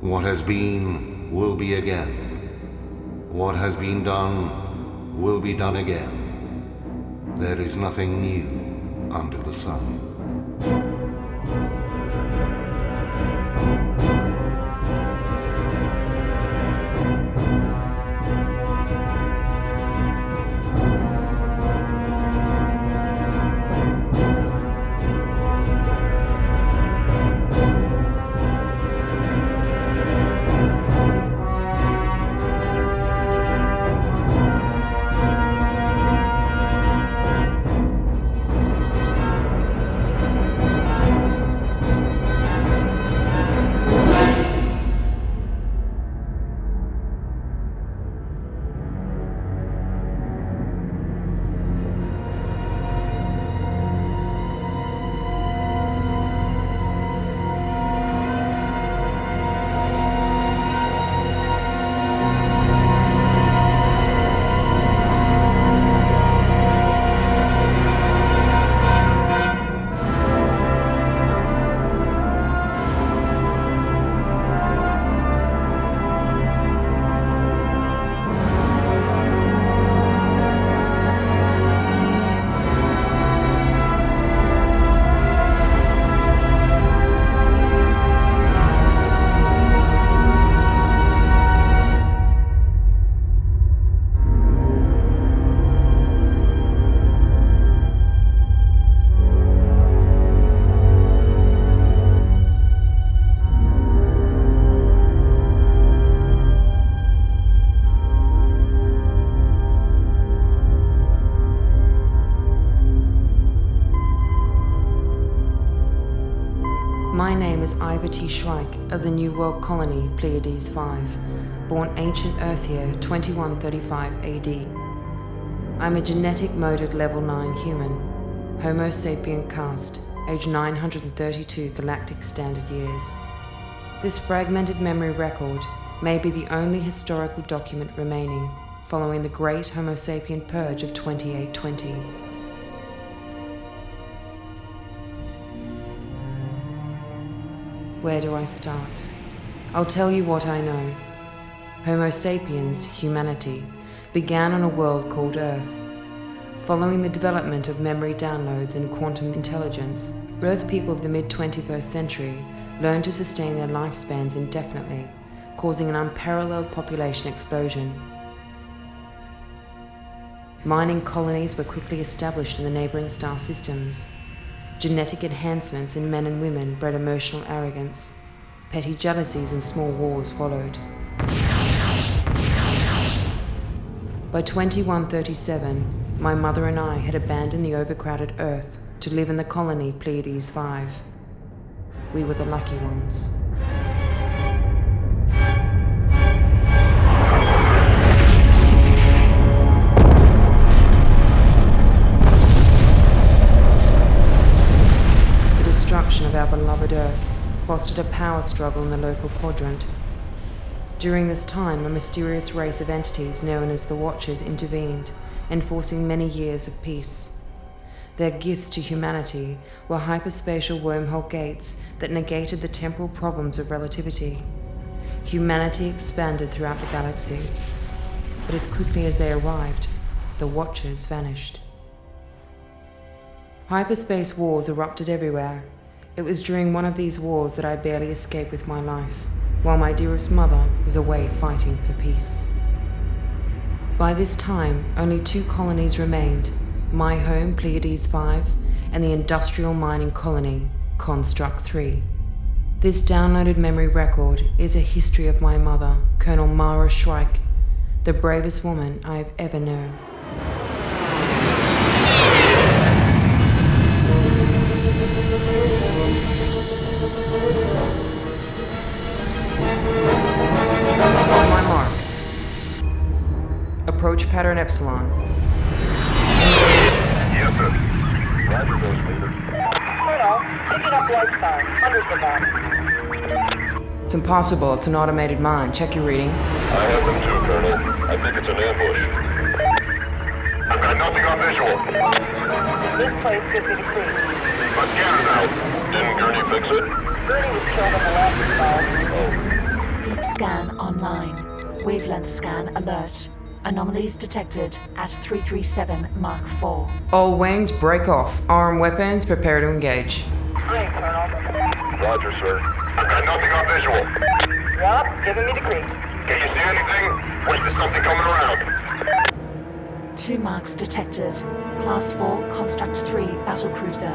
What has been will be again. What has been done will be done again. There is nothing new under the sun. My name is Shryyke of the New World Colony Pleiades 5, born ancient Earth year 2135 AD. I'm a genetic moded level 9 human, Homo sapien caste, age 932 galactic standard years. This fragmented memory record may be the only historical document remaining following the great Homo sapien purge of 2820. Where do I start? I'll tell you what I know. Homo sapiens, humanity, began on a world called Earth. Following the development of memory downloads and quantum intelligence, Earth people of the mid-21st century learned to sustain their lifespans indefinitely, causing an unparalleled population explosion. Mining colonies were quickly established in the neighboring star systems. Genetic enhancements in men and women bred emotional arrogance. Petty jealousies and small wars followed. By 2137, my mother and I had abandoned the overcrowded Earth to live in the colony Pleiades 5. We were the lucky ones. Destruction of our beloved Earth fostered a power struggle in the local quadrant. During this time, a mysterious race of entities known as the Watchers intervened, enforcing many years of peace. Their gifts to humanity were hyperspatial wormhole gates that negated the temporal problems of relativity. Humanity expanded throughout the galaxy, but as quickly as they arrived, the Watchers vanished. Hyperspace wars erupted everywhere. It was during one of these wars that I barely escaped with my life, while my dearest mother was away fighting for peace. By this time, only 2 colonies remained, my home, Pleiades 5, and the industrial mining colony, KONSTRUKT-3. This downloaded memory record is a history of my mother, Colonel Mara Shryyke, the bravest woman I have ever known. On my mark. Approach pattern Epsilon. Yes, sir. Roger, those leader. Colonel, picking up light signs, hundreds of them. It's impossible, it's an automated mine. Check your readings. I have them too, Colonel. I think it's an ambush. I've got nothing on visual. This place gives me the creep. But get it out. Didn't Gurney fix it? Gurney was killed in the last assault. Oh. scan online. Wavelength scan alert. Anomalies detected at 337 Mark 4. All wings, break off. Arm weapons, prepare to engage. Great, Colonel. Roger, sir. I've got nothing on visual. Yup, giving me the creep. Can you see anything? Or is there something coming around? 2 marks detected. Class 4 Konstrukt-3 battlecruiser.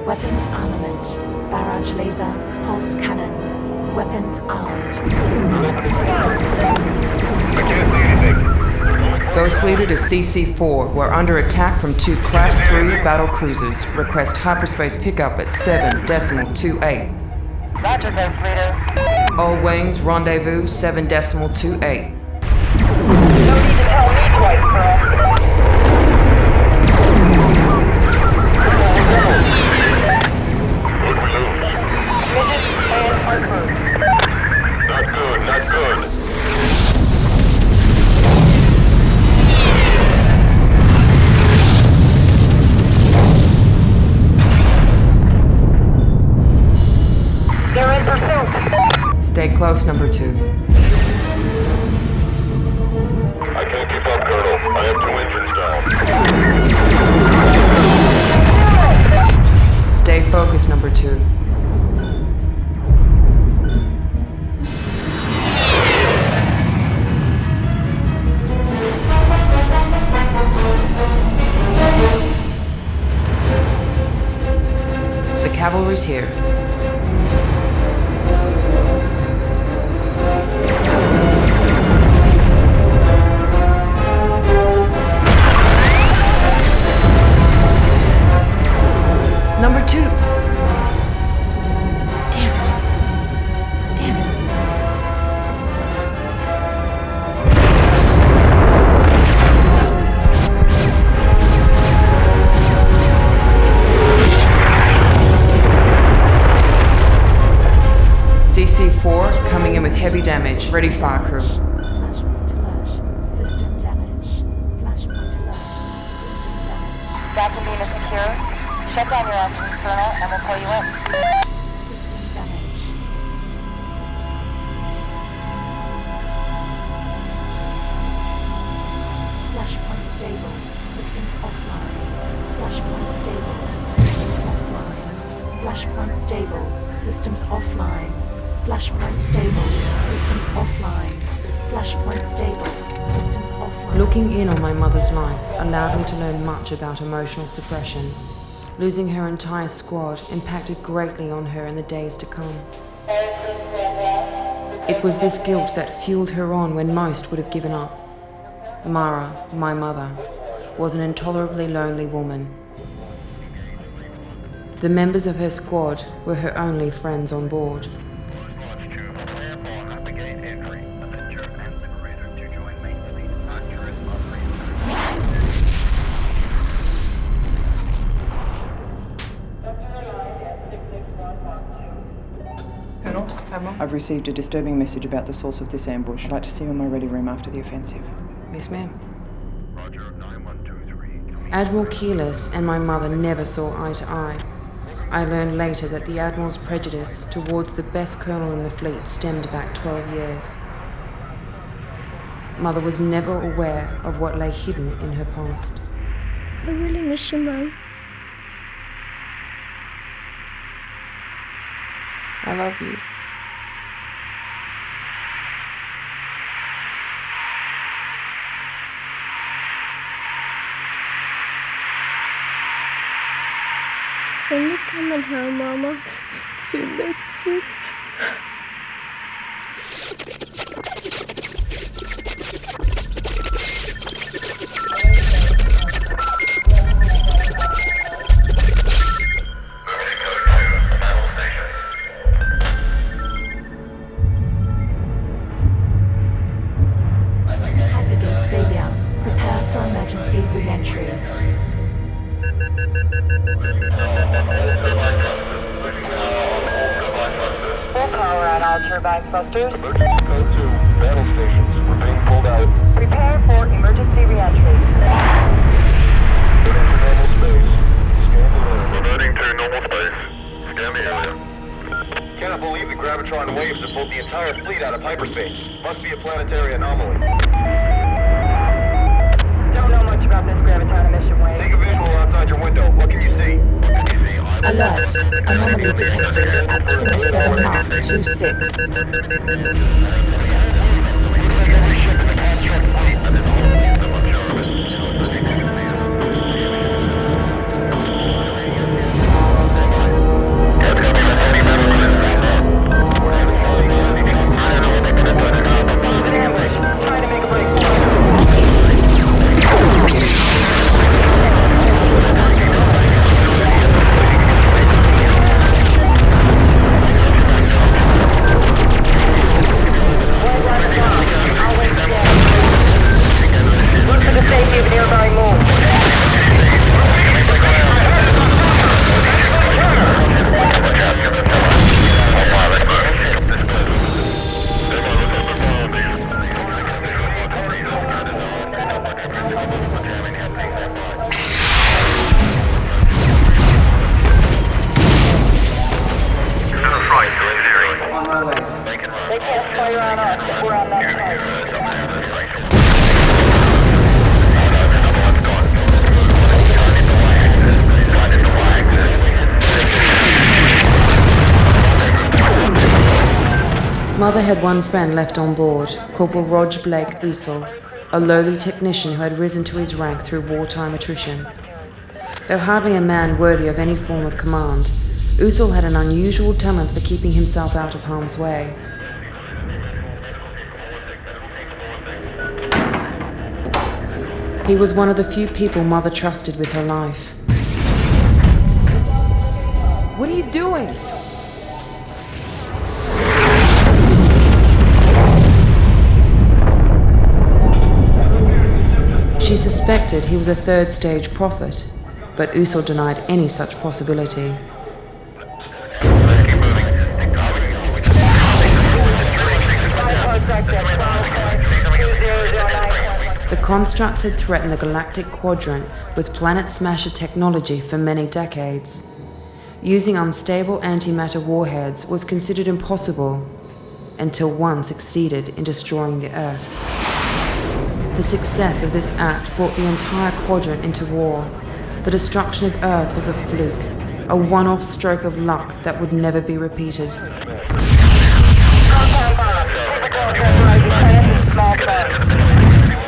Weapons armament. Barrage laser, pulse cannons. Weapons armed. I can't see anything. Ghost leader to CC4. We're under attack from 2 Class 3 battle cruisers. Request hyperspace pickup at 7.28. Roger, Ghost Leader. All wings, rendezvous 7.28. No need to tell me twice, girl. Who'd we lose? Midget and Harper. Not good, not good. They're in pursuit. Stay close, number 2. I can't keep up, Colonel. I have 2 engines down. Stay focused, number 2. The cavalry's here. Number 2. Damn it. Damn it. CC4 coming in with heavy damage. Ready, fire crew. Flashpoint alert. System damage. Flashpoint alert. System damage. Vacuum beam is secure. Shut down your engines, Colonel, and we'll pull you in. System damage. Flashpoint stable. Systems offline. Flashpoint stable. Systems offline. Flashpoint stable. Systems offline. Flashpoint stable. Systems offline. Flashpoint stable. Systems offline. Looking in on my mother's life allowed me to learn much about emotional suppression. Losing her entire squad impacted greatly on her in the days to come. It was this guilt that fueled her on when most would have given up. Mara, my mother, was an intolerably lonely woman. The members of her squad were her only friends on board. I've received a disturbing message about the source of this ambush. I'd like to see you in my ready room after the offensive. Yes, ma'am. Roger, 9123. Admiral Keyless and my mother never saw eye to eye. I learned later that the Admiral's prejudice towards the best colonel in the fleet stemmed back 12 years. Mother was never aware of what lay hidden in her past. I really miss you, Mum. I love you. When you coming home, Mama? Soon, baby, soon. Aggregate failure. Prepare for emergency re-entry. Full power on all turbine clusters. Emergency code 2. Battle stations. We're being pulled out. Prepare for emergency re-entry. Reverting to normal space. Scan the area. Cannot believe the gravitron waves that pulled the entire fleet out of hyperspace. Must be a planetary anomaly. Don't know much about this graviton emission wave. Take a visual outside your window. What can you see? Alert. Anomaly detected at 37 Mark 26. They can't fire on us if we're on that side. Mother had one friend left on board, Corporal Roger Blake Usul, a lowly technician who had risen to his rank through wartime attrition. Though hardly a man worthy of any form of command, Usul had an unusual talent for keeping himself out of harm's way. He was one of the few people Mother trusted with her life. What are you doing? She suspected he was a third-stage prophet, but Usul denied any such possibility. The Konstrukts had threatened the galactic quadrant with planet smasher technology for many decades. Using unstable antimatter warheads was considered impossible until one succeeded in destroying the Earth. The success of this act brought the entire quadrant into war. The destruction of Earth was a fluke, a one-off stroke of luck that would never be repeated.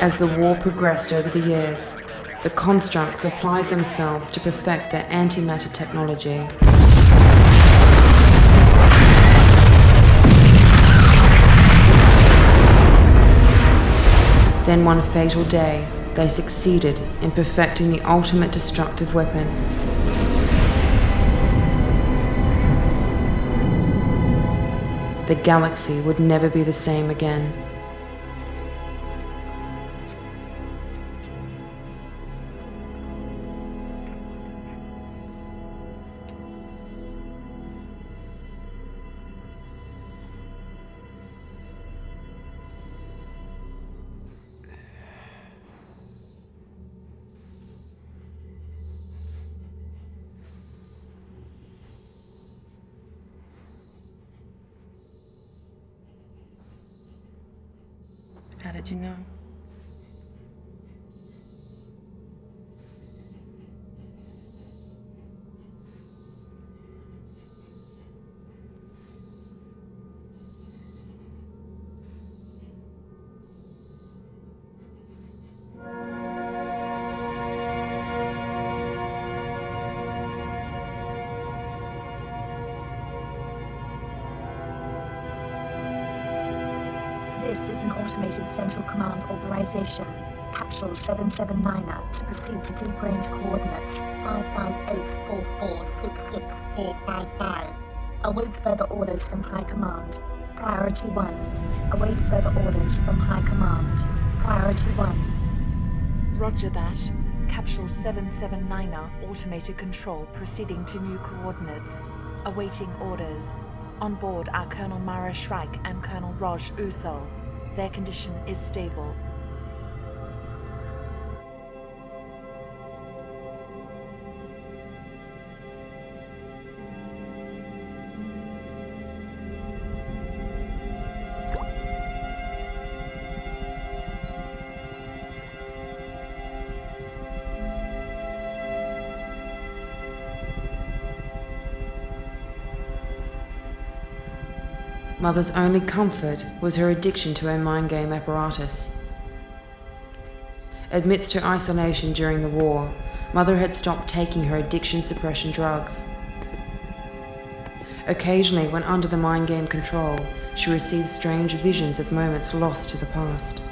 As the war progressed over the years, the Konstrukts applied themselves to perfect their antimatter technology. Then one fatal day, they succeeded in perfecting the ultimate destructive weapon. The galaxy would never be the same again. How did you know? This is an automated central command authorization. Capsule 779er to proceed to pre-claimed coordinates 55844666455. Await further orders from High Command. Priority 1. Await further orders from High Command. Priority 1. Roger that. Capsule 779er automated control proceeding to new coordinates. Awaiting orders. On board are Colonel Mara Shryyke and Colonel Roger Usul. Their condition is stable. Mother's only comfort was her addiction to her mind game apparatus. Amidst her isolation during the war, Mother had stopped taking her addiction suppression drugs. Occasionally, when under the mind game control, she received strange visions of moments lost to the past.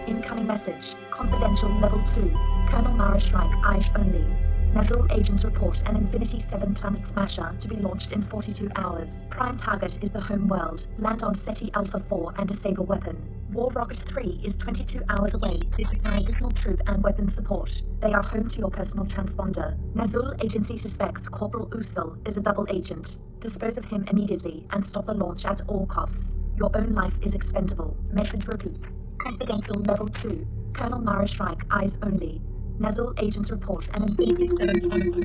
Incoming message. Confidential Level 2. Colonel Mara Shryyke, eyes only. Nephilim agents report an Infinity 7 planet smasher to be launched in 42 hours. Prime target is the home world. Land on SETI Alpha 4 and disable weapon. War Rocket 3 is 22 hours away to supply additional troop and weapon support. They are home to your personal transponder. Nazul agency suspects Corporal Usul is a double agent. Dispose of him immediately and stop the launch at all costs. Your own life is expendable. Message repeat. Confidential Level 2. Colonel Mara Shryyke, eyes only. Nazul agents report an Infinity 7 planet.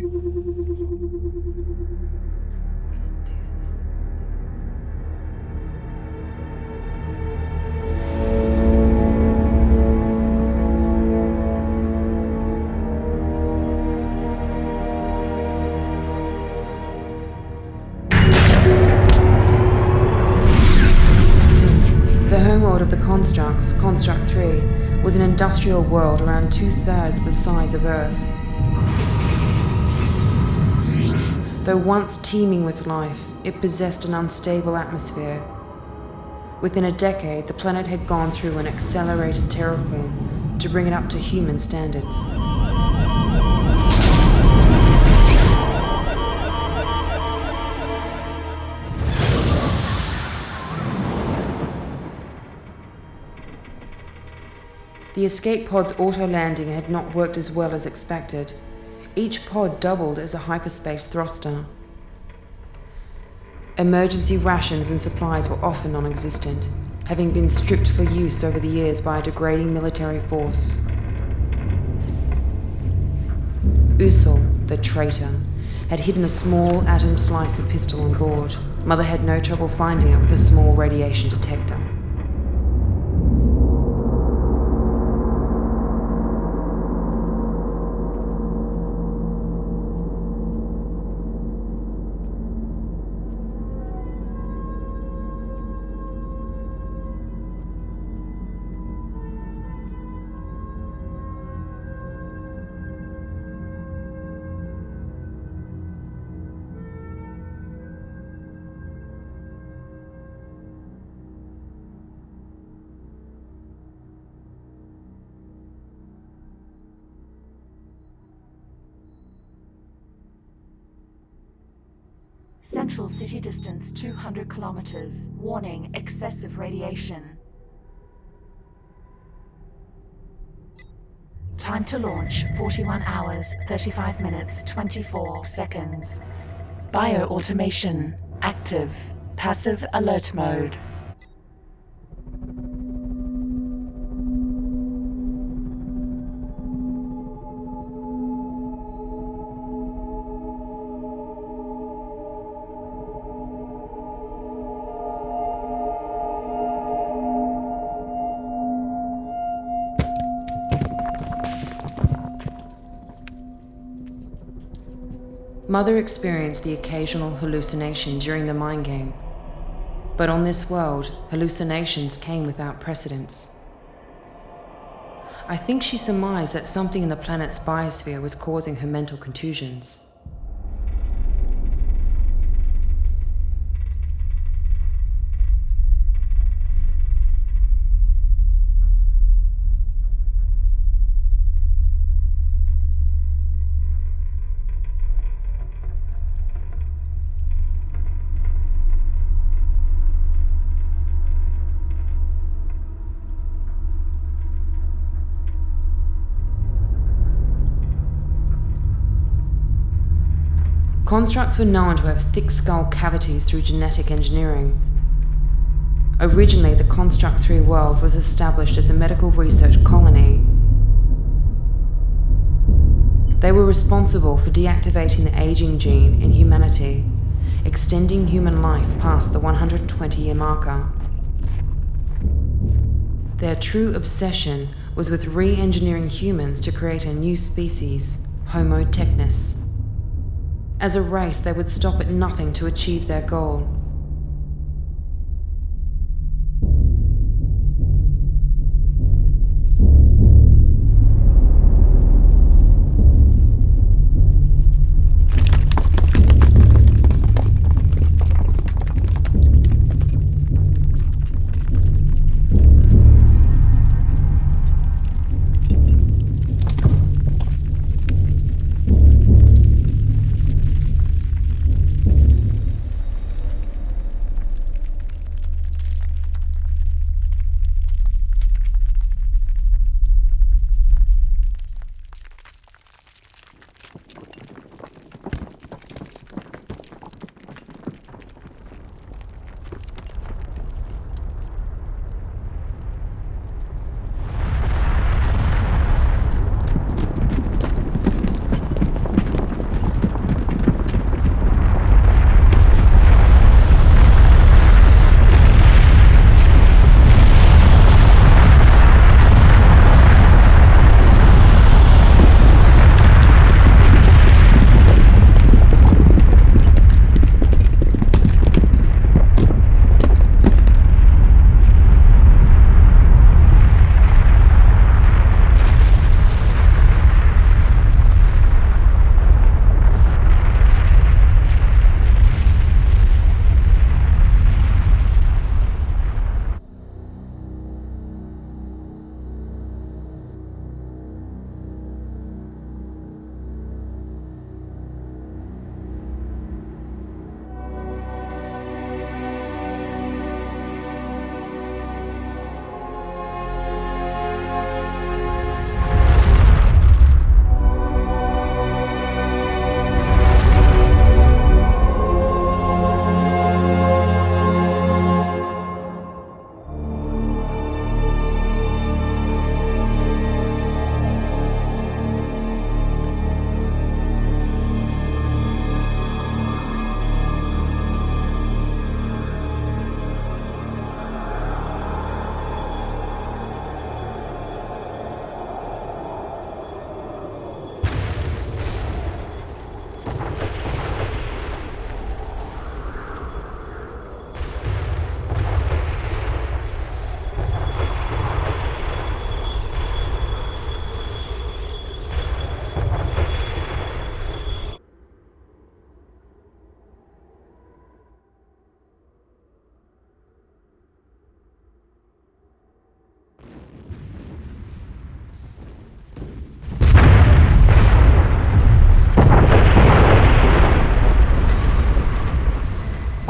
The homeworld of the Konstrukts, Konstrukt-3, was an industrial world around 2/3 the size of Earth. Though once teeming with life, it possessed an unstable atmosphere. Within a decade, the planet had gone through an accelerated terraform to bring it up to human standards. The escape pod's auto-landing had not worked as well as expected. Each pod doubled as a hyperspace thruster. Emergency rations and supplies were often non-existent, having been stripped for use over the years by a degrading military force. Usul, the traitor, had hidden a small atom slicer pistol on board. Mother had no trouble finding it with a small radiation detector. Central city distance 200 kilometers. Warning, excessive radiation. Time to launch, 41 hours, 35 minutes, 24 seconds. Bio-automation, active. Passive alert mode. Mother experienced the occasional hallucination during the mind game. But on this world, hallucinations came without precedence. I think she surmised that something in the planet's biosphere was causing her mental contusions. Konstrukts were known to have thick skull cavities through genetic engineering. Originally, the Konstrukt-3 world was established as a medical research colony. They were responsible for deactivating the aging gene in humanity, extending human life past the 120-year marker. Their true obsession was with re-engineering humans to create a new species, Homo technis. As a race, they would stop at nothing to achieve their goal.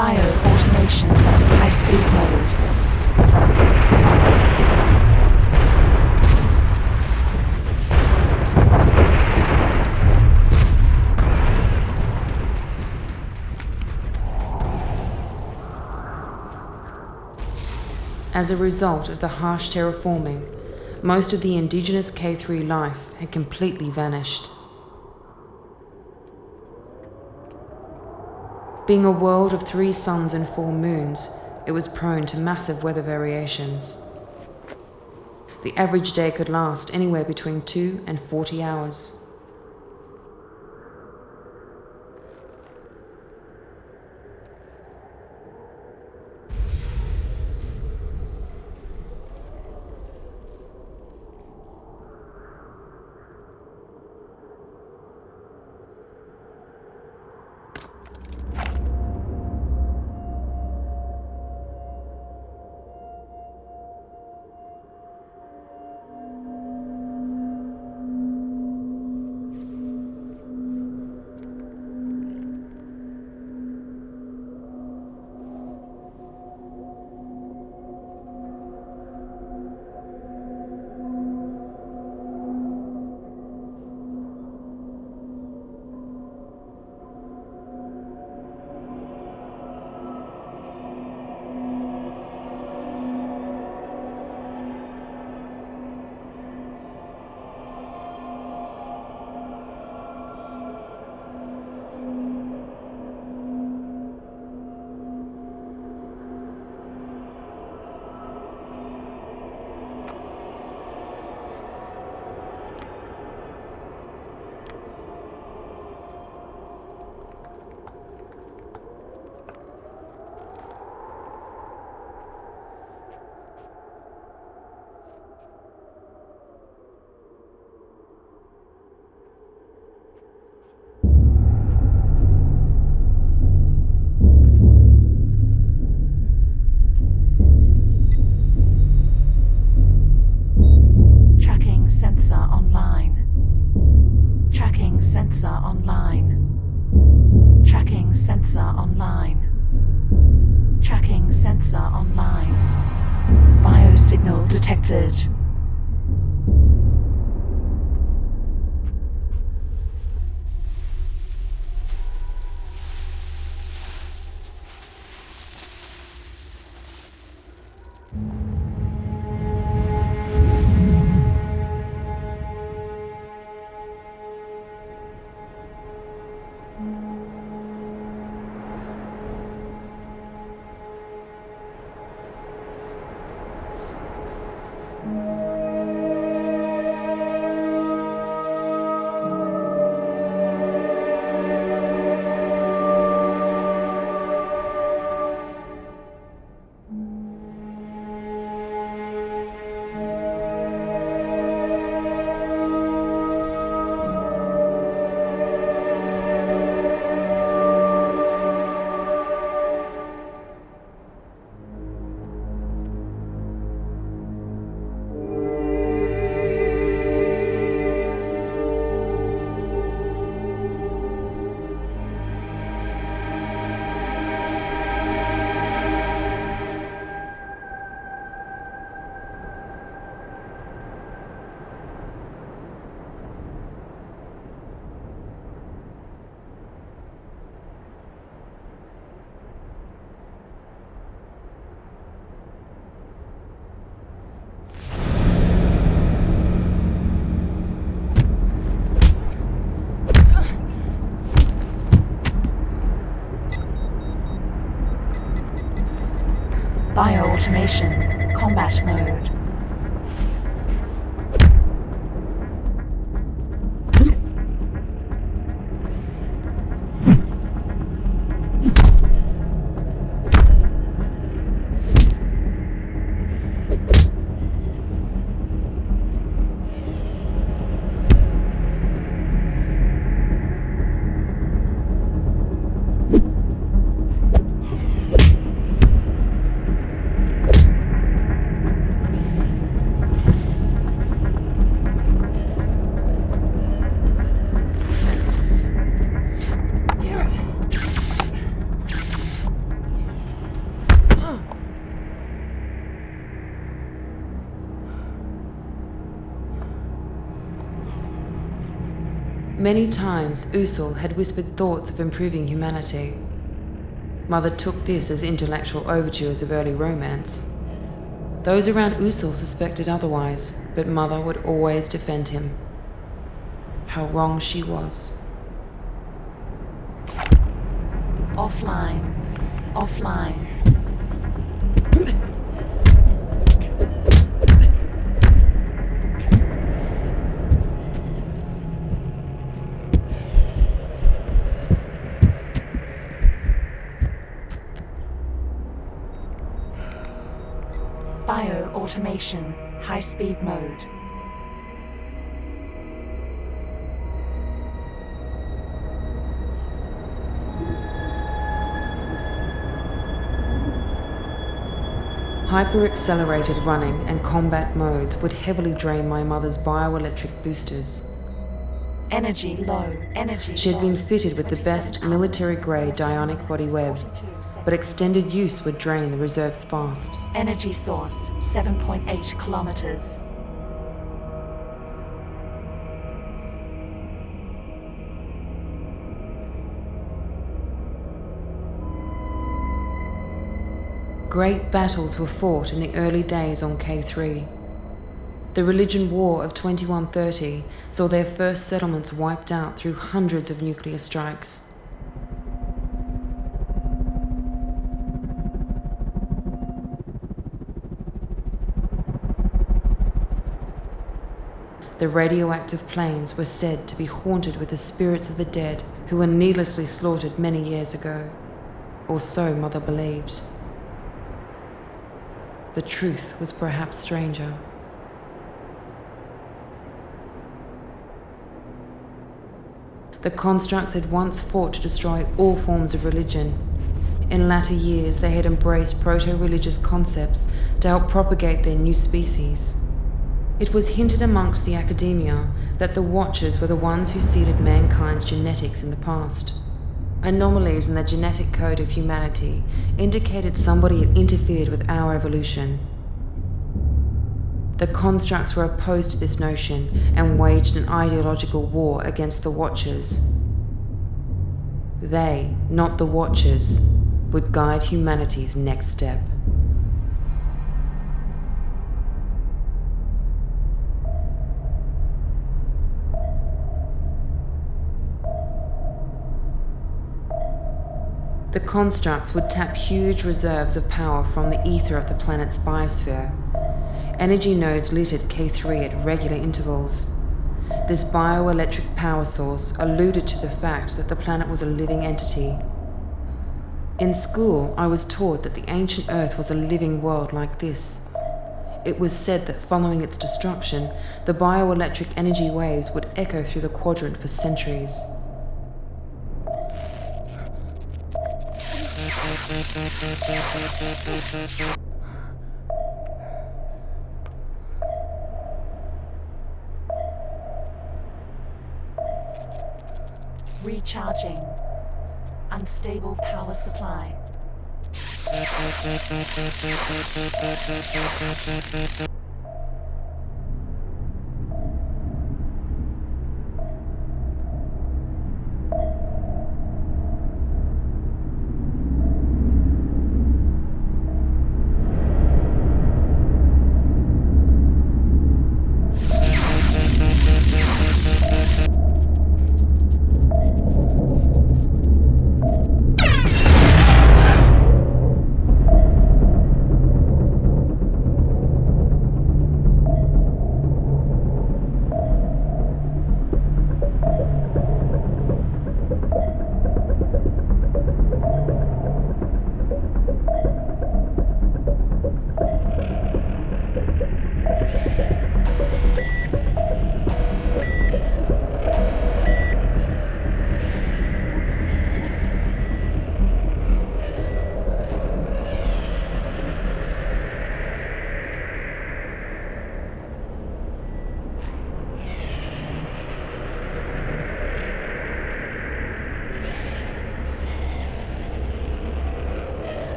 Bio-automation, high-speed mode. As a result of the harsh terraforming, most of the indigenous K3 life had completely vanished. Being a world of 3 suns and 4 moons, it was prone to massive weather variations. The average day could last anywhere between 2 and 40 hours. sensor online. Tracking sensor online. Tracking sensor online. Biosignal detected. Bio-automation, combat mode. Many times, Usul had whispered thoughts of improving humanity. Mother took this as intellectual overtures of early romance. Those around Usul suspected otherwise, but Mother would always defend him. How wrong she was. Offline. Offline. Bio-automation, high-speed mode. Hyper-accelerated running and combat modes would heavily drain my mother's bioelectric boosters. Energy low. Energy She had been fitted with the best military-grade ionic body web, but extended use would drain the reserves fast. Energy source, 7.8 kilometers. Great battles were fought in the early days on K3. The religion war of 2130 saw their first settlements wiped out through hundreds of nuclear strikes. The radioactive plains were said to be haunted with the spirits of the dead who were needlessly slaughtered many years ago. Or so Mother believed. The truth was perhaps stranger. The Konstrukts had once fought to destroy all forms of religion. In latter years, they had embraced proto-religious concepts to help propagate their new species. It was hinted amongst the academia that the Watchers were the ones who seeded mankind's genetics in the past. Anomalies in the genetic code of humanity indicated somebody had interfered with our evolution. The Konstrukts were opposed to this notion and waged an ideological war against the Watchers. They, not the Watchers, would guide humanity's next step. The Konstrukts would tap huge reserves of power from the ether of the planet's biosphere. Energy nodes lit at K3 at regular intervals. This bioelectric power source alluded to the fact that the planet was a living entity. In school, I was taught that the ancient Earth was a living world like this. It was said that following its destruction, the bioelectric energy waves would echo through the quadrant for centuries. Recharging. Unstable power supply.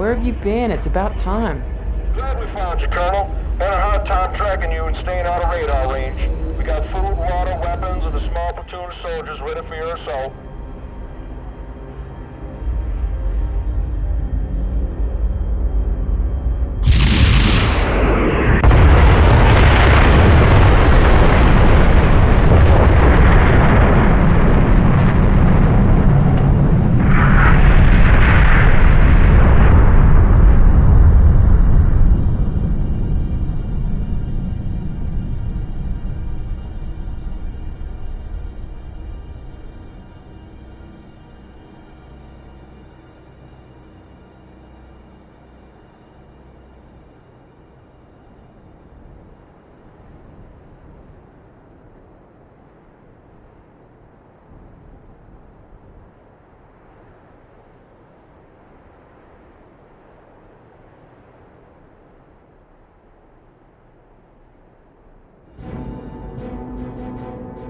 Where have you been? It's about time. Glad we found you, Colonel. Had a hard time tracking you and staying out of radar range. We got food, water, weapons, and a small platoon of soldiers ready for your assault.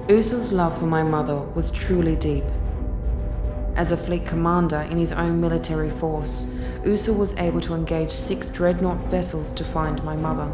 Usul's love for my mother was truly deep. As a fleet commander in his own military force, Usul was able to engage 6 dreadnought vessels to find my mother.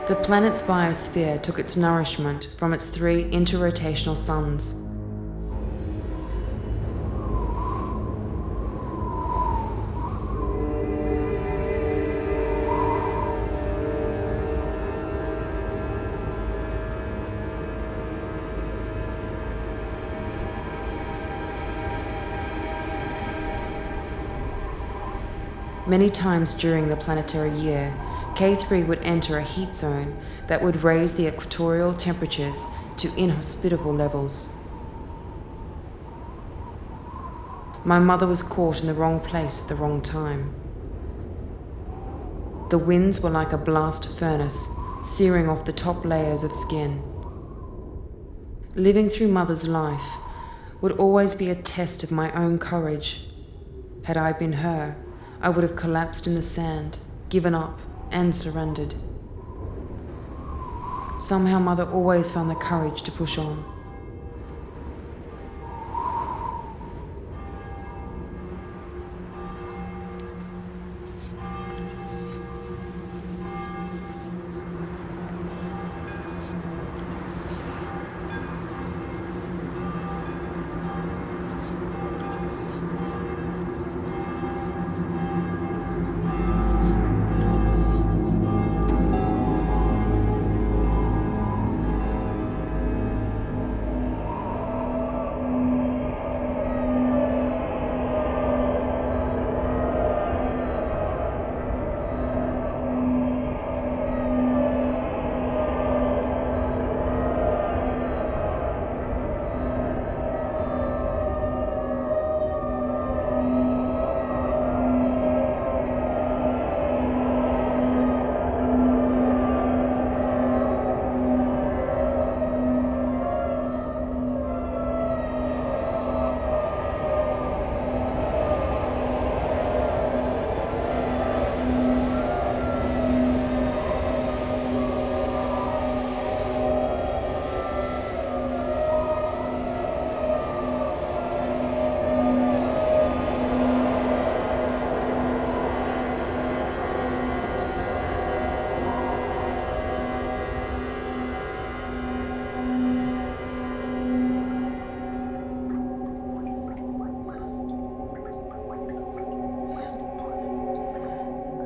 The planet's biosphere took its nourishment from its 3 interrotational suns. Many times during the planetary year, K3 would enter a heat zone that would raise the equatorial temperatures to inhospitable levels. My mother was caught in the wrong place at the wrong time. The winds were like a blast furnace, searing off the top layers of skin. Living through Mother's life would always be a test of my own courage. Had I been her, I would have collapsed in the sand, given up, and surrendered. Somehow Mother always found the courage to push on.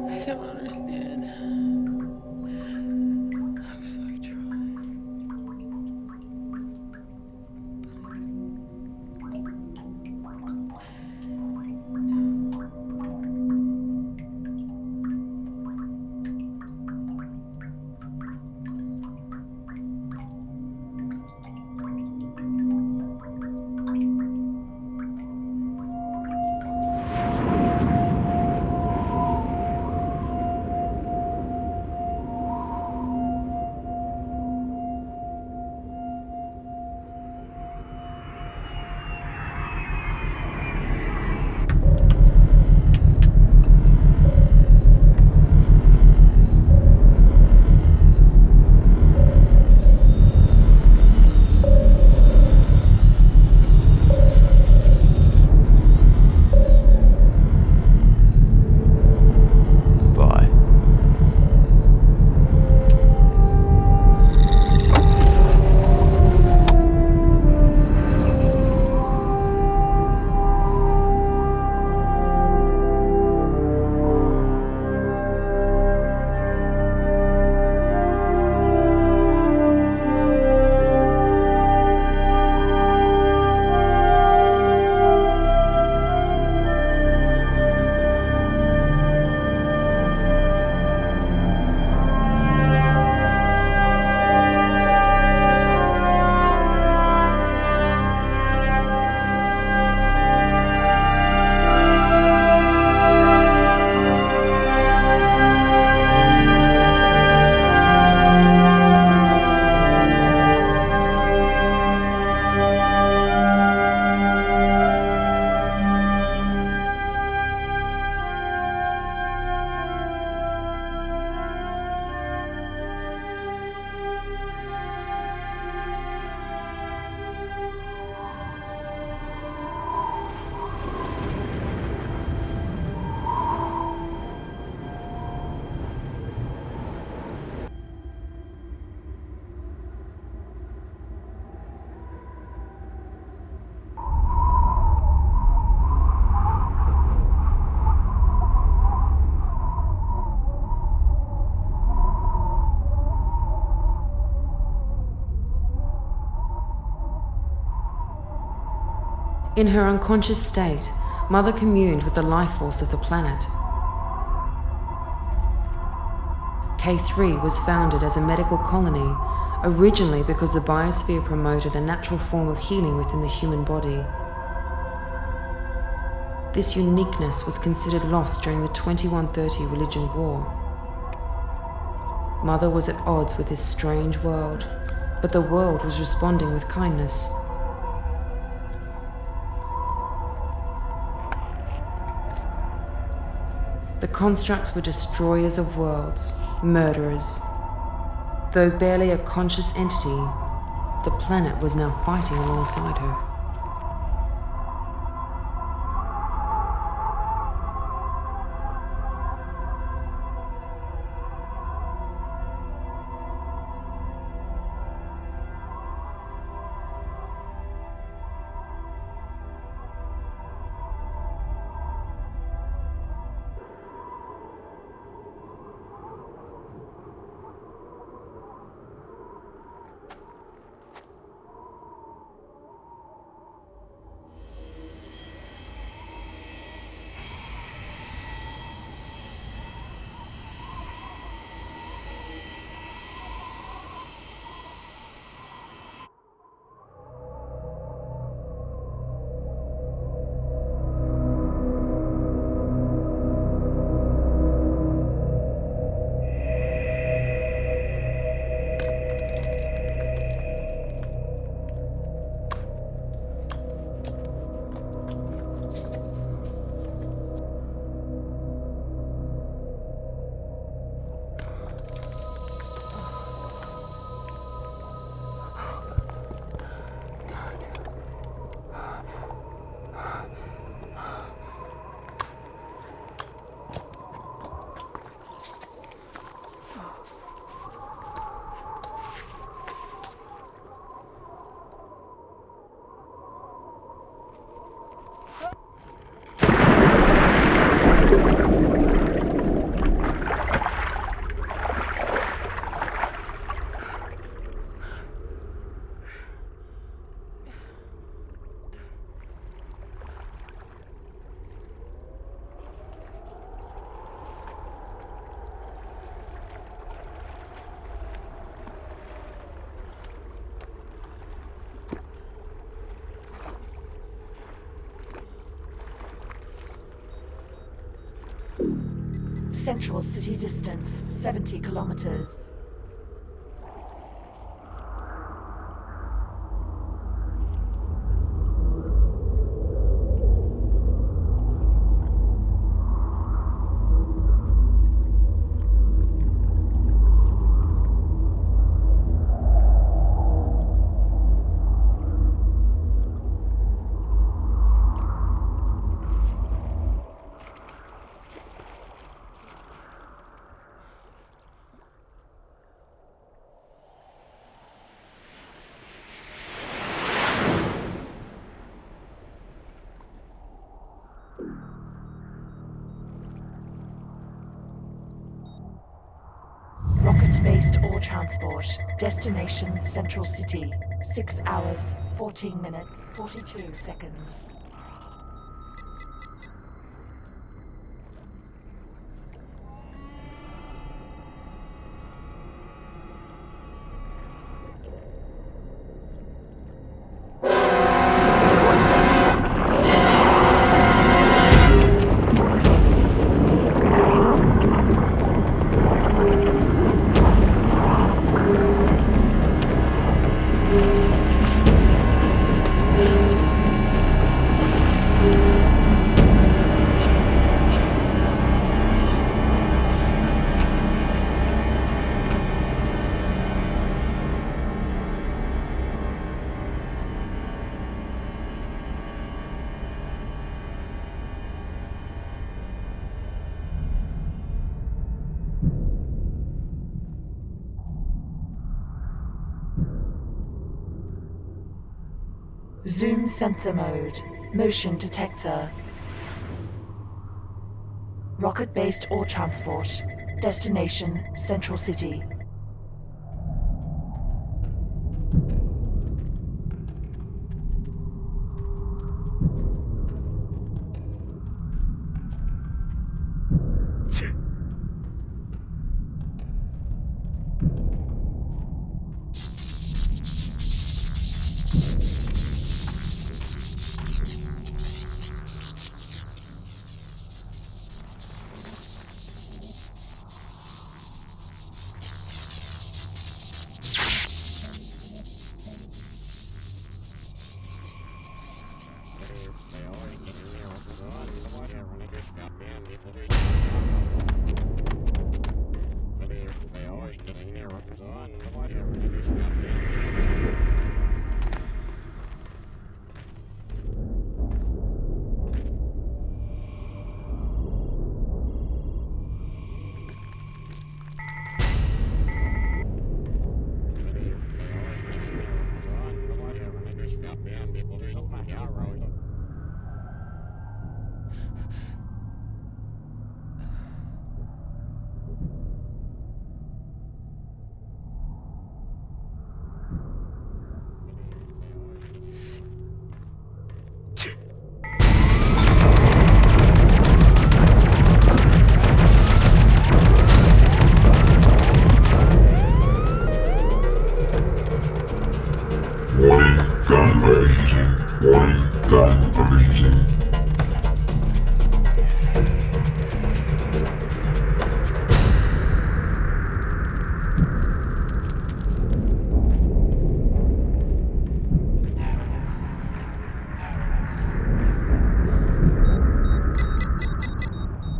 I don't understand. I'm so trying. In her unconscious state, Mother communed with the life force of the planet. K3 was founded as a medical colony, originally because the biosphere promoted a natural form of healing within the human body. This uniqueness was considered lost during the 2130 religion war. Mother was at odds with this strange world, but the world was responding with kindness. The Konstrukts were destroyers of worlds, murderers. Though barely a conscious entity, the planet was now fighting alongside her. Central city distance, 70 kilometers. Rocket-based ore transport. Destination Central City. 6 hours, 14 minutes, 42 seconds. Zoom sensor mode. Motion detector. Rocket-based ore transport. Destination Central City.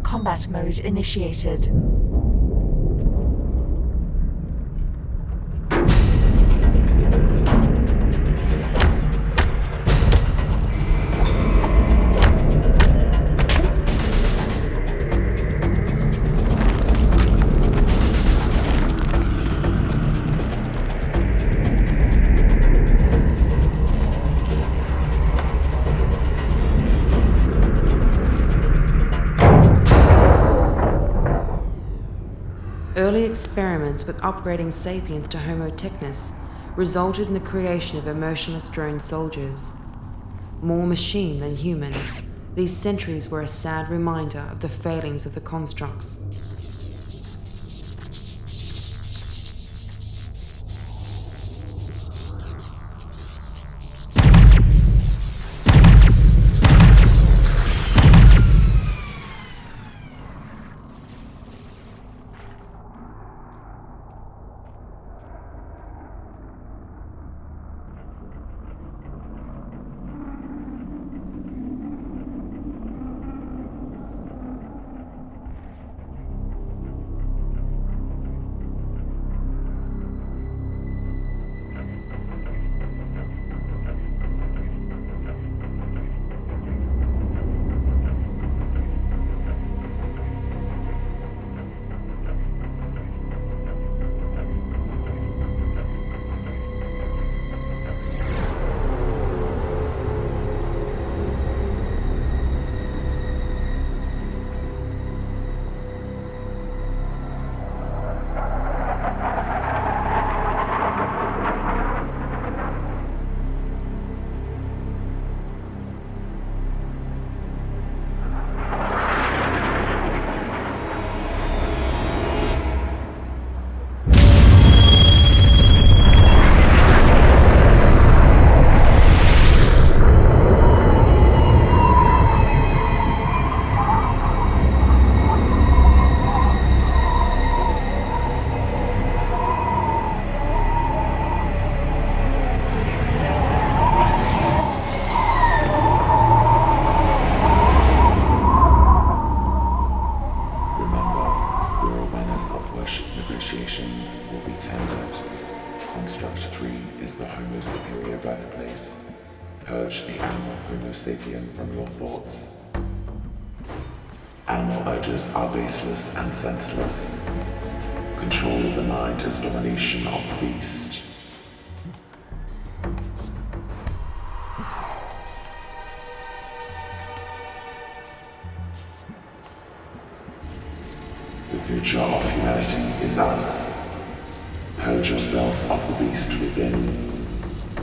Combat mode initiated. Early experiments with upgrading sapiens to Homo technis resulted in the creation of emotionless drone soldiers. More machine than human, these sentries were a sad reminder of the failings of the Konstrukts. Konstrukt-3 is the Homo superior birthplace. Purge the animal Homo sapien from your thoughts. Animal urges are baseless and senseless. Control of the mind is domination of the beast. The future of humanity is us. Purge yourself of the beast within.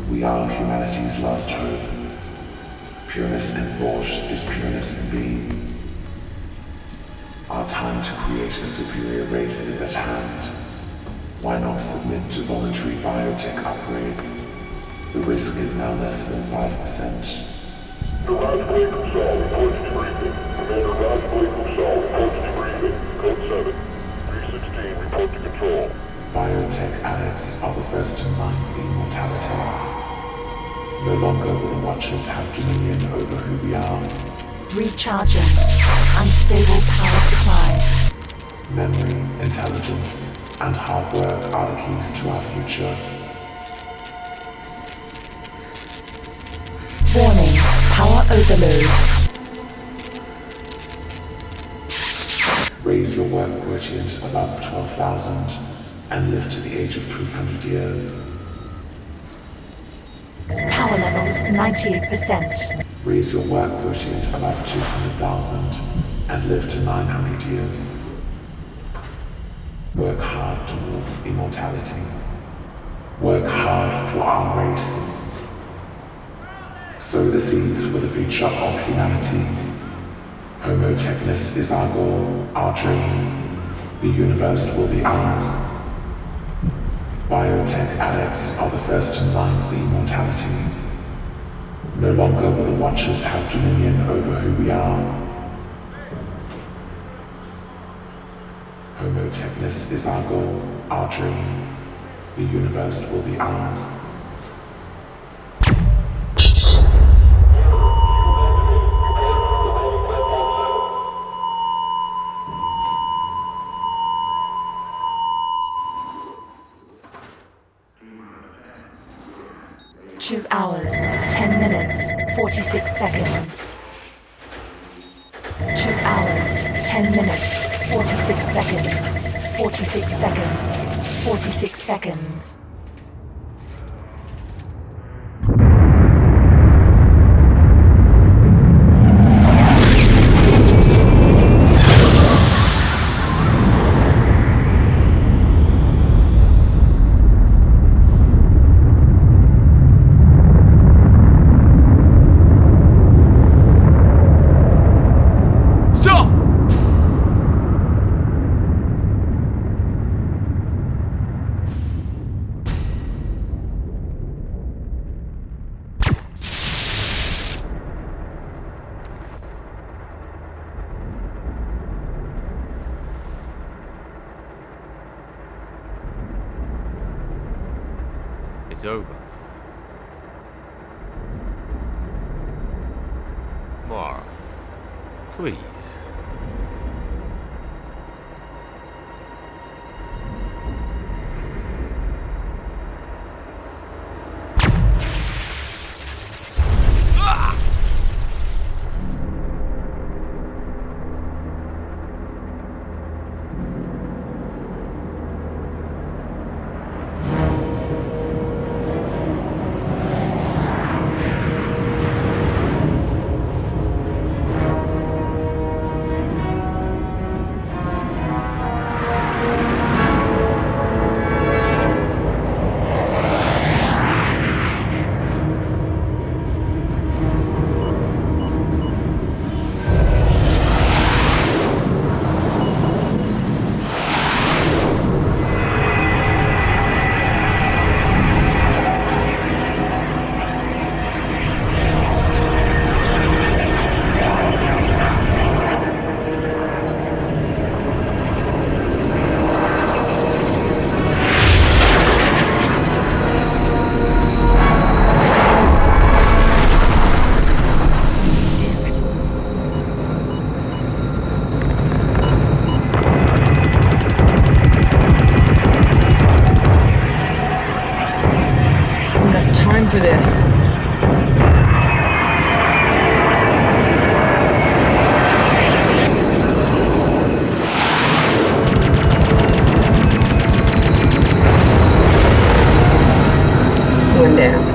We are humanity's last hope. Pureness in thought is pureness in being. Our time to create a superior race is at hand. Why not submit to voluntary biotech upgrades? The risk is now less than 5%. Roswell Control reports debriefing. Commander Roswell Control reports debriefing. Code 7. 316 report to control. Biotech addicts are the first in line for immortality. No longer will the Watchers have dominion over who we are. Recharging. Unstable power supply. Memory, intelligence, and hard work are the keys to our future. Warning. Power overload. Raise your work quotient above 12,000 and live to the age of 300 years. Power levels 98%. Raise your work quotient above 200,000 and live to 900 years. Work hard towards immortality. Work hard for our race. Sow the seeds for the future of humanity. Homo Technis is our goal, our dream. The universe will be ours. Biotech adepts are the first in line for immortality. No longer will the Watchers have dominion over who we are. Homo Technis is our goal, our dream. The universe will be ours. Two hours, 10 minutes, 46 seconds. 2 hours, 10 minutes, 46 seconds. 46 seconds. 46 seconds. It's over. Mara, please. For this. One down.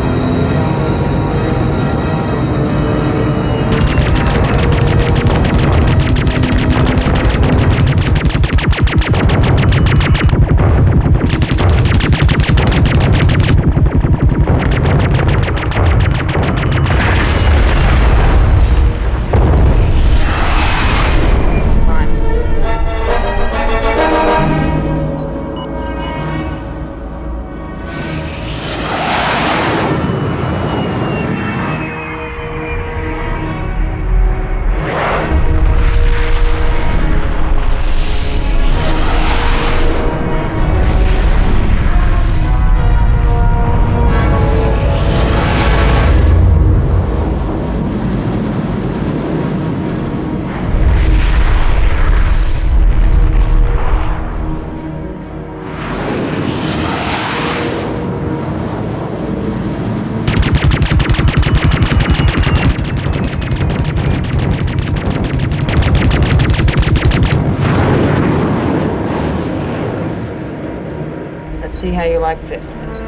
See how you like this, then.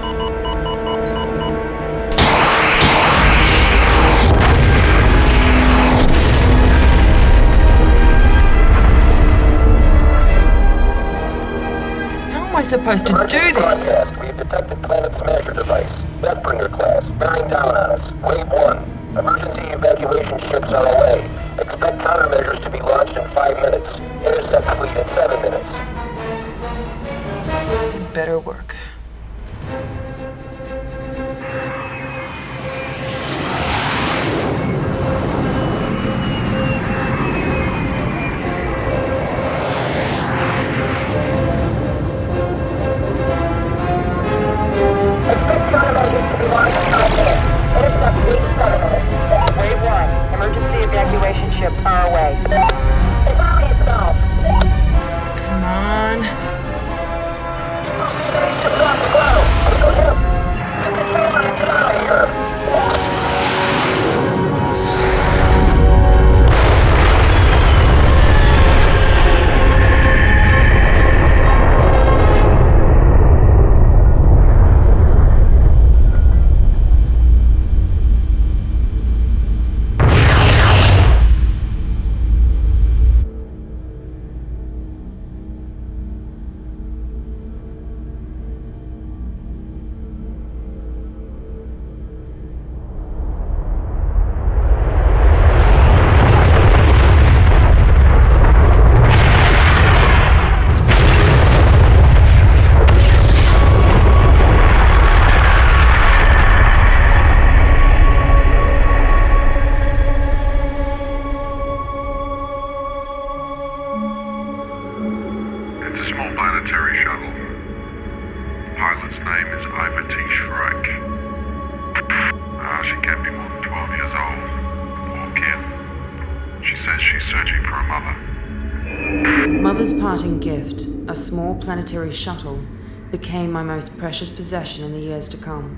How am I supposed to do this? We've detected Planet Smasher device. Deathbringer class. Bearing down on us. Wave 1. Emergency evacuation ships are away. Expect countermeasures to be launched in 5 minutes. Intercept fleet in 7 minutes. This had better work. Wave 1. Emergency evacuation ships are away. Come on. Planetary shuttle. The pilot's name is Shryyke. She can't be more than 12 years old. Poor kid. She says she's searching for a mother. Mother's parting gift, a small planetary shuttle, became my most precious possession in the years to come.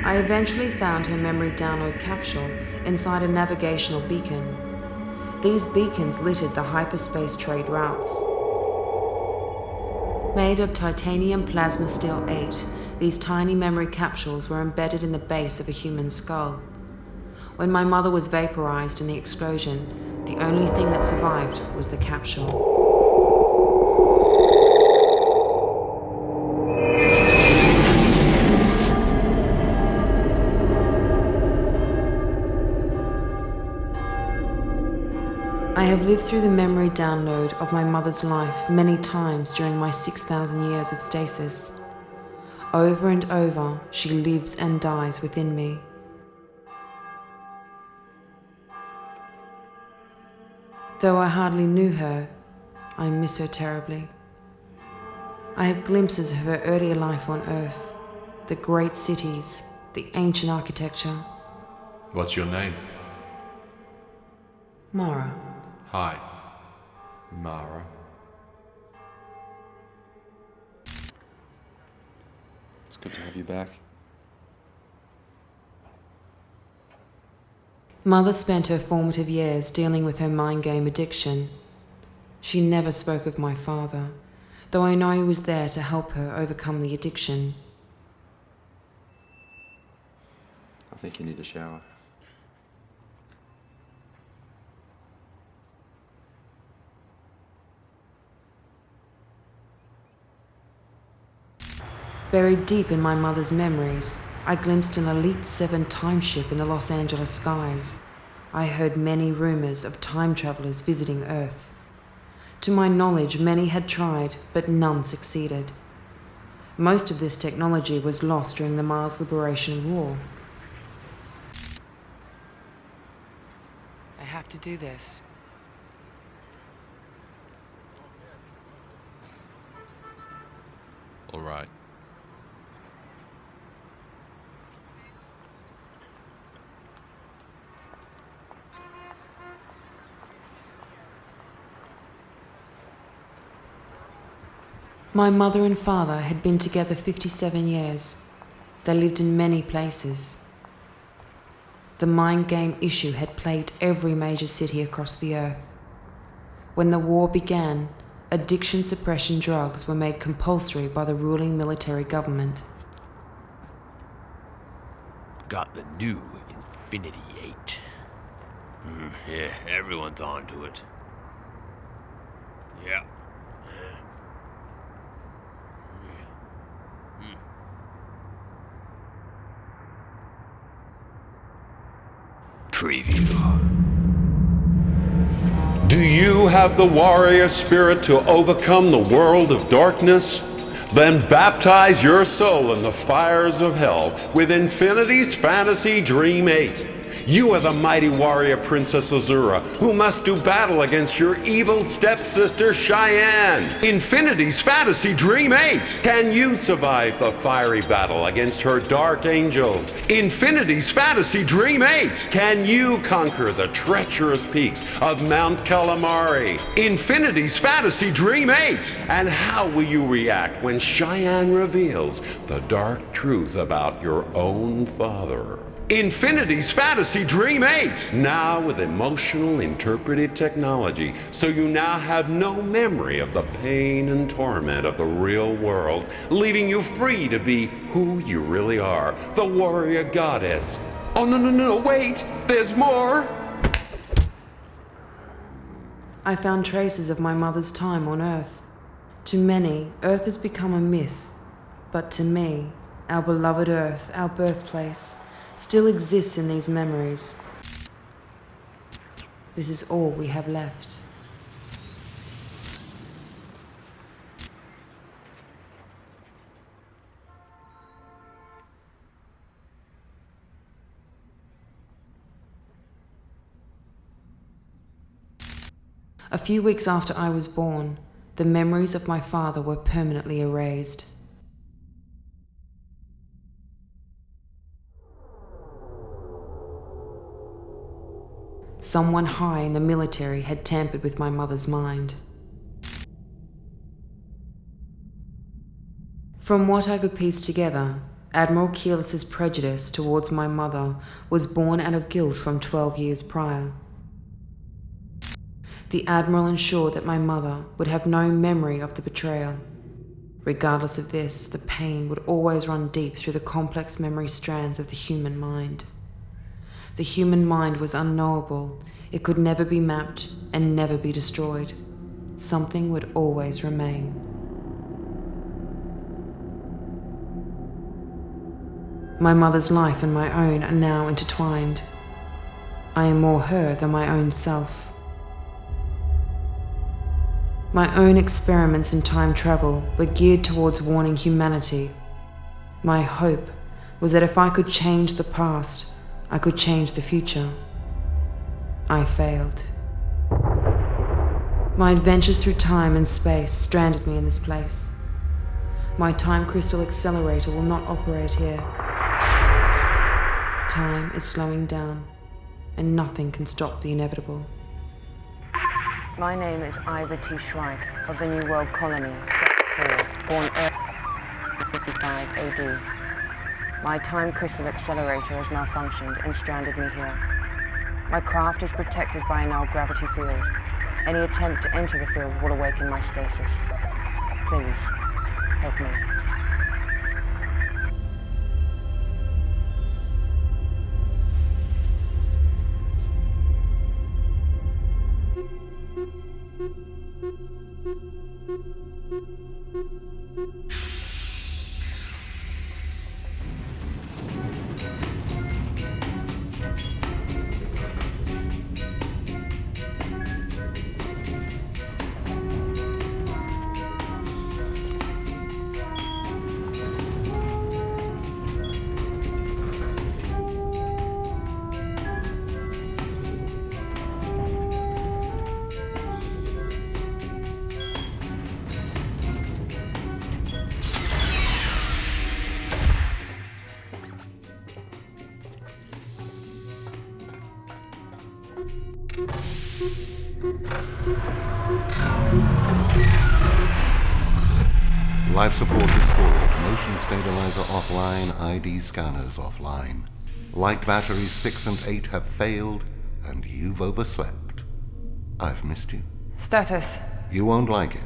I eventually found her memory download capsule inside a navigational beacon. These beacons littered the hyperspace trade routes. Made of titanium plasma steel 8, these tiny memory capsules were embedded in the base of a human skull. When my mother was vaporized in the explosion, the only thing that survived was the capsule. I have lived through the memory download of my mother's life many times during my 6,000 years of stasis. Over and over, she lives and dies within me. Though I hardly knew her, I miss her terribly. I have glimpses of her earlier life on Earth, the great cities, the ancient architecture. What's your name? Mara. Hi, Mara. It's good to have you back. Mother spent her formative years dealing with her mind game addiction. She never spoke of my father, though I know he was there to help her overcome the addiction. I think you need a shower. Buried deep in my mother's memories, I glimpsed an Elite 7 timeship in the Los Angeles skies. I heard many rumors of time travelers visiting Earth. To my knowledge, many had tried, but none succeeded. Most of this technology was lost during the Mars Liberation War. I have to do this. All right. My mother and father had been together 57 years. They lived in many places. The mind game issue had plagued every major city across the Earth. When the war began, addiction suppression drugs were made compulsory by the ruling military government. Got the new Infinity 8. Yeah, everyone's onto it. Yeah. Preview. Do you have the warrior spirit to overcome the world of darkness? Then baptize your soul in the fires of hell with Infinity's Fantasy Dream 8. You are the mighty warrior Princess Azura, who must do battle against your evil stepsister Cheyenne. Infinity's Fantasy Dream 8. Can you survive the fiery battle against her dark angels? Infinity's Fantasy Dream 8. Can you conquer the treacherous peaks of Mount Calamari? Infinity's Fantasy Dream 8. And how will you react when Cheyenne reveals the dark truth about your own father? Infinity's Fantasy Dream 8, now with emotional interpretive technology, so you now have no memory of the pain and torment of the real world, leaving you free to be who you really are, the warrior goddess. Oh, no, wait, there's more! I found traces of my mother's time on Earth. To many, Earth has become a myth, but to me, our beloved Earth, our birthplace, still exists in these memories. This is all we have left. A few weeks after I was born, the memories of my father were permanently erased. Someone high in the military had tampered with my mother's mind. From what I could piece together, Admiral Keyless's prejudice towards my mother was born out of guilt from 12 years prior. The Admiral ensured that my mother would have no memory of the betrayal. Regardless of this, the pain would always run deep through the complex memory strands of the human mind. The human mind was unknowable. It could never be mapped and never be destroyed. Something would always remain. My mother's life and my own are now intertwined. I am more her than my own self. My own experiments in time travel were geared towards warning humanity. My hope was that if I could change the past, I could change the future. I failed. My adventures through time and space stranded me in this place. My time crystal accelerator will not operate here. Time is slowing down, and nothing can stop the inevitable. My name is Ivor T. Shryyke of the New World Colony, Sex 4, born Earth 55 AD. My time crystal accelerator has malfunctioned and stranded me here. My craft is protected by a null gravity field. Any attempt to enter the field will awaken my stasis. Please, help me. Life support restored, motion stabilizer offline, ID scanners offline. Light batteries 6 and 8 have failed, and you've overslept. I've missed you. Status. You won't like it.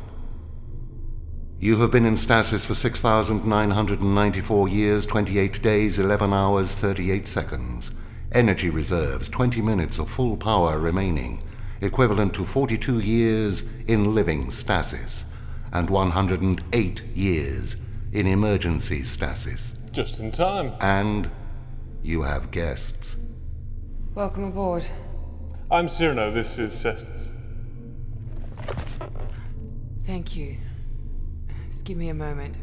You have been in stasis for 6,994 years, 28 days, 11 hours, 38 seconds. Energy reserves, 20 minutes of full power remaining, equivalent to 42 years in living stasis, and 108 years in emergency stasis. Just in time. And you have guests. Welcome aboard. I'm Cyrano, this is Cestus. Thank you. Just give me a moment.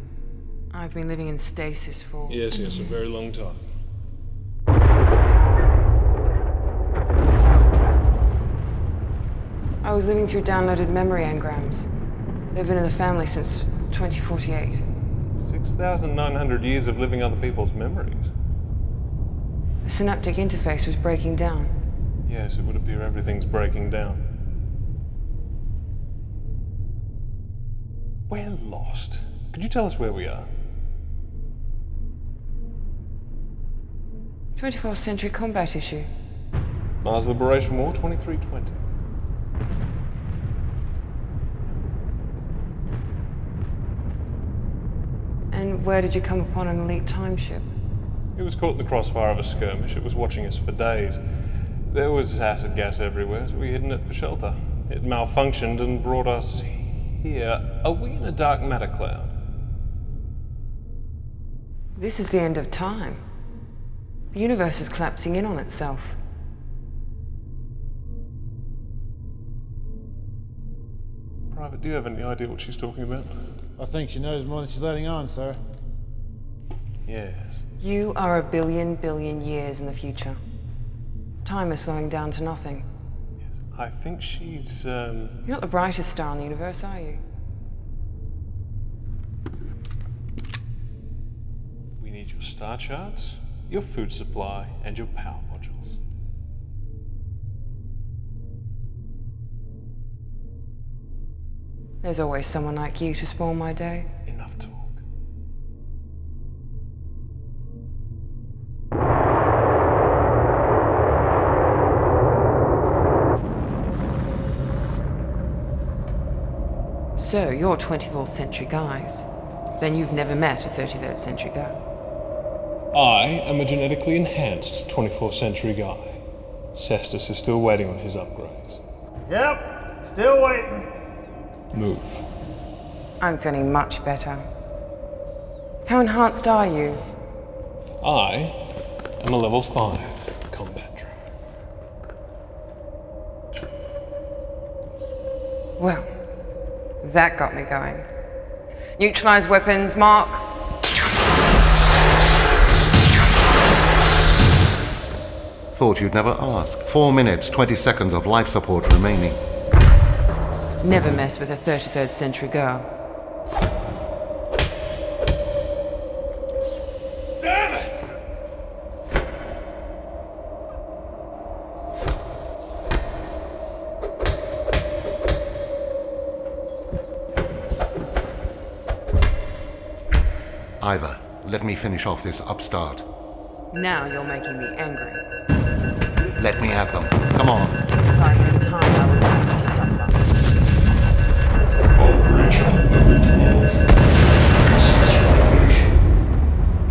I've been living in stasis for... Yes, a very long time. I was living through downloaded memory engrams. They've been in the family since 2048. 6,900 years of living other people's memories. The synaptic interface was breaking down. Yes, it would appear everything's breaking down. We're lost. Could you tell us where we are? 24th century combat issue. Mars Liberation War 2320. And where did you come upon an elite time ship? It was caught in the crossfire of a skirmish. It was watching us for days. There was acid gas everywhere, so we hid in it for shelter. It malfunctioned and brought us here. Are we in a dark matter cloud? This is the end of time. The universe is collapsing in on itself. Private, do you have any idea what she's talking about? I think she knows more than she's letting on, sir. Yes. You are a billion years in the future. Time is slowing down to nothing. Yes. I think she's, You're not the brightest star in the universe, are you? We need your star charts, your food supply, and your power modules. There's always someone like you to spoil my day. Enough talk. So, you're 24th century guys. Then you've never met a 33rd century guy. I am a genetically enhanced 24th century guy. Cestus is still waiting on his upgrades. Yep, still waiting. Move. I'm feeling much better. How enhanced are you? I am a level 5 combat droid. Well, that got me going. Neutralize weapons, mark. Thought you'd never ask. 4 minutes, 20 seconds of life support remaining. Never mess with a 33rd century girl. Damn it! Ivor, let me finish off this upstart. Now you're making me angry. Let me at them. Come on. If I had time, I would make you suffer. Hull breach on level 12. Access radiation.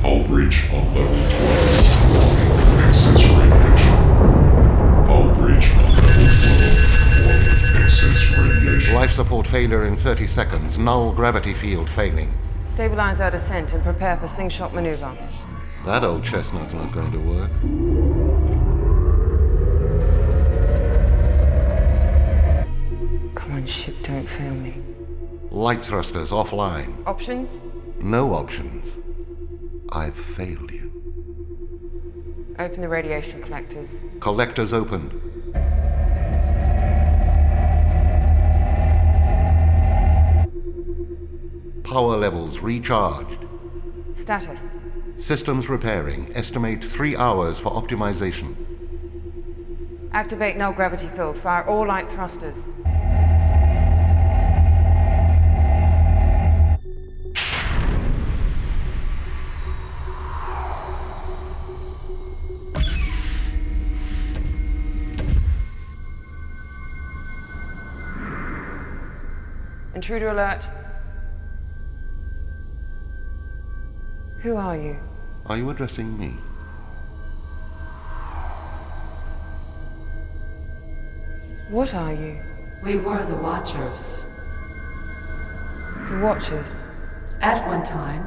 Hull breach on level 12. Access radiation. Hull breach on level 12. Access radiation. Life support failure in 30 seconds. Null gravity field failing. Stabilize our descent and prepare for slingshot maneuver. That old chestnut's not going to work. Come on, ship, don't fail me. Light thrusters offline. Options? No options. I've failed you. Open the radiation collectors. Collectors opened. Power levels recharged. Status. Systems repairing. Estimate 3 hours for optimization. Activate null gravity field. Fire all light thrusters. Intruder alert. Who are you? Are you addressing me? What are you? We were the Watchers. The Watchers? At one time.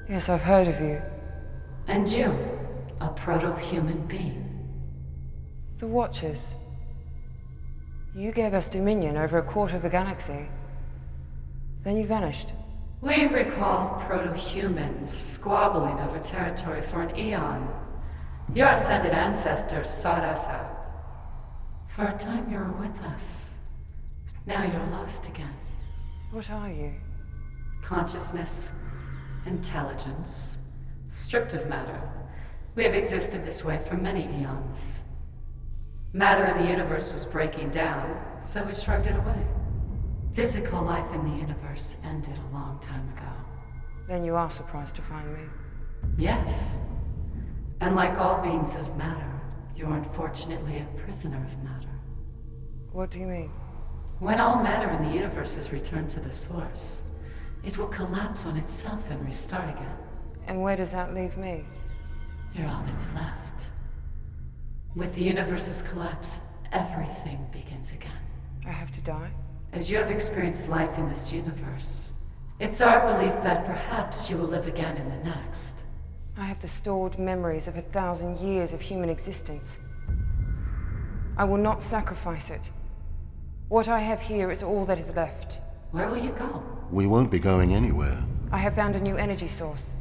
Yes, I've heard of you. And you, a proto-human being. The Watchers? You gave us dominion over a quarter of a galaxy. Then you vanished. We recall proto-humans squabbling over territory for an eon. Your ascended ancestors sought us out. For a time you were with us. Now you're lost again. What are you? Consciousness, intelligence, stripped of matter. We have existed this way for many eons. Matter in the universe was breaking down, so we shrugged it away. Physical life in the universe ended a long time ago. Then you are surprised to find me. Yes. And like all beings of matter, you're unfortunately a prisoner of matter. What do you mean? When all matter in the universe is returned to the source, it will collapse on itself and restart again. And where does that leave me? You're all that's left. With the universe's collapse, everything begins again. I have to die? As you have experienced life in this universe, it's our belief that perhaps you will live again in the next. I have the stored memories of 1,000 years of human existence. I will not sacrifice it. What I have here is all that is left. Where will you go? We won't be going anywhere. I have found a new energy source.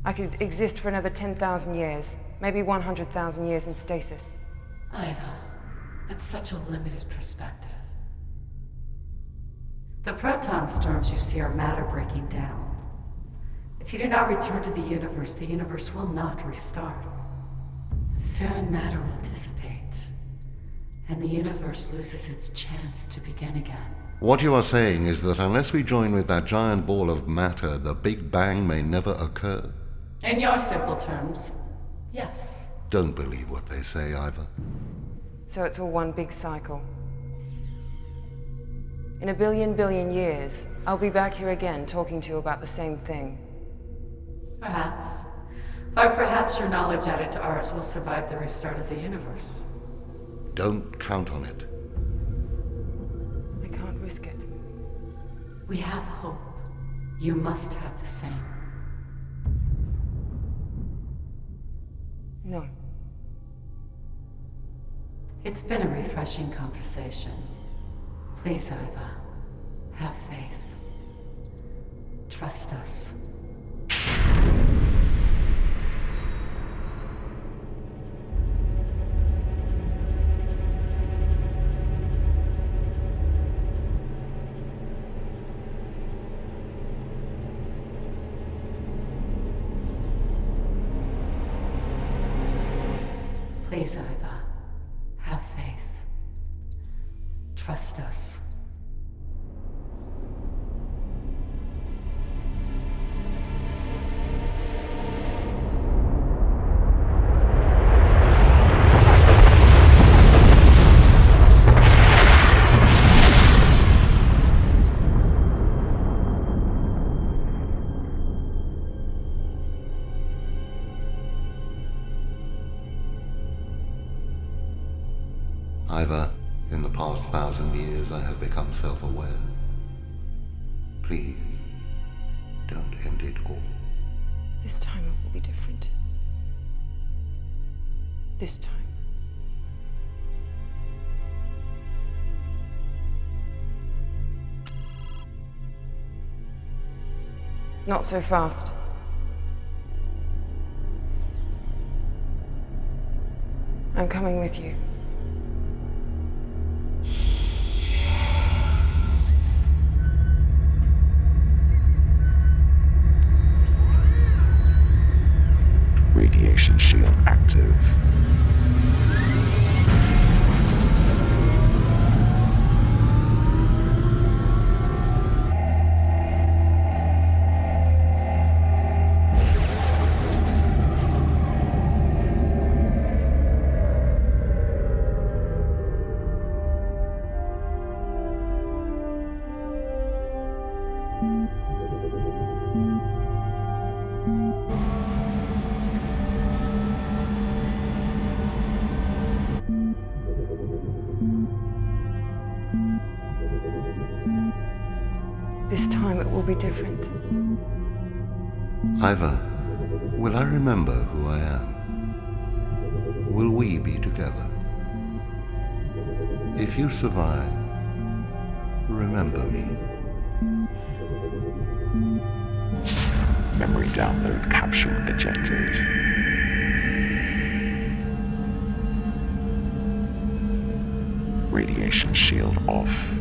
I could exist for another 10,000 years, maybe 100,000 years in stasis. Iva, that's such a limited perspective. The proton storms you see are matter breaking down. If you do not return to the universe will not restart. Soon matter will dissipate, and the universe loses its chance to begin again. What you are saying is that unless we join with that giant ball of matter, the Big Bang may never occur? In your simple terms, yes. Don't believe what they say, Iva. So it's all one big cycle. In a billion years, I'll be back here again talking to you about the same thing. Perhaps. Or perhaps your knowledge added to ours will survive the restart of the universe. Don't count on it. I can't risk it. We have hope. You must have the same. No. It's been a refreshing conversation. Please, Iva, have faith. Trust us. Please, Iva, have faith. Trust us. Iva, in the past 1,000 years I have become self-aware. Please, don't end it all. This time it will be different. This time. Not so fast. I'm coming with you. Radiation shield active. This time it will be different. Iva, will I remember who I am? Will we be together? If you survive, remember me. Memory download capsule ejected. Radiation shield off.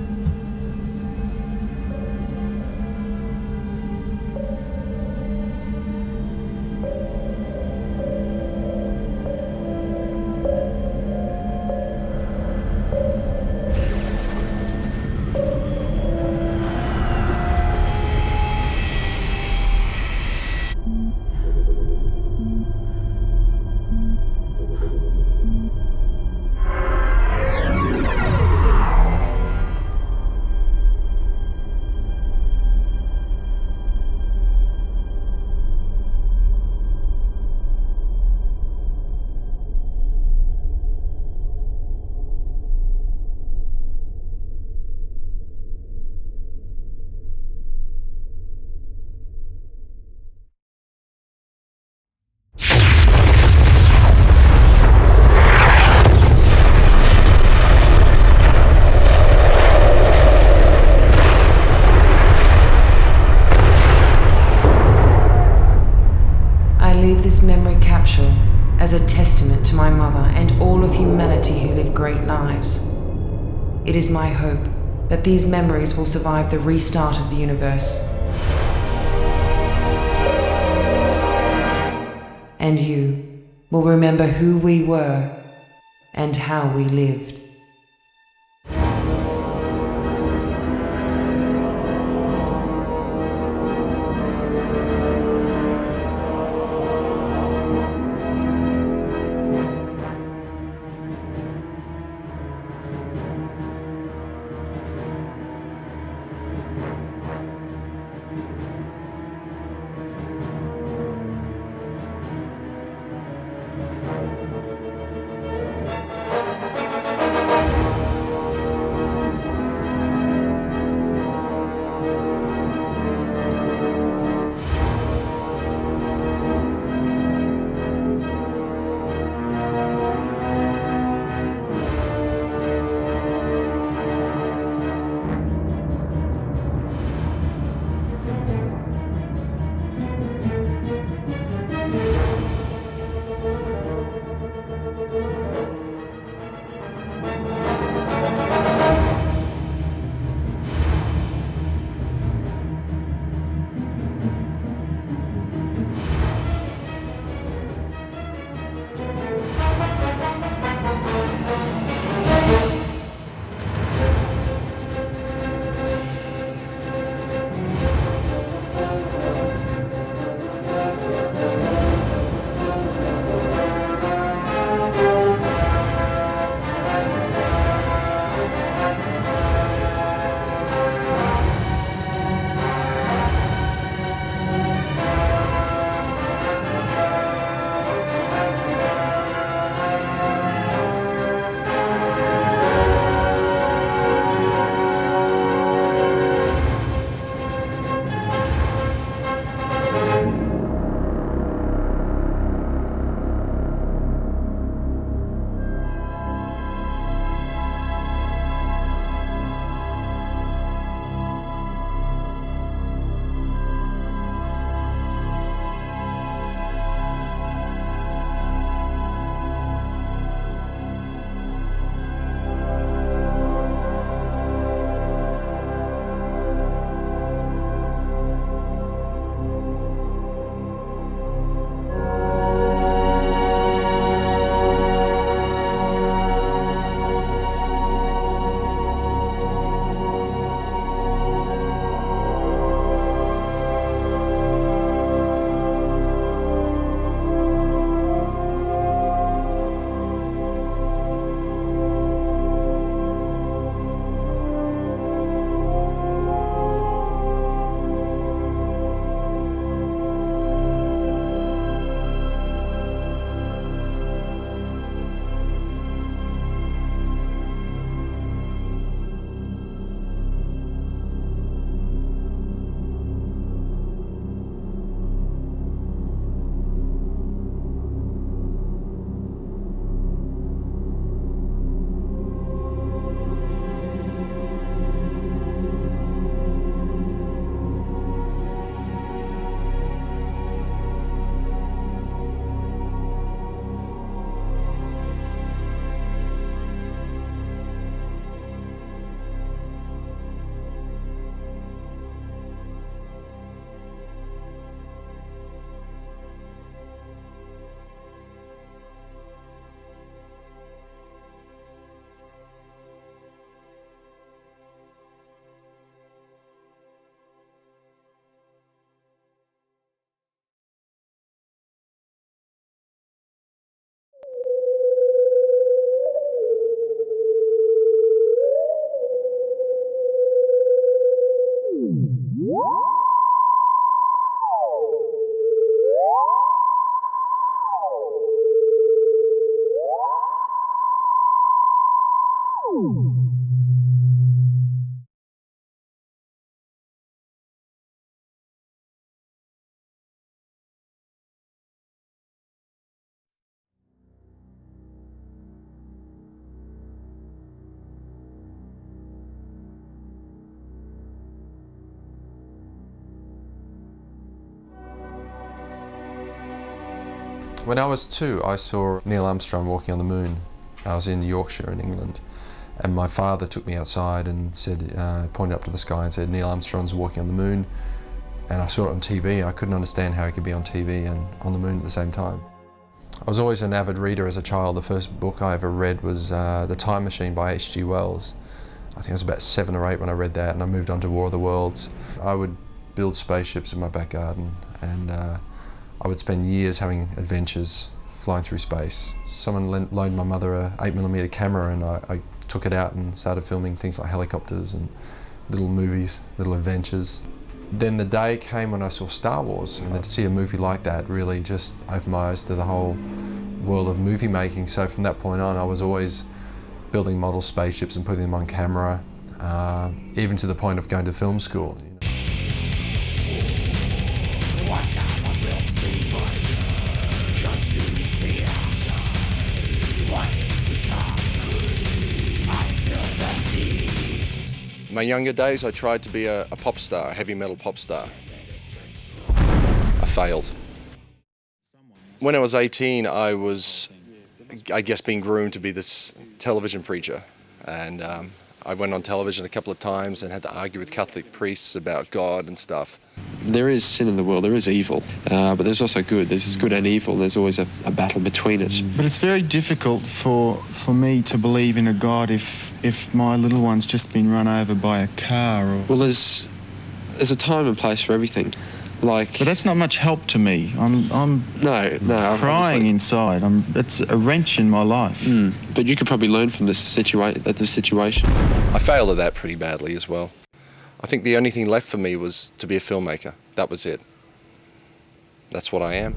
This memory capsule as a testament to my mother and all of humanity who live great lives. It is my hope that these memories will survive the restart of the universe. And you will remember who we were and how we lived. When I was 2, I saw Neil Armstrong walking on the moon. I was in Yorkshire in England, and my father took me outside and said, pointed up to the sky and said, Neil Armstrong's walking on the moon. And I saw it on TV. I couldn't understand how he could be on TV and on the moon at the same time. I was always an avid reader as a child. The first book I ever read was The Time Machine by H.G. Wells. I think I was about 7 or 8 when I read that, and I moved on to War of the Worlds. I would build spaceships in my back garden, and I would spend years having adventures flying through space. Someone loaned my mother a 8mm camera, and I took it out and started filming things like helicopters and little movies, little adventures. Then the day came when I saw Star Wars, and to see a movie like that really just opened my eyes to the whole world of movie making. So from that point on, I was always building model spaceships and putting them on camera, even to the point of going to film school. In my younger days, I tried to be a pop star, a heavy metal pop star. I failed. When I was 18, I was, I guess, being groomed to be this television preacher. And I went on television a couple of times and had to argue with Catholic priests about God and stuff. There is sin in the world, there is evil, but there's also good. There's good and evil, there's always a battle between it. But it's very difficult for me to believe in a God if my little one's just been run over by a car. Or... Well, there's a time and place for everything. But that's not much help to me. I'm crying inside. It's a wrench in my life. But you could probably learn from this situation. I failed at that pretty badly as well. I think the only thing left for me was to be a filmmaker. That was it. That's what I am.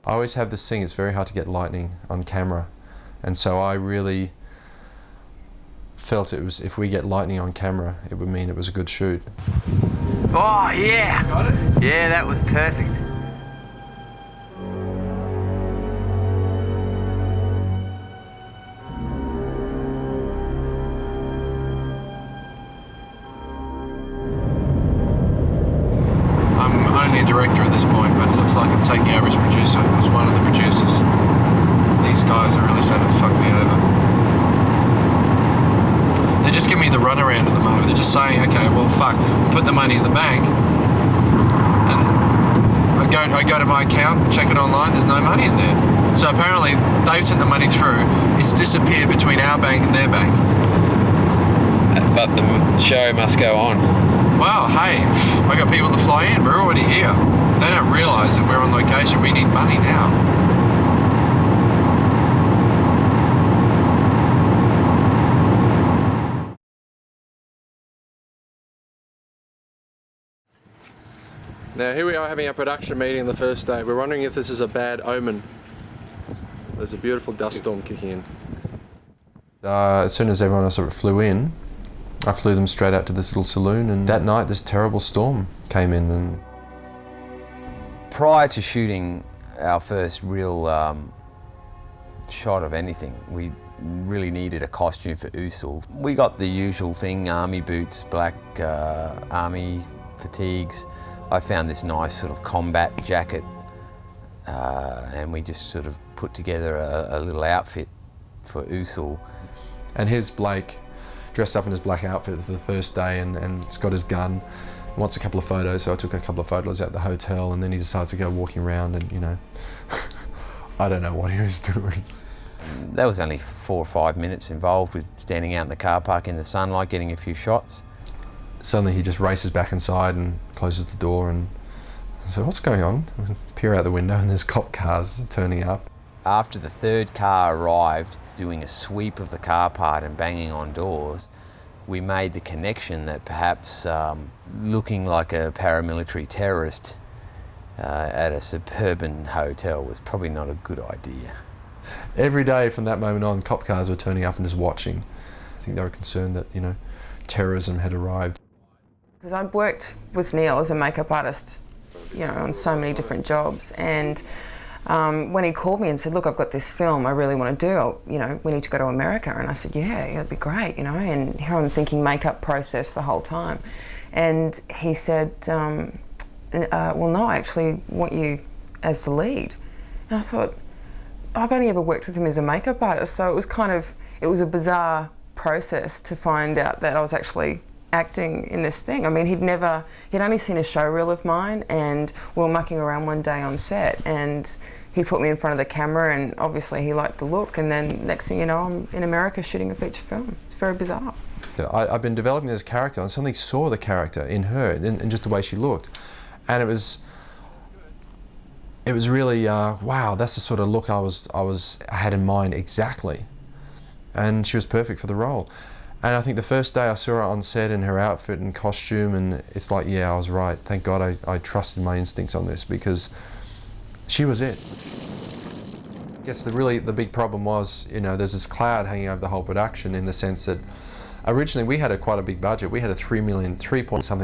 I always have this thing, it's very hard to get lightning on camera, and so I really felt it was, if we get lightning on camera, it would mean it was a good shoot. Oh yeah! Got it? Yeah, that was perfect. I'm only a director at this point, but it looks like I'm taking over as producer. I was one of the producers. These guys are really starting to fuck me over. They're just giving me the runaround at the moment. They're just saying, okay, well, fuck, put the money in the bank, and I go to my account, check it online, there's no money in there. So apparently, they've sent the money through, it's disappeared between our bank and their bank. But the show must go on. Well, hey, I got people to fly in, we're already here. They don't realise that we're on location, we need money now. Now here we are having our production meeting the first day. We're wondering if this is a bad omen. There's a beautiful dust storm kicking in. As soon as everyone else sort of flew in, I flew them straight out to this little saloon, and that night this terrible storm came in. And prior to shooting our first real shot of anything, we really needed a costume for Usul. We got the usual thing, army boots, black army fatigues. I found this nice sort of combat jacket, and we just sort of put together a little outfit for Usul. And here's Blake, dressed up in his black outfit for the first day, and he's got his gun, wants a couple of photos, so I took a couple of photos at the hotel, and then he decides to go walking around and, you know, I don't know what he was doing. There was only 4 or 5 minutes involved with standing out in the car park in the sunlight, getting a few shots. suddenly he just races back inside and closes the door, and I said, what's going on? I peer out the window and there's cop cars turning up. After the third car arrived, doing a sweep of the car park and banging on doors, we made the connection that perhaps looking like a paramilitary terrorist at a suburban hotel was probably not a good idea. Every day from that moment on, cop cars were turning up and just watching. I think they were concerned that, you know, terrorism had arrived. Because I'd worked with Neil as a makeup artist, you know, on so many different jobs, and when he called me and said, look, I've got this film I really want to do, you know, we need to go to America. And I said, yeah, that'd be great, you know, and here I'm thinking makeup process the whole time. And he said, well, no, I actually want you as the lead. And I thought, I've only ever worked with him as a makeup artist, so it was kind of, it was a bizarre process to find out that I was actually acting in this thing. I mean, he'd only seen a showreel of mine, and we were mucking around one day on set, and he put me in front of the camera, and obviously he liked the look, and then next thing you know, I'm in America shooting a feature film. It's very bizarre. I've been developing this character, and suddenly saw the character in her, and just the way she looked. And it was really, wow, that's the sort of look I had in mind exactly. And she was perfect for the role. And I think the first day I saw her on set in her outfit and costume, and it's like, yeah, I was right. Thank God I trusted my instincts on this, because she was it. I guess the big problem was, you know, there's this cloud hanging over the whole production, in the sense that originally we had quite a big budget. We had a $3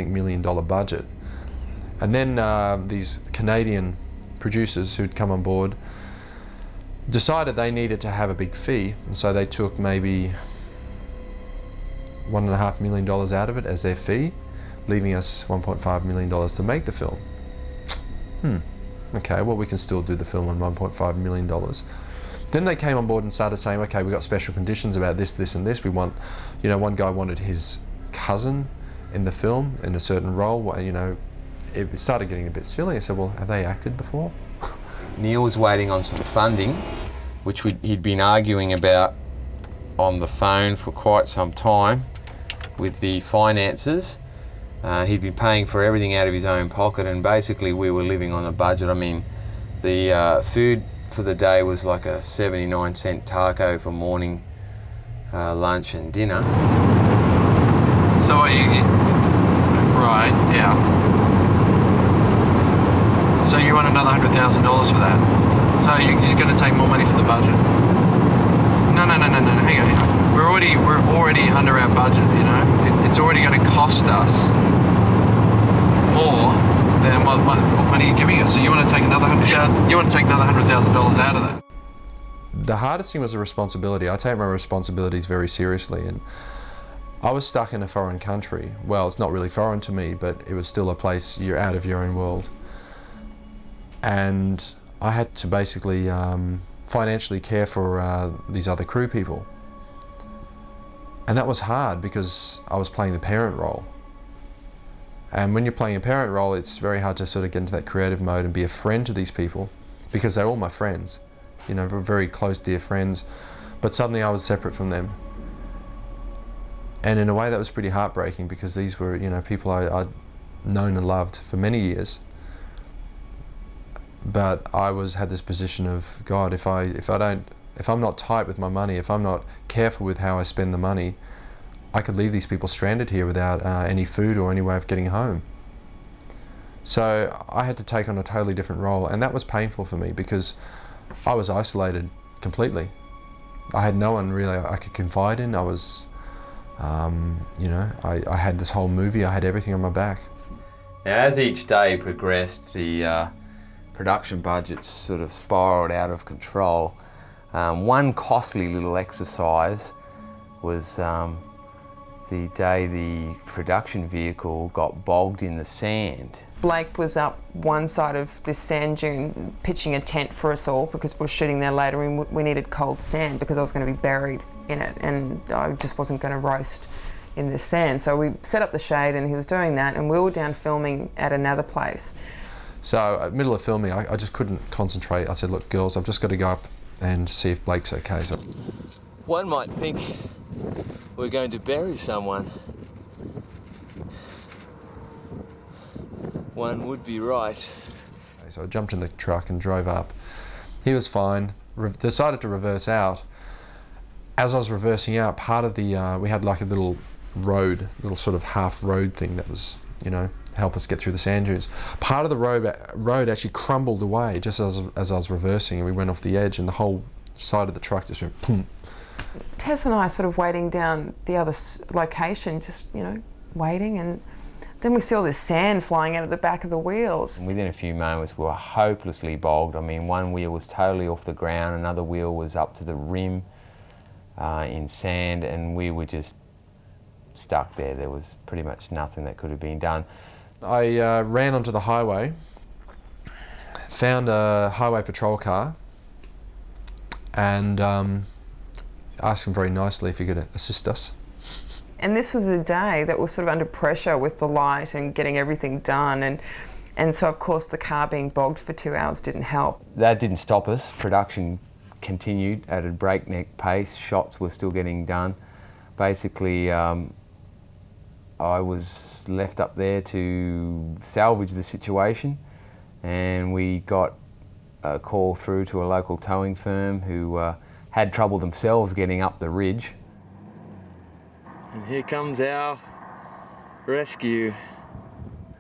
million budget. And then these Canadian producers who'd come on board decided they needed to have a big fee, and so they took maybe $1.5 million out of it as their fee, leaving us $1.5 million to make the film. Okay, well, we can still do the film on $1.5 million. Then they came on board and started saying, okay, we've got special conditions about this, this, and this. We want, you know, one guy wanted his cousin in the film in a certain role, you know. It started getting a bit silly. I said, well, have they acted before? Neil was waiting on some funding, which he'd been arguing about on the phone for quite some time with the finances. He'd been paying for everything out of his own pocket, and basically we were living on a budget. I mean, the food for the day was like a 79-cent taco for morning, lunch and dinner. So right, yeah. So you want another $100,000 for that? So you're going to take more money for the budget? No, hang on. We're already under our budget, you know. It's already going to cost us more than what money you're giving us. So you want to take another $100,000? You want to take another $100,000 out of that? The hardest thing was the responsibility. I take my responsibilities very seriously, and I was stuck in a foreign country. Well, it's not really foreign to me, but it was still a place you're out of your own world. And I had to basically financially care for these other crew people. And that was hard, because I was playing the parent role. And when you're playing a parent role, it's very hard to sort of get into that creative mode and be a friend to these people, because they're all my friends, you know, very close, dear friends. But suddenly I was separate from them. And in a way that was pretty heartbreaking, because these were, you know, people I'd known and loved for many years. But I had this position of, God, if I'm not tight with my money, if I'm not careful with how I spend the money, I could leave these people stranded here without any food or any way of getting home. So I had to take on a totally different role, and that was painful for me, because I was isolated completely. I had no one really I could confide in. I was, you know, I had this whole movie, I had everything on my back. Now, as each day progressed, the production budgets sort of spiraled out of control. One costly little exercise was the day the production vehicle got bogged in the sand. Blake was up one side of this sand dune pitching a tent for us all, because we're shooting there later and we needed cold sand because I was going to be buried in it and I just wasn't going to roast in this sand. So we set up the shade and he was doing that, and we were down filming at another place. So, middle of filming, I just couldn't concentrate. I said, look, girls, I've just got to go up and see if Blake's okay. So, one might think we're going to bury someone. one would be right. So I jumped in the truck and drove up. He was fine, decided to reverse out. As I was reversing out, part of the, we had like a little road, little sort of half road thing that was, you know, help us get through the sand dunes. Part of the road actually crumbled away just as I was reversing, and we went off the edge, and the whole side of the truck just went boom. Tess and I are sort of waiting down the other location, just, you know, waiting, and then we see all this sand flying out of the back of the wheels. Within a few moments we were hopelessly bogged. I mean, one wheel was totally off the ground, another wheel was up to the rim in sand, and we were just stuck there. There was pretty much nothing that could have been done. I ran onto the highway, found a highway patrol car, and asked him very nicely if he could assist us. And this was a day that was sort of under pressure with the light and getting everything done, and so of course the car being bogged for 2 hours didn't help. That didn't stop us. Production continued at a breakneck pace. Shots were still getting done. Basically, I was left up there to salvage the situation, and we got a call through to a local towing firm who had trouble themselves getting up the ridge. And here comes our rescue,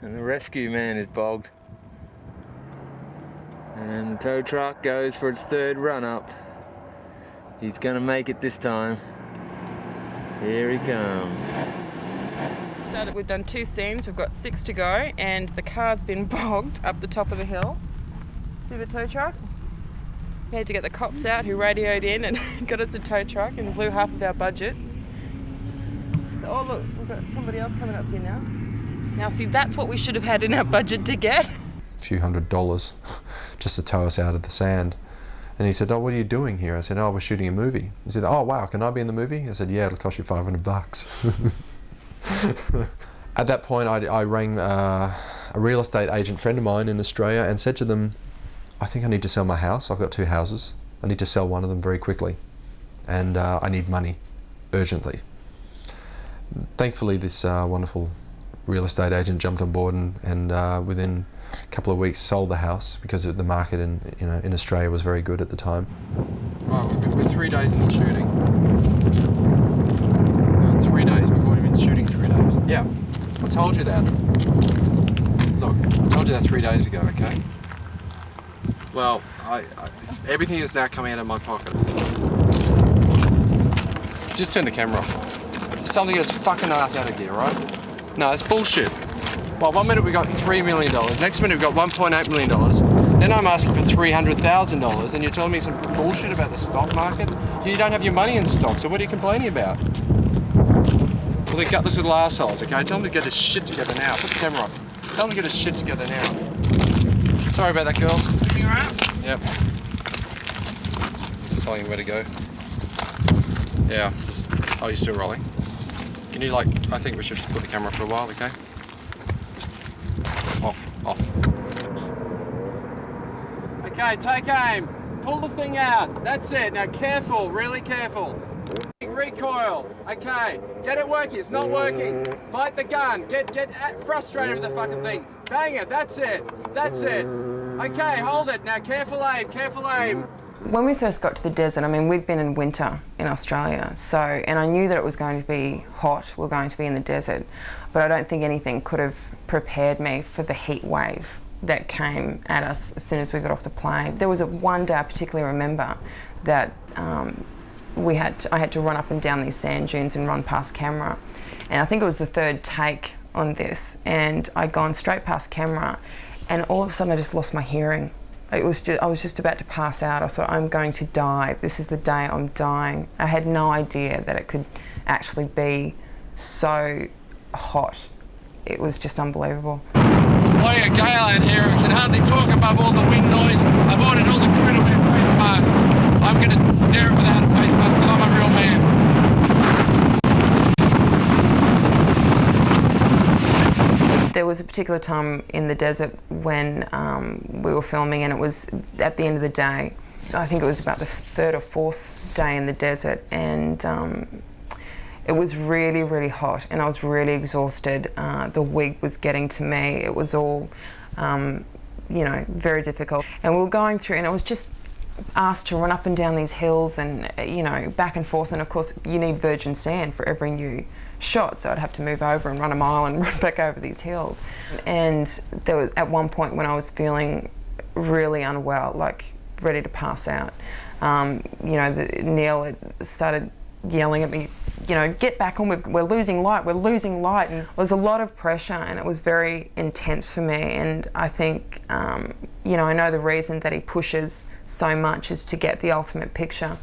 and the rescue man is bogged. And the tow truck goes for its third run up. He's gonna make it this time. Here he comes. We've done 2 scenes, we've got 6 to go, and the car's been bogged up the top of the hill. See the tow truck? We had to get the cops out who radioed in and got us a tow truck and blew half of our budget. Oh look, we've got somebody else coming up here now. Now see, that's what we should have had in our budget to get. A few $100 just to tow us out of the sand. And he said, "Oh, what are you doing here?" I said, "Oh, we're shooting a movie." He said, "Oh, wow, can I be in the movie?" I said, "Yeah, it'll cost you $500. At that point, I rang a real estate agent friend of mine in Australia and said to them, "I think I need to sell my house. I've got 2 houses. I need to sell one of them very quickly, and I need money urgently." Thankfully, this wonderful real estate agent jumped on board and within a couple of weeks sold the house because the market in Australia was very good at the time. Right, we're 3 days into shooting. 3 days. We've already been shooting 3 days. Yeah, I told you that. Look, I told you that 3 days ago. Okay. Well, everything is now coming out of my pocket. Just turn the camera off. Just tell them to get his fucking ass out of gear, right? No, it's bullshit. Well, 1 minute we got $3 million, next minute we got $1.8 million, then I'm asking for $300,000, and you're telling me some bullshit about the stock market? You don't have your money in stock, so what are you complaining about? Well, they're gutless little assholes, okay? Tell them to get his shit together now. Put the camera off. Tell them to get his shit together now. Sorry about that, girl. Everything all right? Yep. Just telling you where to go. Yeah, just... Oh, you're still rolling? Can you, like... I think we should just put the camera for a while, okay? Just... Off. Okay, take aim. Pull the thing out. That's it. Now careful, really careful. Recoil. Okay, get it working. It's not working. Fight the gun. Get frustrated with the fucking thing. Bang it. That's it. Okay, hold it. Now careful aim. When we first got to the desert, I mean, we'd been in winter in Australia, and I knew that it was going to be hot. We're going to be in the desert, but I don't think anything could have prepared me for the heat wave that came at us as soon as we got off the plane. There was one day I particularly remember that I had to run up and down these sand dunes and run past camera, and I think it was the 3rd take on this, and I'd gone straight past camera, and all of a sudden I just lost my hearing. I was just about to pass out. I thought, I'm going to die. This is the day I'm dying. I had no idea that it could actually be so hot. It was just unbelievable. Boy, a gale out here. We can hardly talk above all the wind noise. I've ordered all the crew to wear face masks. I'm going to dare it without a face mask till I'm a real man. There was a particular time in the desert when we were filming, and it was at the end of the day. I think it was about the 3rd or 4th day in the desert, and It was really, really hot, and I was really exhausted. The wig was getting to me. It was all, you know, very difficult. And we were going through, and it was just asked to run up and down these hills and, you know, back and forth. And of course, you need virgin sand for every new shot, so I'd have to move over and run a mile and run back over these hills. And there was at one point when I was feeling really unwell, like ready to pass out. You know, Neil had started yelling at me, you know, get back on, we're losing light, we're losing light. And it was a lot of pressure, and it was very intense for me. And I think, you know, I know the reason that he pushes so much is to get the ultimate picture.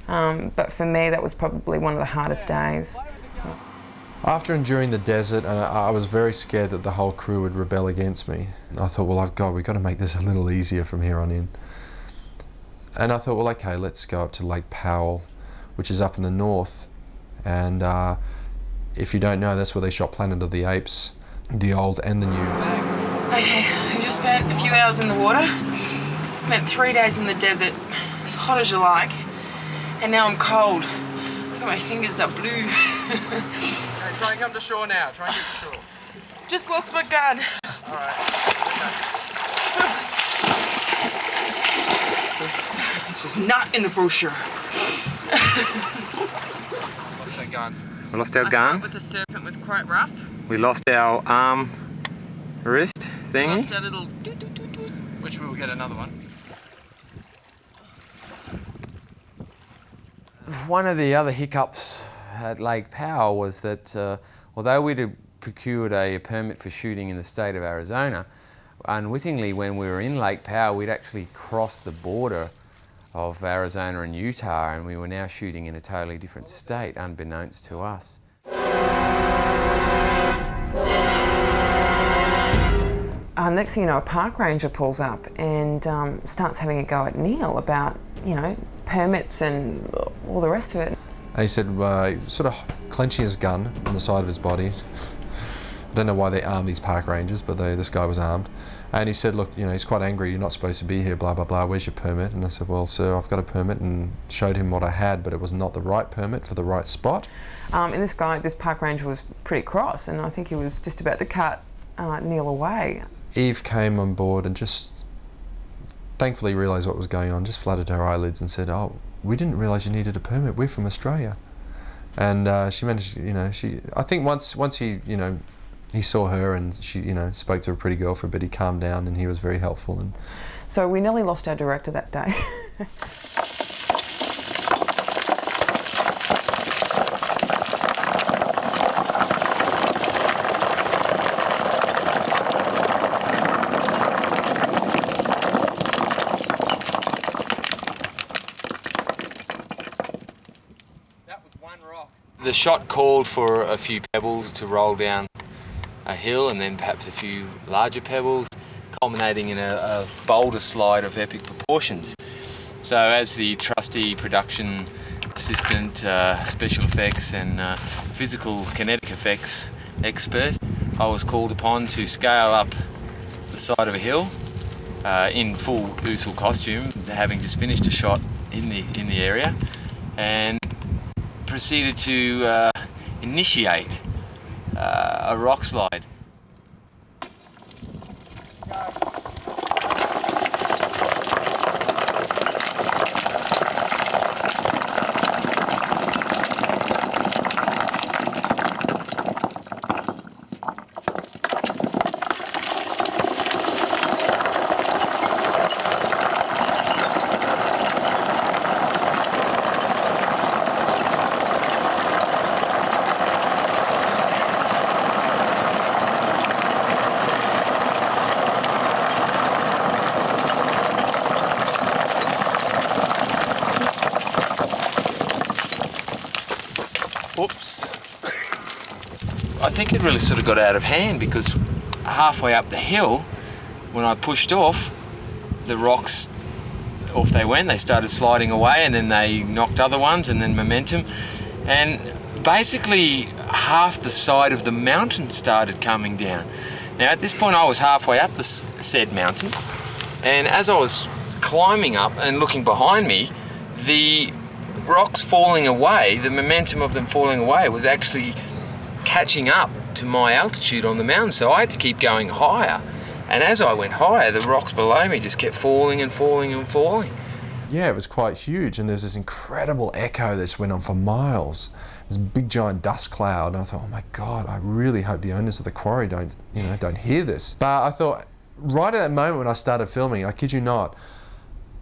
But for me, that was probably one of the hardest days. After enduring the desert, I was very scared that the whole crew would rebel against me. I thought, well, we've got to make this a little easier from here on in. And I thought, well, okay, let's go up to Lake Powell, which is up in the north. And if you don't know, that's where they shot Planet of the Apes, the old and the new. Okay, we just spent a few hours in the water, spent 3 days in the desert, as hot as you like, and now I'm cold. Look at my fingers, they're blue. Okay, try and come to shore now, try and get to shore. Just lost my gun. All right, okay. This was not in the brochure. Lost our gun. We lost our gun. With the serpent was quite rough. We lost our arm wrist thingy. Lost our little which we will get another one. One of the other hiccups at Lake Powell was that although we'd procured a permit for shooting in the state of Arizona, unwittingly when we were in Lake Powell, we'd actually crossed the border of Arizona and Utah, and we were now shooting in a totally different state, unbeknownst to us. Next thing you know, a park ranger pulls up and starts having a go at Neil about, you know, permits and all the rest of it. And he said, sort of clenching his gun on the side of his body. I don't know why they arm these park rangers, but this guy was armed. And he said, look, you know, he's quite angry, you're not supposed to be here, blah, blah, blah, where's your permit? And I said, well, sir, I've got a permit, and showed him what I had, but it was not the right permit for the right spot. And this park ranger was pretty cross, and I think he was just about to cut Neil away. Eve came on board and just thankfully realised what was going on, just fluttered her eyelids and said, oh, we didn't realise you needed a permit, we're from Australia. And she managed, you know, I think once he, you know, he saw her and she, you know, spoke to a pretty girl for a bit, he calmed down and he was very helpful. And so we nearly lost our director that day. The shot called for a few pebbles to roll down a hill, and then perhaps a few larger pebbles, culminating in a boulder slide of epic proportions. So as the trusty production assistant, special effects and physical kinetic effects expert, I was called upon to scale up the side of a hill in full Usul costume, having just finished a shot in the area, and proceeded to initiate a rock slide. Whoops. I think it really sort of got out of hand, because halfway up the hill, when I pushed off, the rocks, off they went, they started sliding away, and then they knocked other ones, and then momentum. And basically half the side of the mountain started coming down. Now at this point I was halfway up the said mountain, and as I was climbing up and looking behind me, the rocks falling away, the momentum of them falling away was actually catching up to my altitude on the mountain, so I had to keep going higher. And as I went higher, the rocks below me just kept falling and falling and falling. Yeah, it was quite huge, and there's this incredible echo that just went on for miles. This big giant dust cloud, and I thought, oh my God, I really hope the owners of the quarry don't hear this. But I thought, right at that moment when I started filming, I kid you not,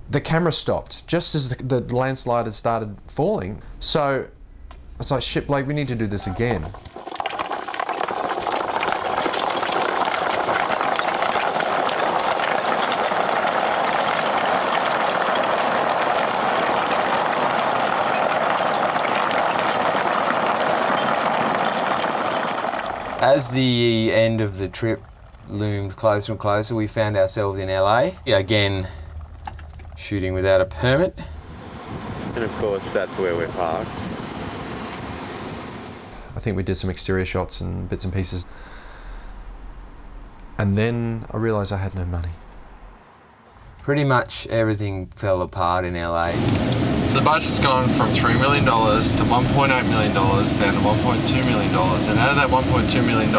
the camera stopped just as the landslide had started falling. So I was like, shit, Blake, we need to do this again. As the end of the trip loomed closer and closer, we found ourselves in LA. Again, shooting without a permit. And of course, that's where we're parked. I think we did some exterior shots and bits and pieces. And then I realised I had no money. Pretty much everything fell apart in LA. So the budget's gone from $3 million to $1.8 million down to $1.2 million. And out of that $1.2 million,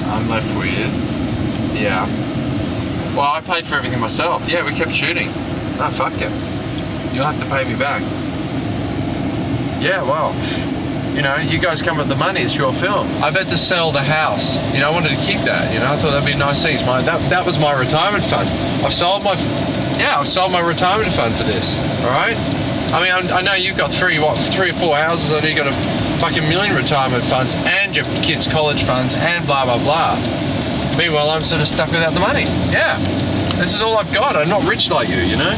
I'm left with, yeah. Well, I paid for everything myself. Yeah, we kept shooting. No, fuck it. You'll have to pay me back. Yeah, well, you know, you guys come with the money, it's your film. I've had to sell the house. You know, I wanted to keep that, you know, I thought that'd be nice things. That was my retirement fund. I've sold my retirement fund for this, all right? I mean, I know you've got three or four houses, I know you've got a fucking million retirement funds and your kids' college funds and blah, blah, blah. Meanwhile, I'm sort of stuck without the money. Yeah, this is all I've got. I'm not rich like you know?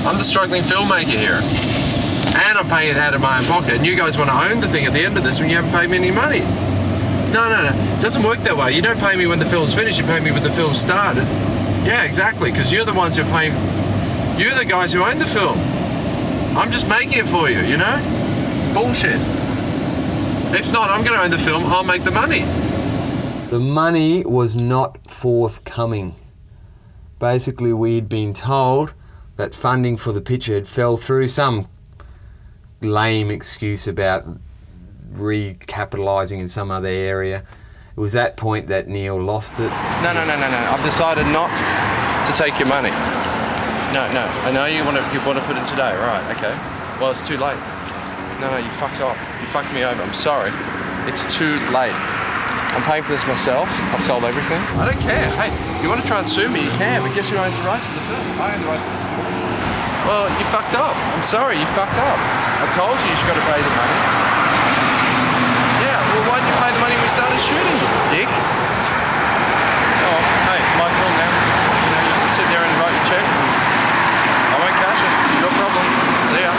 I'm the struggling filmmaker here. And I'm paying it out of my own pocket. And you guys want to own the thing at the end of this when you haven't paid me any money. No. It doesn't work that way. You don't pay me when the film's finished, you pay me when the film started. Yeah, exactly, because you're the ones who are paying, you're the guys who own the film. I'm just making it for you, you know? It's bullshit. If not, I'm going to own the film, I'll make the money. The money was not forthcoming. Basically, we'd been told that funding for the picture had fell through, some lame excuse about recapitalising in some other area. It was that point that Neil lost it. No. I've decided not to take your money. No. I know you want to put it today, right? Okay. Well, it's too late. No, you fucked off. You fucked me over. I'm sorry. It's too late. I'm paying for this myself. I've sold everything. I don't care. Hey, you want to try and sue me? You can, but guess who owns the rights to the film? I own the rights to the story. Well, you fucked up. I'm sorry, you fucked up. I told you should got to pay the money. Yeah, well, why didn't you pay the money when we started shooting, dick? Oh, hey, it's my film now. You know, you can sit there and write your check. I won't cash it. It's your problem. See ya.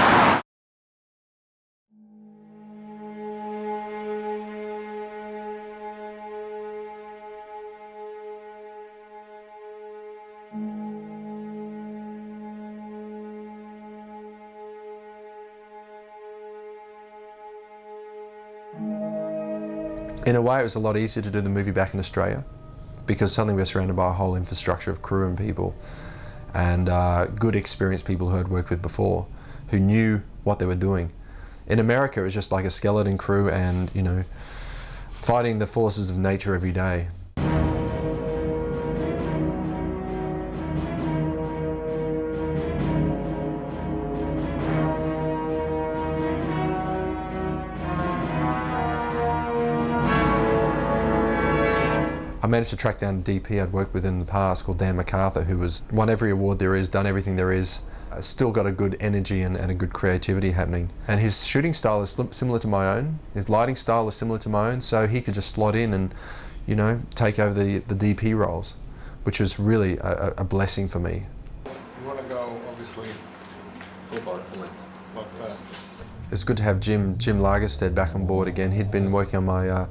In a way, it was a lot easier to do the movie back in Australia because suddenly we were surrounded by a whole infrastructure of crew and people and good experienced people who I'd worked with before who knew what they were doing. In America, it was just like a skeleton crew and, you know, fighting the forces of nature every day. I managed to track down a DP I'd worked with in the past called Dan MacArthur, who has won every award there is, done everything there is, still got a good energy and a good creativity happening. And his shooting style is similar to my own, his lighting style is similar to my own, so he could just slot in and, you know, take over the DP roles, which was really a blessing for me. You want to go, obviously, full body filming, like that. It's good to have Jim Lagerstead back on board again. He'd been working on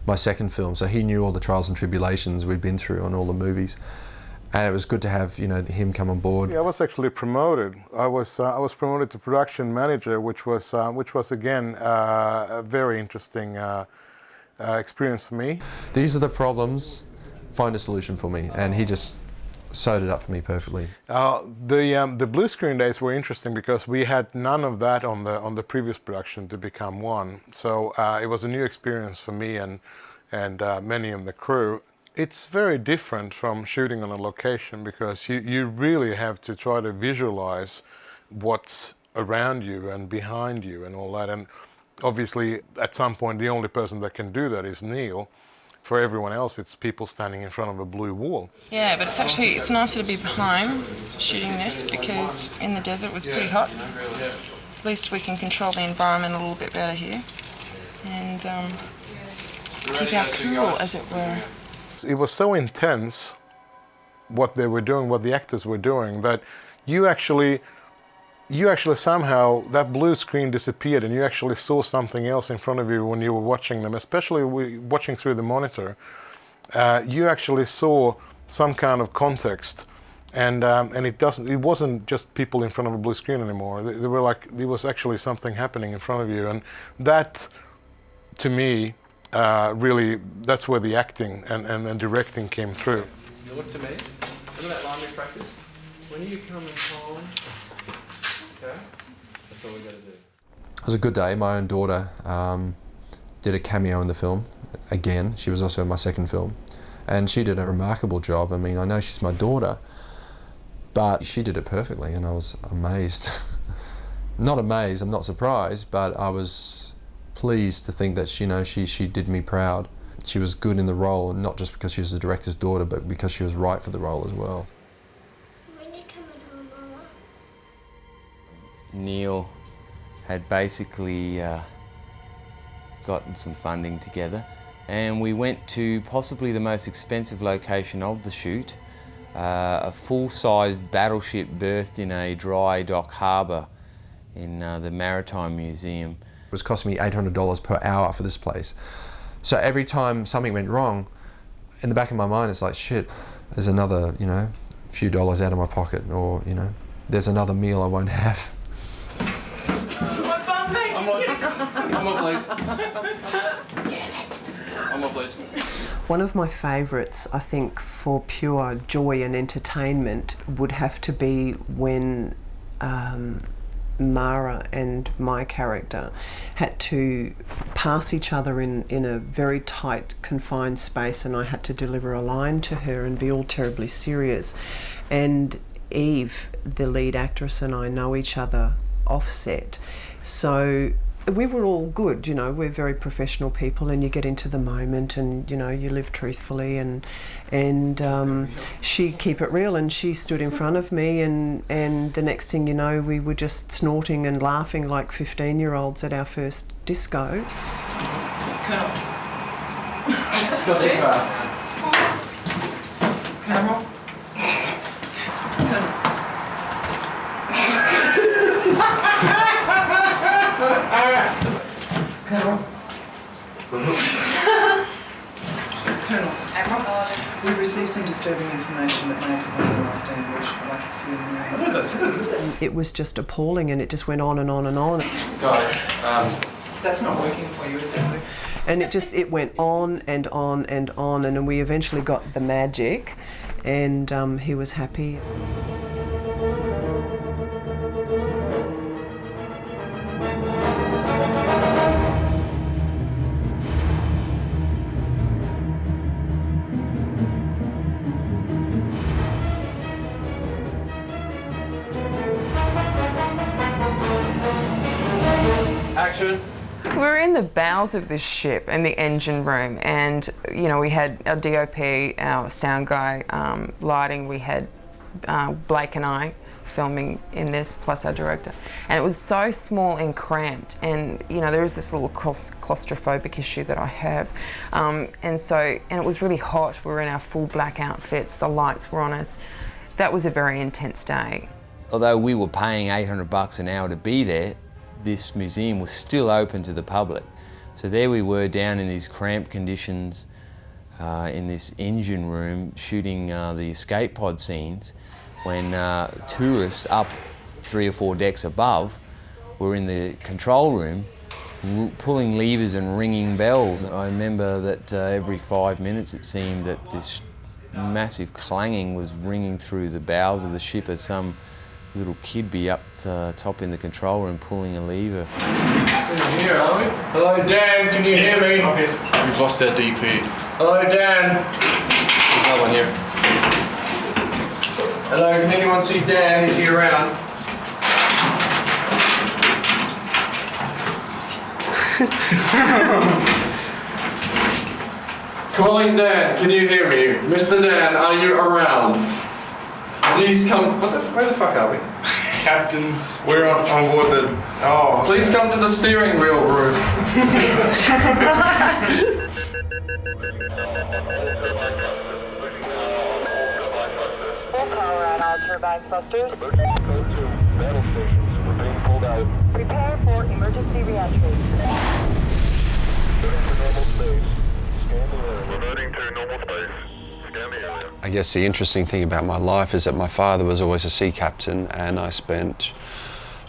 my second film, so he knew all the trials and tribulations we'd been through on all the movies, and it was good to have, you know, him come on board. Yeah, I was actually promoted. I was promoted to production manager, which was again a very interesting experience for me. These are the problems. Find a solution for me, and he just sewed it up for me perfectly. The blue screen days were interesting because we had none of that on the previous production to become one. So it was a new experience for me and many of the crew. It's very different from shooting on a location because you really have to try to visualize what's around you and behind you and all that. And obviously, at some point, the only person that can do that is Neil. For everyone else, it's people standing in front of a blue wall. Yeah, but it's nicer to be behind shooting this because in the desert it was pretty hot. At least we can control the environment a little bit better here and keep our cool, as it were. It was so intense what they were doing, what the actors were doing, that you actually somehow, that blue screen disappeared and you actually saw something else in front of you when you were watching them, especially watching through the monitor. You actually saw some kind of context, and it wasn't just people in front of a blue screen anymore. There was actually something happening in front of you, and that, to me, really, that's where the acting and directing came through. You look to me. Remember that line we practiced? When you come and call. Okay, that's all we got to do. It was a good day. My own daughter did a cameo in the film. Again, she was also in my second film. And she did a remarkable job. I mean, I know she's my daughter, but she did it perfectly and I was amazed. Not amazed, I'm not surprised, but I was pleased to think that she did me proud. She was good in the role, not just because she was the director's daughter, but because she was right for the role as well. Neil had basically gotten some funding together and we went to possibly the most expensive location of the shoot, a full-size battleship berthed in a dry dock harbour in the Maritime Museum. It was costing me $800 per hour for this place. So every time something went wrong, in the back of my mind it's like, shit, there's another, few dollars out of my pocket, or, there's another meal I won't have. I'm on, please. I'm on, please. One of my favourites, I think, for pure joy and entertainment would have to be when Mara and my character had to pass each other in a very tight, confined space, and I had to deliver a line to her and be all terribly serious. And Eve, the lead actress, and I know each other offset. So we were all good, we're very professional people and you get into the moment and, you live truthfully and she keep it real and she stood in front of me and the next thing you know, we were just snorting and laughing like 15-year-olds at our first disco. Colonel. Not too far. Colonel. Colonel. Colonel. Admiral. We've received some disturbing information that may explain the last ambush. I'd like to see you. It was just appalling and it just went on and on and on. Guys, that's not working for you, is it? And it went on and on and on, and we eventually got the magic and he was happy. Action. We were in the bowels of this ship in the engine room, and we had our DOP, our sound guy, lighting. We had Blake and I filming in this, plus our director, and it was so small and cramped. And there is this little claustrophobic issue that I have, and it was really hot. We were in our full black outfits. The lights were on us. That was a very intense day. Although we were paying $800 an hour to be there, this museum was still open to the public. So there we were down in these cramped conditions in this engine room shooting the escape pod scenes when tourists up 3 or 4 decks above were in the control room pulling levers and ringing bells. I remember that every 5 minutes it seemed that this massive clanging was ringing through the bowels of the ship as some little kid be up top in the control room pulling a lever. Here, are we? Hello, Dan, can you hear me? We've lost our DP. Hello, Dan. There's no one here. Hello, can anyone see Dan? Is he around? Calling Dan, can you hear me? Mr. Dan, are you around? Please come. Where the fuck are we? Captains. We're on board the. Oh. Please come to the steering wheel room. Full power on all turbine thrusters. Emergency code 2. Battle stations. We're being pulled out. Prepare for emergency reentry. Returning to normal space. Scan the area. Reverting to normal space. Scan the area. I guess the interesting thing about my life is that my father was always a sea captain, and I spent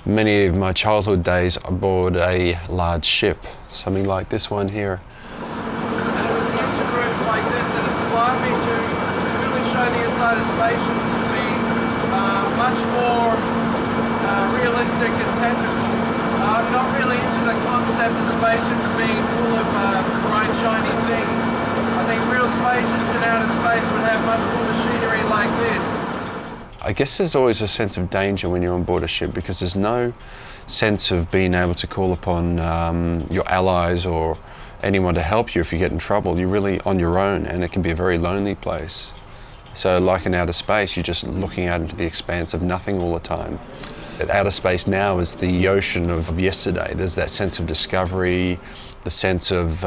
many of my childhood days aboard a large ship, something like this one here. And it was such groups like this that inspired me to really show the inside of spaceships as being much more realistic and technical. I'm not really into the concept of spaceships being full of bright, shiny things. I think real spaceships in outer space would have much more machinery like this. I guess there's always a sense of danger when you're on board a ship because there's no sense of being able to call upon your allies or anyone to help you if you get in trouble. You're really on your own, and it can be a very lonely place. So like in outer space, you're just looking out into the expanse of nothing all the time. Outer space now is the ocean of yesterday. There's that sense of discovery, the sense of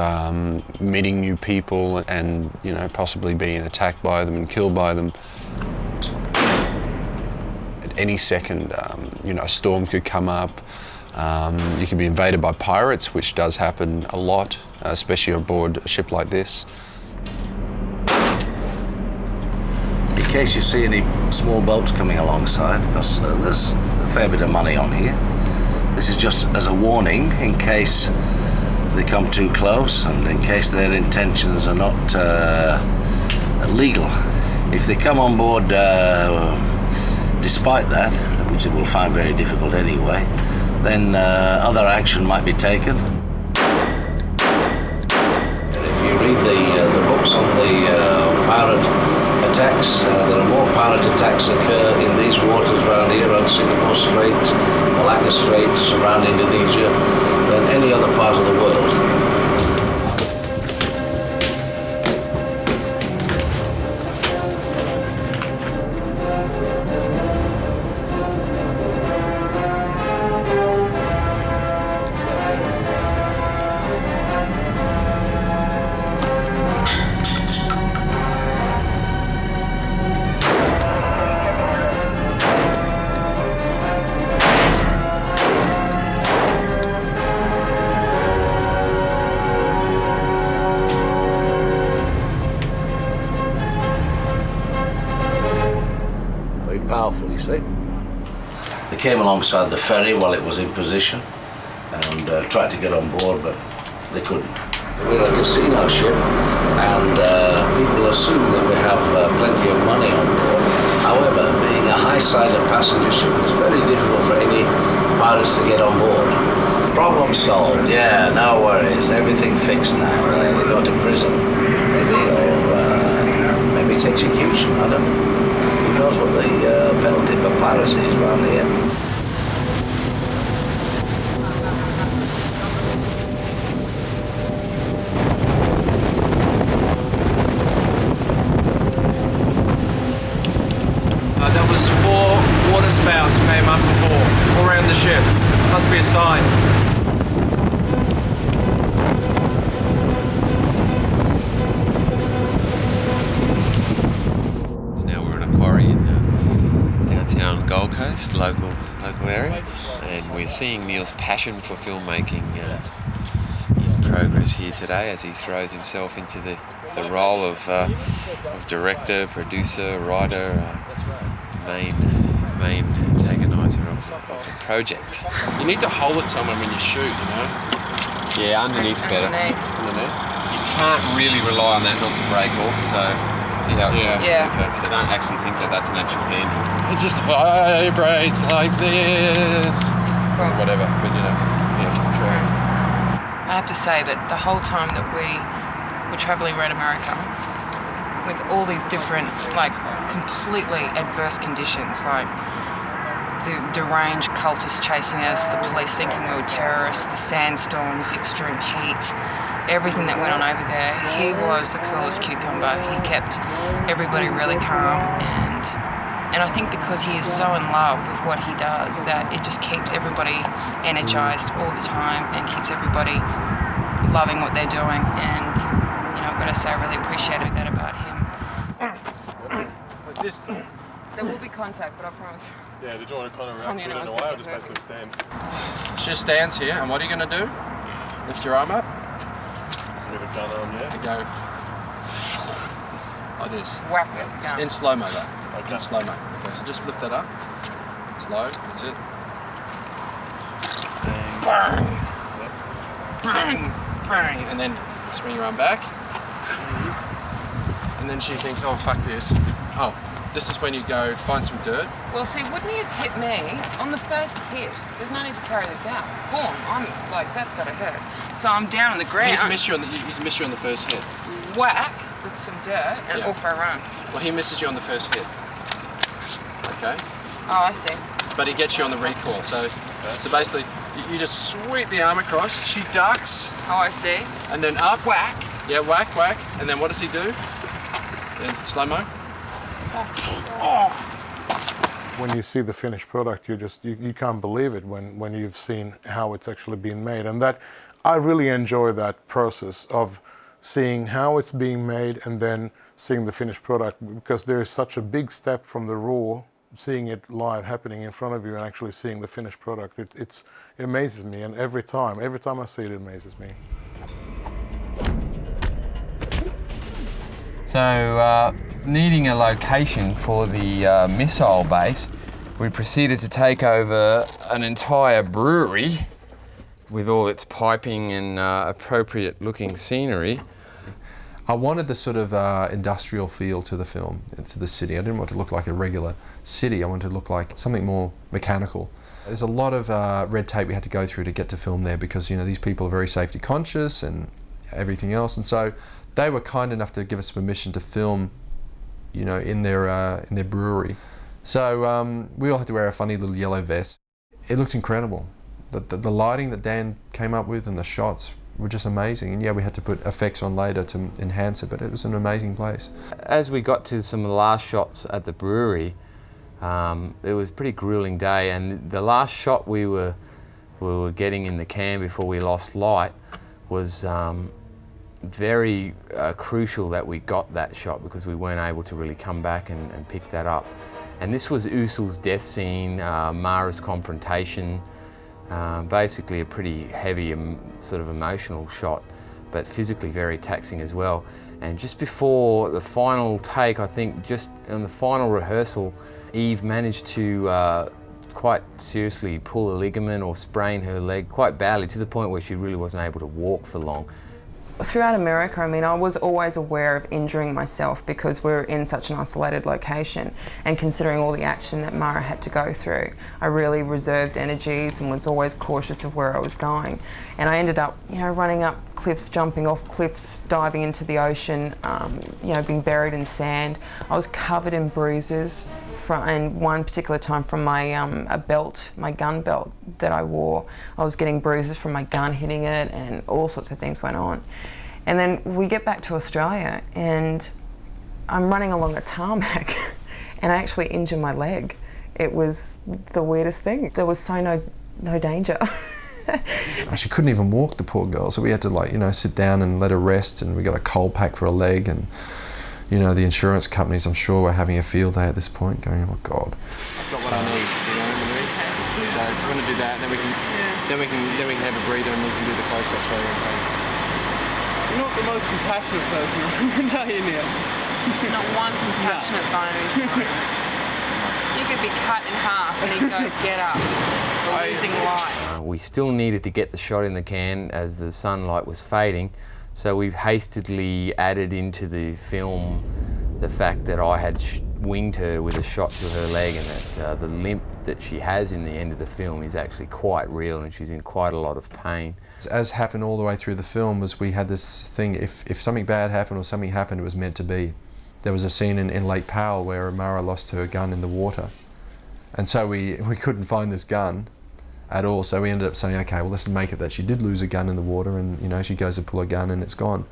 meeting new people and, you know, possibly being attacked by them and killed by them. At any second, you know, a storm could come up. You could be invaded by pirates, which does happen a lot, especially aboard a ship like this. In case you see any small boats coming alongside, because there's a fair bit of money on here. This is just as a warning in case they come too close and in case their intentions are not illegal. If they come on board despite that, which they will find very difficult anyway, then other action might be taken. And if you read the books on the pirate attacks, there are more pirate attacks occur in these waters around here, around Singapore Strait, Malacca Straits, around Indonesia, than any other part of the world. Powerful, you see. They came alongside the ferry while it was in position and tried to get on board, but they couldn't. We're a casino ship, and people assume that we have plenty of money on board. However, being a high-sided passenger ship, it's very difficult for any pirates to get on board. Problem solved, yeah, no worries. Everything fixed now. They go to prison, maybe, or maybe it's execution, I don't know. Who knows what the penalty for piracy is around here? There was 4 water spouts came up before, all around the ship. Must be a sign. Gold Coast, local area, and we're seeing Neil's passion for filmmaking in progress here today as he throws himself into the role of director, producer, writer, main antagonizer of the project. You need to hold it somewhere when you shoot, you know? Yeah, underneath's better. Underneath. You can't really rely on that not to break off, so the outside. Yeah. Okay, so don't actually think that that's an actual handle. It just vibrates like this. Cool. Or whatever, but you know, yeah, try. I have to say that the whole time that we were travelling around America with all these different, like, completely adverse conditions, like the deranged cultists chasing us, the police thinking we were terrorists, the sandstorms, the extreme heat, everything that went on over there, he was the coolest cucumber. He kept everybody really calm, and I think because he is so in love with what he does that it just keeps everybody energized all the time and keeps everybody loving what they're doing. And you know, I've got to say I really appreciated that about him. There will be contact, but I promise. Yeah, did you want to kind of I'm wrap the it only in one a way or who's just gonna basically stand? She just stands here, and what are you going to do? Lift your arm up. Some bit of gun on, yeah? And go like this. Whack it down. In slow-mo though. Okay. In slow-mo. Okay, so just lift that up. Slow, that's it. Bang. Bang. Bang. And then swing your arm back. And then she thinks, oh, fuck this. Oh, this is when you go find some dirt. Well, see, wouldn't he have hit me on the first hit? There's no need to carry this out. Boom, I'm like, that's gotta hurt. So I'm down on the ground. He's missed you on the first hit. Whack with some dirt and off I run. Well, he misses you on the first hit. Okay. Oh, I see. But he gets you on the recoil. So basically, you just sweep the arm across. She ducks. Oh, I see. And then up. Whack. Yeah, whack, whack. And then what does he do? Then slow-mo. When you see the finished product, you can't believe it when you've seen how it's actually been made. And that, I really enjoy that process of seeing how it's being made and then seeing the finished product, because there is such a big step from the raw, seeing it live happening in front of you and actually seeing the finished product. It amazes me, and every time I see it, it amazes me. So, needing a location for the missile base, we proceeded to take over an entire brewery with all its piping and appropriate looking scenery. I wanted the sort of industrial feel to the film, to the city. I didn't want it to look like a regular city. I wanted it to look like something more mechanical. There's a lot of red tape we had to go through to get to film there because, you know, these people are very safety conscious and everything else, and so they were kind enough to give us permission to film, you know, in their brewery. So we all had to wear a funny little yellow vest. It looked incredible. The lighting that Dan came up with and the shots were just amazing. And yeah, we had to put effects on later to enhance it, but it was an amazing place. As we got to some of the last shots at the brewery, it was a pretty grueling day, and the last shot we were getting in the can before we lost light was very crucial that we got that shot because we weren't able to really come back and pick that up. And this was Usul's death scene, Mara's confrontation, basically a pretty heavy sort of emotional shot, but physically very taxing as well. And just before the final take, I think just in the final rehearsal, Eve managed to quite seriously pull a ligament or sprain her leg quite badly, to the point where she really wasn't able to walk for long. Throughout America, I mean, I was always aware of injuring myself because we're in such an isolated location, and considering all the action that Mara had to go through, I really reserved energies and was always cautious of where I was going. And I ended up, you know, running up cliffs, jumping off cliffs, diving into the ocean, you know, being buried in sand. I was covered in bruises, and one particular time from my a belt, my gun belt that I wore, I was getting bruises from my gun hitting it, and all sorts of things went on. And then we get back to Australia, and I'm running along a tarmac, and I actually injure my leg. It was the weirdest thing. There was so no danger. She couldn't even walk, the poor girl, so we had to, like, you know, sit down and let her rest, and we got a cold pack for her leg, and you know, the insurance companies, I'm sure, were having a field day at this point, going, oh God. I've got what I need, you know, so we're going to do that, and then we can have a breather and we can do the close-ups while we're okay. You're not the most compassionate person. No, you Neil. There's not one compassionate bone in his bone. You could be cut in half and he'd go, get up. We're losing light. We still needed to get the shot in the can as the sunlight was fading, so we hastily added into the film the fact that I had winged her with a shot to her leg, and that the limp that she has in the end of the film is actually quite real, and she's in quite a lot of pain. As happened all the way through the film was we had this thing, if something bad happened or something happened, it was meant to be. There was a scene in Lake Powell where Mara lost her gun in the water. And so we couldn't find this gun at all, so we ended up saying, okay, well, let's make it that she did lose a gun in the water, and, you know, she goes to pull a gun and it's gone.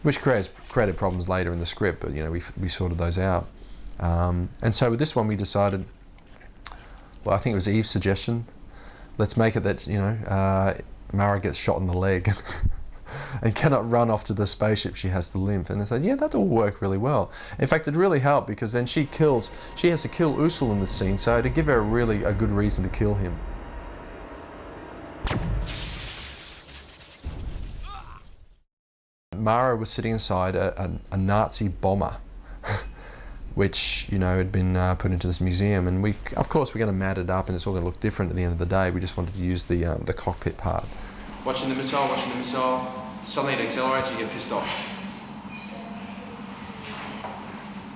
Which created problems later in the script, but, you know, we sorted those out. And so with this one we decided, well, I think it was Eve's suggestion, let's make it that, you know, Mara gets shot in the leg and cannot run off to the spaceship, she has the limp. And I said, yeah, that'll work really well. In fact, it really helped because then she has to kill Usul in the scene, so to give her a good reason to kill him. Mara was sitting inside a Nazi bomber, which, you know, had been put into this museum, and of course we're going to mat it up and it's all going to look different at the end of the day. We just wanted to use the cockpit part. Watching the missile, suddenly it accelerates, you get pissed off.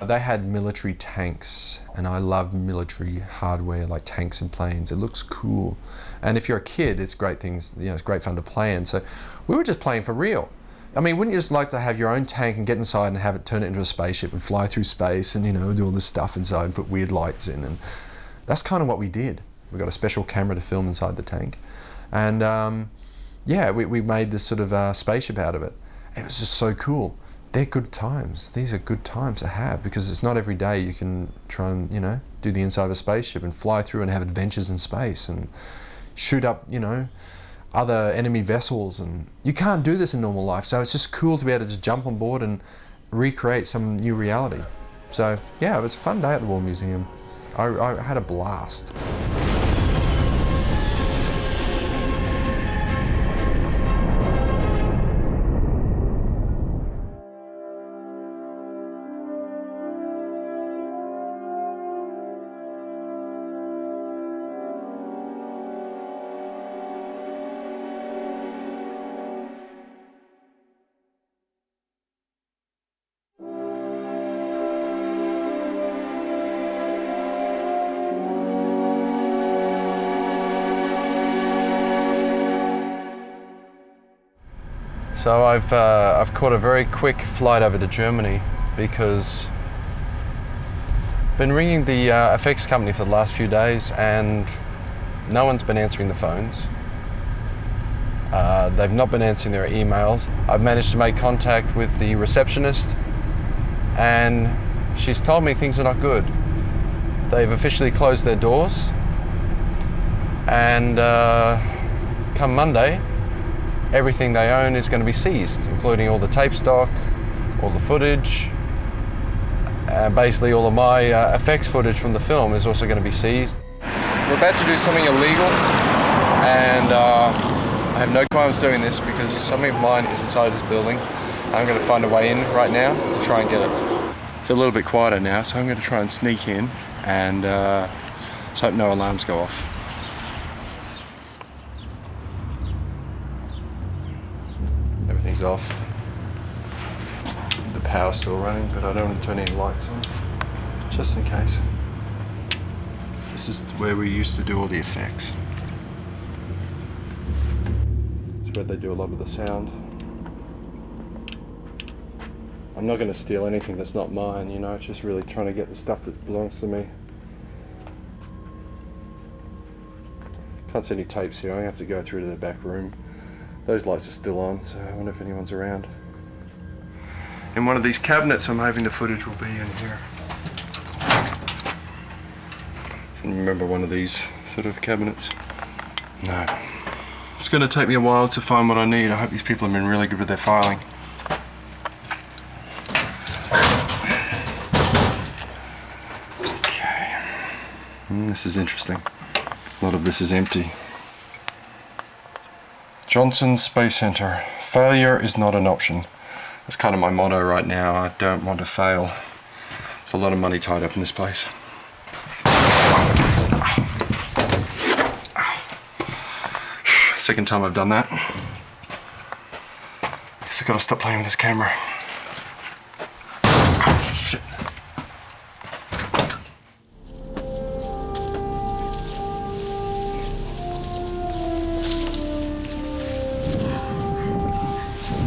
They had military tanks, and I love military hardware like tanks and planes. It looks cool, and if you're a kid, it's great things. You know, it's great fun to play in. So we were just playing for real. I mean, wouldn't you just like to have your own tank and get inside and have it turn it into a spaceship and fly through space and, you know, do all this stuff inside and put weird lights in? And that's kind of what we did. We got a special camera to film inside the tank, and yeah, we made this sort of spaceship out of it. It was just so cool. They're good times. These are good times to have, because it's not every day you can try and, you know, do the inside of a spaceship and fly through and have adventures in space and shoot up, you know, other enemy vessels, and you can't do this in normal life. So it's just cool to be able to just jump on board and recreate some new reality. So yeah, it was a fun day at the War Museum. I had a blast. So I've caught a very quick flight over to Germany because I've been ringing the FX company for the last few days and no one's been answering the phones. They've not been answering their emails. I've managed to make contact with the receptionist and she's told me things are not good. They've officially closed their doors, and come Monday, everything they own is going to be seized, including all the tape stock, all the footage, basically all of my effects footage from the film is also going to be seized. We're about to do something illegal, and I have no qualms doing this because something of mine is inside this building. I'm going to find a way in right now to try and get it. It's a little bit quieter now, so I'm going to try and sneak in and just hope no alarms go off. Everything's off. The power's still running, but I don't want to turn any lights on, just in case. This is where we used to do all the effects. It's where they do a lot of the sound. I'm not going to steal anything that's not mine, you know, it's just really trying to get the stuff that belongs to me. Can't see any tapes here, I have to go through to the back room. Those lights are still on, so I wonder if anyone's around. In one of these cabinets, I'm hoping the footage will be in here. So remember one of these sort of cabinets? No. It's going to take me a while to find what I need. I hope these people have been really good with their filing. Okay. This is interesting. A lot of this is empty. Johnson Space Center. Failure is not an option. That's kind of my motto right now. I don't want to fail. There's a lot of money tied up in this place. Second time I've done that. Guess I've got to stop playing with this camera. Shit.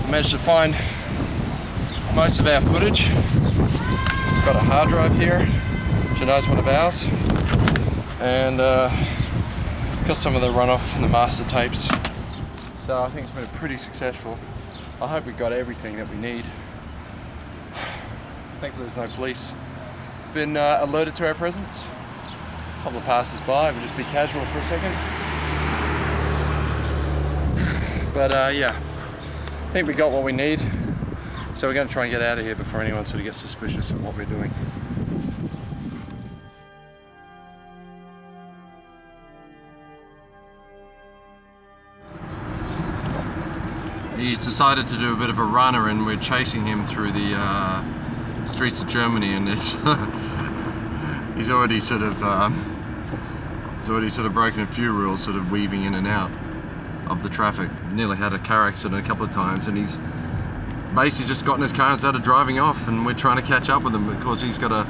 managed to find most of our footage. It's got a hard drive here, which is one of ours, and got some of the runoff from the master tapes. So I think it's been pretty successful. I hope we got everything that we need. Thankfully there's no police. Been alerted to our presence. A couple of passers by, we'll just be casual for a second. But yeah, I think we got what we need. So we're going to try and get out of here before anyone sort of gets suspicious of what we're doing. He's decided to do a bit of a runner, and we're chasing him through the streets of Germany, and it's he's already sort of broken a few rules, sort of weaving in and out of the traffic. Nearly had a car accident a couple of times, and he's basically just got in his car and started driving off, and we're trying to catch up with him because he's got a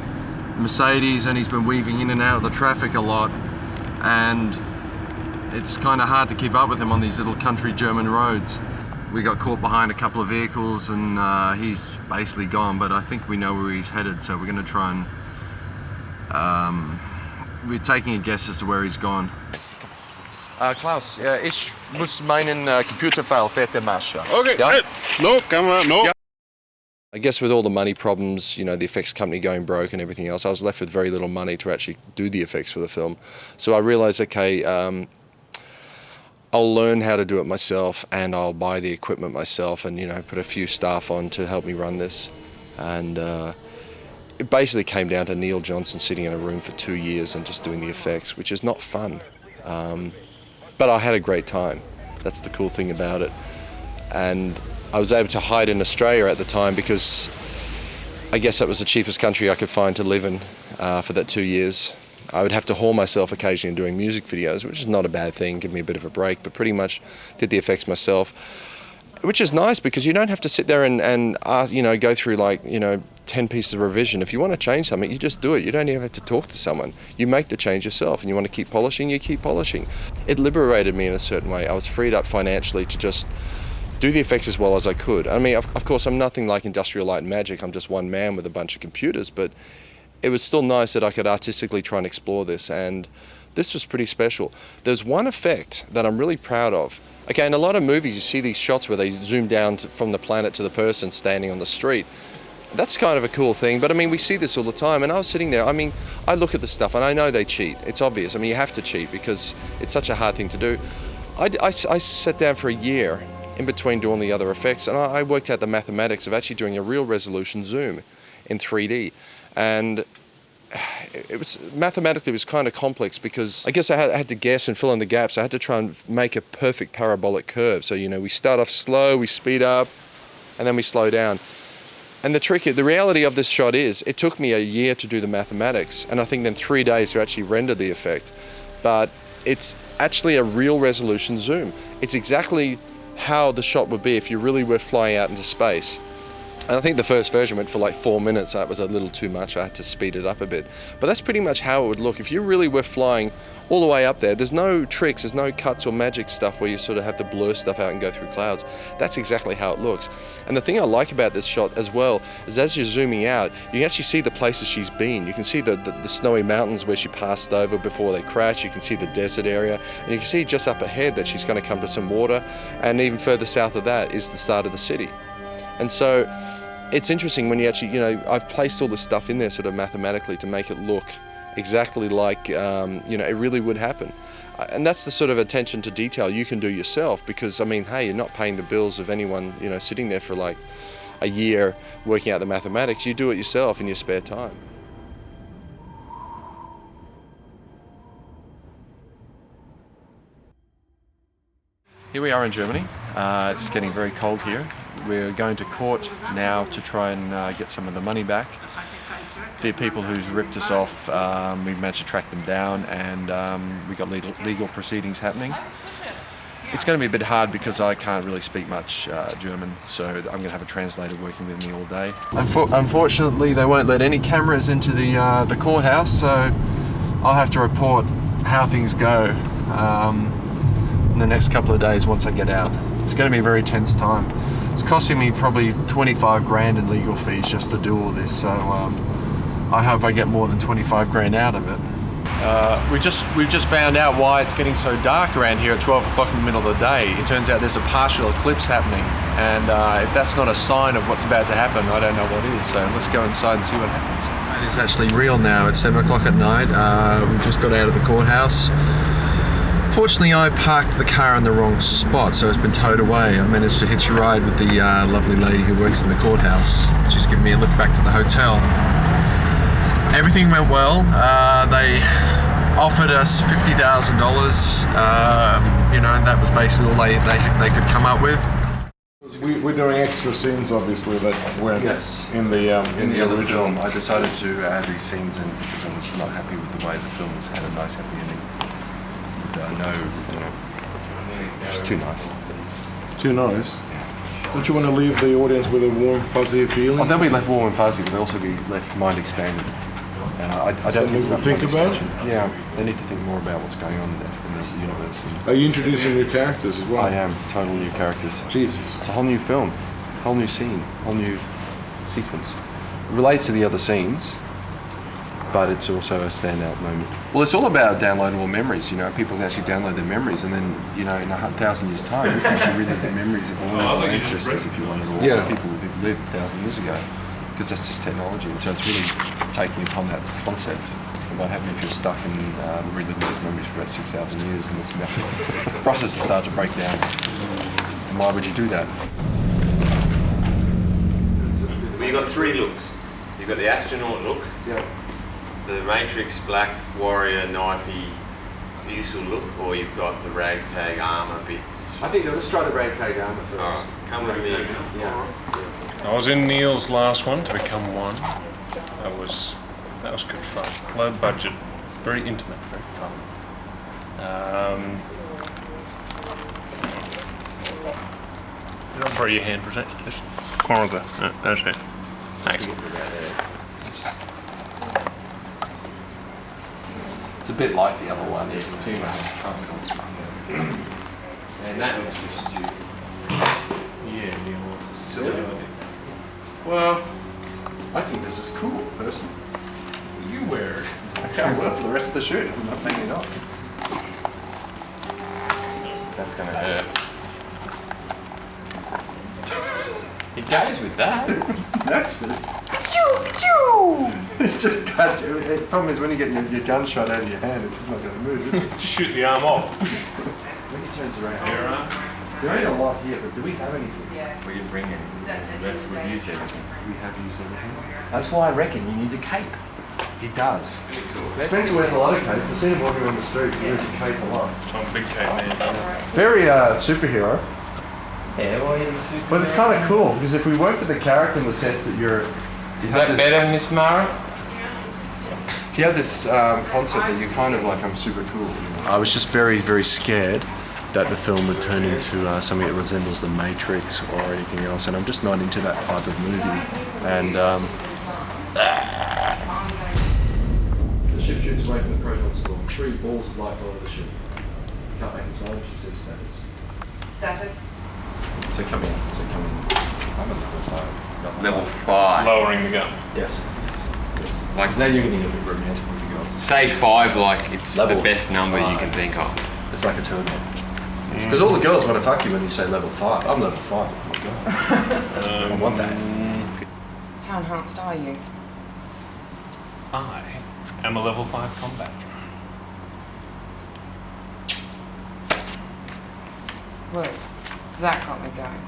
Mercedes and he's been weaving in and out of the traffic a lot, and it's kind of hard to keep up with him on these little country German roads. We got caught behind a couple of vehicles, and he's basically gone, but I think we know where he's headed, so we're going to try and we're taking a guess as to where he's gone. Klaus, ich muss meinen Computerfile fertig machen. Okay, ja? No, camera, no. Ja. I guess with all the money problems, you know, the effects company going broke and everything else, I was left with very little money to actually do the effects for the film. So I realized, okay, I'll learn how to do it myself, and I'll buy the equipment myself, and, you know, put a few staff on to help me run this. And it basically came down to Neil Johnson sitting in a room for 2 years and just doing the effects, which is not fun. But I had a great time. That's the cool thing about it. And I was able to hide in Australia at the time because I guess that was the cheapest country I could find to live in for that 2 years. I would have to haul myself occasionally doing music videos, which is not a bad thing, give me a bit of a break, but pretty much did the effects myself, which is nice because you don't have to sit there and you know, go through like, you know, 10 pieces of revision. If you want to change something, you just do it. You don't even have to talk to someone. You make the change yourself, and you want to keep polishing, you keep polishing. It liberated me in a certain way. I was freed up financially to just do the effects as well as I could. I mean, of course, I'm nothing like Industrial Light and Magic. I'm just one man with a bunch of computers, but it was still nice that I could artistically try and explore this, and this was pretty special. There's one effect that I'm really proud of. Okay, in a lot of movies you see these shots where they zoom down from the planet to the person standing on the street. That's kind of a cool thing, but I mean, we see this all the time, and I was sitting there, I mean, I look at the stuff and I know they cheat. It's obvious. I mean, you have to cheat because it's such a hard thing to do. I sat down for a year in between doing the other effects, and I worked out the mathematics of actually doing a real resolution zoom in 3D. And it was mathematically, it was kind of complex because I guess I had to guess and fill in the gaps. I had to try and make a perfect parabolic curve. So, you know, we start off slow, we speed up, and then we slow down. And the reality of this shot is, it took me a year to do the mathematics, and I think then 3 days to actually render the effect. But it's actually a real resolution zoom. It's exactly how the shot would be if you really were flying out into space. And I think the first version went for like 4 minutes. That was a little too much. I had to speed it up a bit. But that's pretty much how it would look. If you really were flying all the way up there, there's no tricks, there's no cuts or magic stuff where you sort of have to blur stuff out and go through clouds. That's exactly how it looks. And the thing I like about this shot as well is as you're zooming out, you can actually see the places she's been. You can see the snowy mountains where she passed over before they crashed. You can see the desert area. And you can see just up ahead that she's going to come to some water. And even further south of that is the start of the city. And so it's interesting when you actually, you know, I've placed all this stuff in there sort of mathematically to make it look exactly like, you know, it really would happen. And that's the sort of attention to detail you can do yourself because, I mean, hey, you're not paying the bills of anyone, you know, sitting there for like a year working out the mathematics. You do it yourself in your spare time. Here we are in Germany. It's getting very cold here. We're going to court now to try and get some of the money back. The people who's ripped us off, we've managed to track them down, and we've got legal proceedings happening. It's going to be a bit hard because I can't really speak much German, so I'm going to have a translator working with me all day. Unfortunately, they won't let any cameras into the courthouse, so I'll have to report how things go in the next couple of days once I get out. It's going to be a very tense time. It's costing me probably 25 grand in legal fees just to do all this, so I hope I get more than 25 grand out of it. We've just found out why it's getting so dark around here at 12 o'clock in the middle of the day. It turns out there's a partial eclipse happening, and if that's not a sign of what's about to happen, I don't know what is. So let's go inside and see what happens. It's actually real now. It's 7 o'clock at night. We just got out of the courthouse. Fortunately, I parked the car in the wrong spot, so it's been towed away. I managed to hitch a ride with the lovely lady who works in the courthouse. She's given me a lift back to the hotel. Everything went well. They offered us $50,000. You know, that was basically all they could come up with. We're doing extra scenes, obviously, that weren't in the original. Film. I decided to add these scenes in because I was not happy with the way the film has had a nice happy ending. It's too nice. Too nice? Don't you want to leave the audience with a warm, fuzzy feeling? Oh, they'll be left warm and fuzzy, but they'll also be left mind expanded. I don't need to think about it? Yeah, they need to think more about what's going on in the universe. Are you introducing new characters as well? I am, total new characters. Jesus. It's a whole new film, whole new scene, whole new sequence. It relates to the other scenes, but it's also a standout moment. Well, it's all about downloadable memories. You know, people can actually download their memories, and then, you know, in 1,000 years' time, you can actually relive the memories of all of our ancestors, if you wanted, or all the people who lived 1,000 years ago, because that's just technology. And so it's really taking upon that concept. And what happens if you're stuck in reliving those memories for about 6,000 years, and the processes start to break down. And why would you do that? Well, you've got three looks. You've got the astronaut look. Yeah. The Matrix Black Warrior knifey usual look, or you've got the ragtag armour bits. I think let's try the ragtag armour first. Alright, come with me. Yeah. I was in Neil's last one to become one. That was good fun. Low budget, very intimate, very fun. Don't bury your hand, present this. Corner of the. That's it. Thanks. It's a bit like the other one. It's too much. And that one's just you. Yeah, Neil was a silly idea. Well, I think this is cool, personally. You wear it. I can't wear it for the rest of the shoot. I'm not taking it off. That's gonna hurt. It goes with that. You just can't do it. The problem is when you get your gun shot out of your hand, it's just not going to move, is it? Just shoot the arm off. When he turns around. Your arm. There ain't a lot here, but do we have anything? Well, you bring it. We've used everything. We have used everything. That's why I reckon he needs a cape. He does. Spencer wears a lot of capes. I've seen him walking on the streets. He wears a cape a lot. I'm a big cape man. Very superhero. Yeah, well, he's a superhero. But it's kind of cool, because if we work with the character in the sense that you're... Is that better, Miss Mara? You have this concept that you're kind of like, I'm super cool. I was just very, very scared that the film would turn into something that resembles The Matrix or anything else, and I'm just not into that type of movie. And the ship shoots away from the proton storm. 3 balls of light follow the ship. Cut back inside, she says status. Status? So come in. I'm at level 5. Level 5. Lowering the gun. Yes. Like now you're getting a bit romantic with the girls. Say 5 like it's Level the best number 5. you can think of. It's like a turn on. Because all the girls want to fuck you when you say level 5. I'm level 5. Oh my god. I want that. How enhanced are you? I am a level 5 combat. Whoa, that got me going.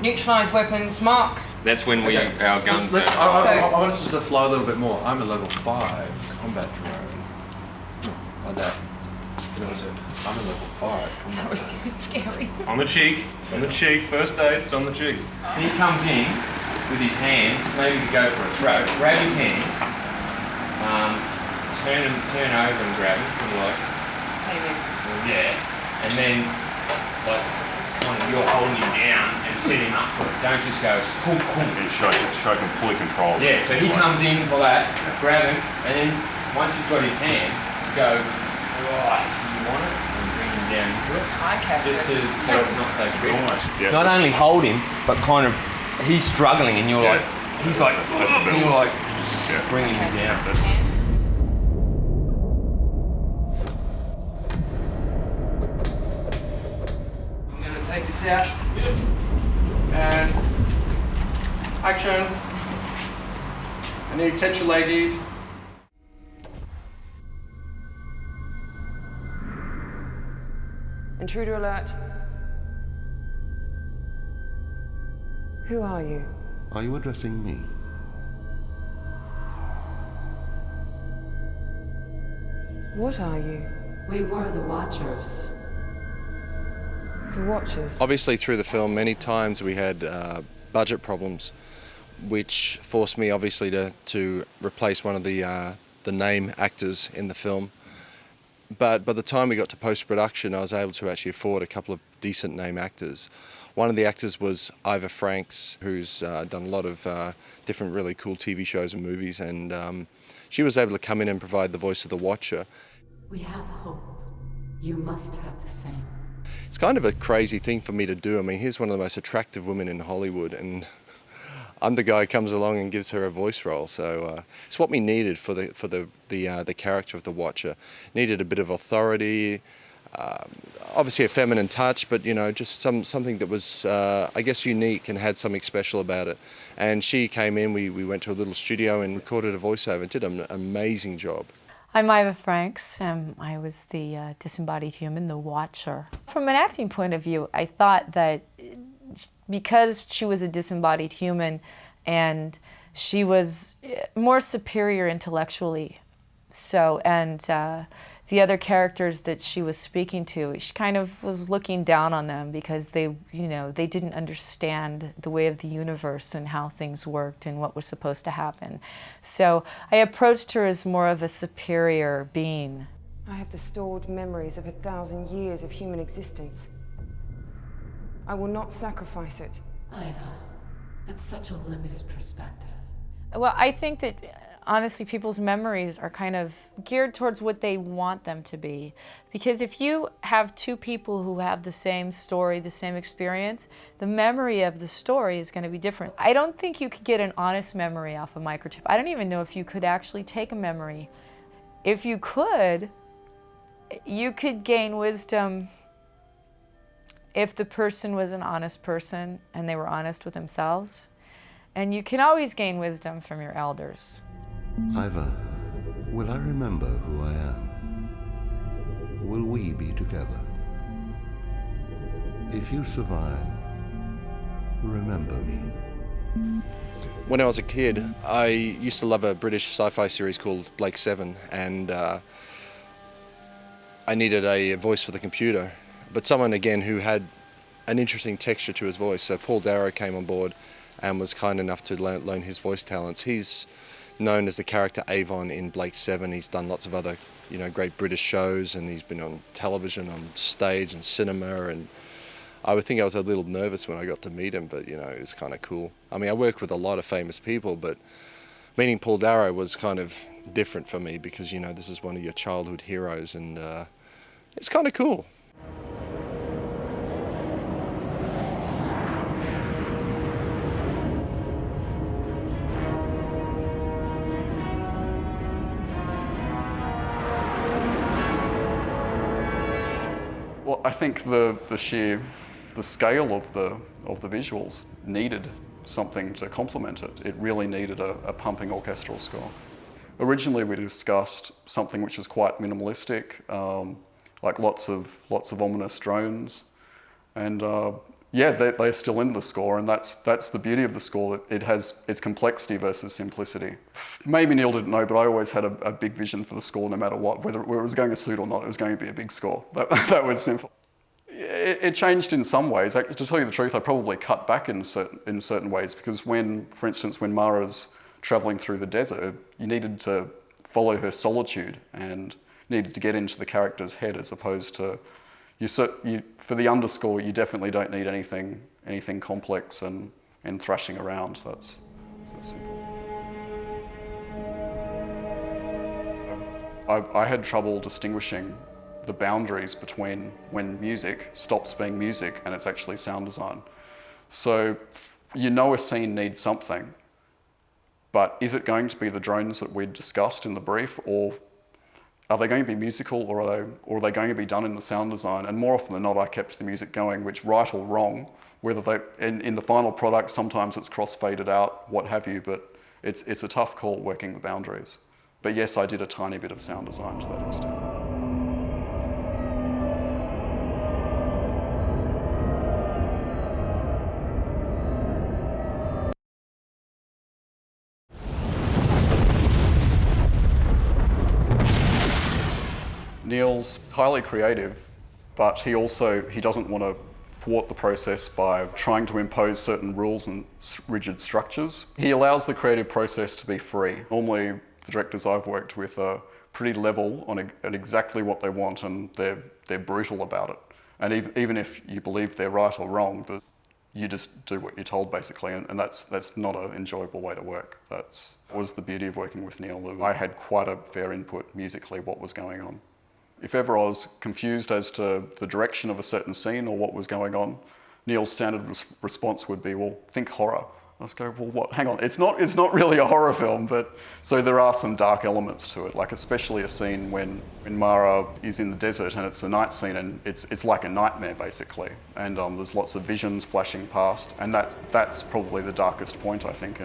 Neutralise weapons, mark. That's when we our guns. I want us to flow a little bit more. I'm a level 5 combat drone. Like that. You know what I said? I'm a level 5 combat That was so scary. On the cheek. It's on the cheek. First date, it's on the cheek. And he comes in with his hands, maybe to go for a throw. Grab his hands, turn over and grab him, sort of like. Yeah, and then like kind of you're holding him down and set him up for it. Don't just go cool. And show complete control. Yeah, so he comes in for that, grab him, and then once you've got his hands, go Right, so you want it and bring him down into it. Just to, so it's not so quick. Yeah. Not only hold him, but kind of, he's struggling and you're like, he's like, and you're like, bringing him down. I'm going to take this out. And action. And you tension your leg, Eve. Intruder alert. Who are you? Are you addressing me? What are you? We were the Watchers. The Watchers? Obviously through the film many times we had budget problems, which forced me obviously to replace one of the name actors in the film. But by the time we got to post-production, I was able to actually afford a couple of decent name actors. One of the actors was Ivor Franks, who's done a lot of different really cool TV shows and movies, and she was able to come in and provide the voice of the Watcher. We have hope. You must have the same. It's kind of a crazy thing for me to do. I mean, here's one of the most attractive women in Hollywood, and I'm the guy who comes along and gives her a voice role. So it's what we needed for the character of the Watcher. Needed a bit of authority, obviously a feminine touch, but you know, just something that was I guess unique and had something special about it. And she came in. We went to a little studio and recorded a voiceover and did an amazing job. I'm Ivor Franks. I was the disembodied human, the Watcher. From an acting point of view, I thought that because she was a disembodied human and she was more superior intellectually, and the other characters that she was speaking to, she kind of was looking down on them because they didn't understand the way of the universe and how things worked and what was supposed to happen. So I approached her as more of a superior being. I have the stored memories of 1,000 years of human existence. I will not sacrifice it. Ivor, that's such a limited perspective. Well, I think that honestly, people's memories are kind of geared towards what they want them to be. Because if you have two people who have the same story, the same experience, the memory of the story is going to be different. I don't think you could get an honest memory off a microchip. I don't even know if you could actually take a memory. If you could gain wisdom if the person was an honest person and they were honest with themselves. And you can always gain wisdom from your elders. Ivor, will I remember who I am? Will we be together? If you survive, remember me. When I was a kid, I used to love a British sci-fi series called Blake 7, and I needed a voice for the computer, but someone again who had an interesting texture to his voice. So Paul Darrow came on board and was kind enough to loan his voice talents. He's known as the character Avon in Blake 7. He's done lots of other, great British shows, and he's been on television, on stage and cinema, and I would think I was a little nervous when I got to meet him, but it was kind of cool. I mean, I worked with a lot of famous people, but meeting Paul Darrow was kind of different for me because, this is one of your childhood heroes, and it's kind of cool. Well, I think the scale of the visuals needed something to complement it. It really needed a pumping orchestral score. Originally, we discussed something which is quite minimalistic, like lots of ominous drones, and they're still in the score, and that's the beauty of the score. It has its complexity versus simplicity. Maybe Neil didn't know, but I always had a big vision for the score, no matter what, whether it was going to suit or not. It was going to be a big score. That was simple. It changed in some ways. To tell you the truth, I probably cut back in certain ways, because for instance, when Mara's travelling through the desert, you needed to follow her solitude and needed to get into the character's head, as opposed to for the underscore, you definitely don't need anything complex and thrashing around. That's simple. I had trouble distinguishing the boundaries between when music stops being music and it's actually sound design. So you know a scene needs something, but is it going to be the drones that we discussed in the brief, or are they going to be musical, or are they going to be done in the sound design? And more often than not, I kept the music going, which, right or wrong, whether they in the final product, sometimes it's cross-faded out, what have you, but it's a tough call working the boundaries. But yes, I did a tiny bit of sound design to that extent. Neil's highly creative, but he doesn't want to thwart the process by trying to impose certain rules and rigid structures. He allows the creative process to be free. Normally, the directors I've worked with are pretty level at exactly what they want, and they're brutal about it. And even if you believe they're right or wrong, you just do what you're told, basically, and that's not an enjoyable way to work. That was the beauty of working with Neil. I had quite a fair input musically, what was going on. If ever I was confused as to the direction of a certain scene or what was going on, Neil's standard response would be, well, think horror. I just go, well, what? Hang on, it's not really a horror film, but so there are some dark elements to it, like especially a scene when Mara is in the desert and it's a night scene and it's like a nightmare, basically. And there's lots of visions flashing past, and that's probably the darkest point, I think,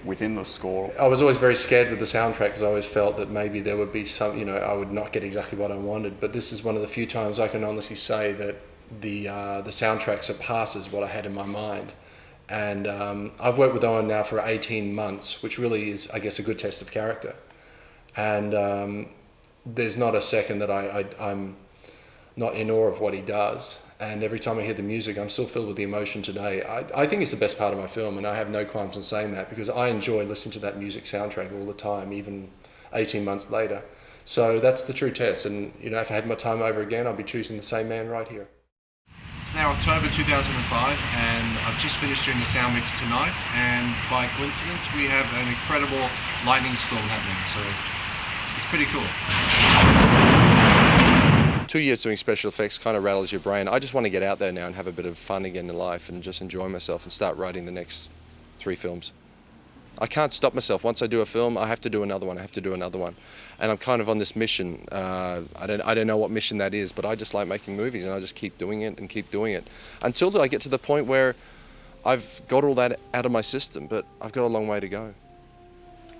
within the score. I was always very scared with the soundtrack because I always felt that maybe there would be some, I would not get exactly what I wanted. But this is one of the few times I can honestly say that the soundtrack surpasses what I had in my mind. And I've worked with Owen now for 18 months, which really is, I guess, a good test of character. And there's not a second that I'm not in awe of what he does. And every time I hear the music, I'm still filled with the emotion today. I think it's the best part of my film, and I have no qualms in saying that, because I enjoy listening to that music soundtrack all the time, even 18 months later. So that's the true test, and if I had my time over again, I'd be choosing the same man right here. It's now October 2005, and I've just finished doing the sound mix tonight, and by coincidence, we have an incredible lightning storm happening, so it's pretty cool. 2 years doing special effects kind of rattles your brain. I just want to get out there now and have a bit of fun again in life and just enjoy myself and start writing the next 3 films. I can't stop myself. Once I do a film, I have to do another one, And I'm kind of on this mission. I don't know what mission that is, but I just like making movies, and I just keep doing it and keep doing it until I get to the point where I've got all that out of my system, but I've got a long way to go.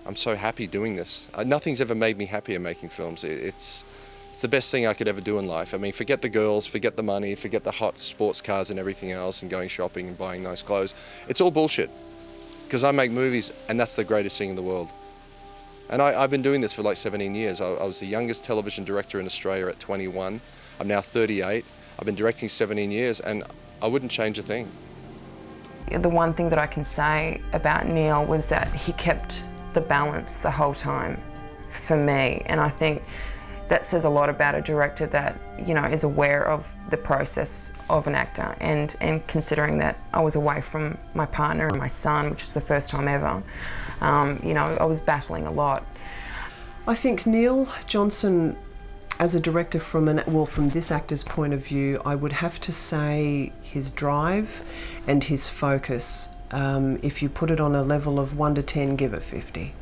I'm so happy doing this. Nothing's ever made me happier making films. It's the best thing I could ever do in life. I mean, forget the girls, forget the money, forget the hot sports cars and everything else, and going shopping and buying nice clothes. It's all bullshit, because I make movies, and that's the greatest thing in the world. And I've been doing this for like 17 years. I was the youngest television director in Australia at 21. I'm now 38. I've been directing 17 years, and I wouldn't change a thing. The one thing that I can say about Neil was that he kept the balance the whole time for me, and I think that says a lot about a director that, is aware of the process of an actor, and considering that I was away from my partner and my son, which was the first time ever, I was battling a lot. I think Neil Johnson, as a director from this actor's point of view, I would have to say his drive and his focus. If you put it on a level of 1 to 10, give it 50.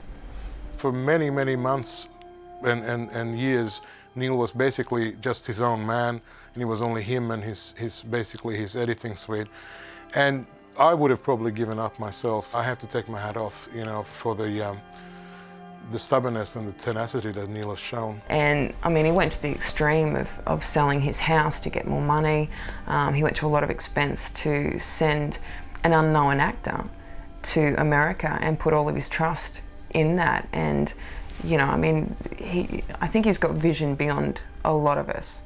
For many, many months and years, Neil was basically just his own man, and it was only him and his editing suite. And I would have probably given up myself. I have to take my hat off, for the stubbornness and the tenacity that Neil has shown. And I mean, he went to the extreme of selling his house to get more money. He went to a lot of expense to send an unknown actor to America and put all of his trust in that. And I think he's got vision beyond a lot of us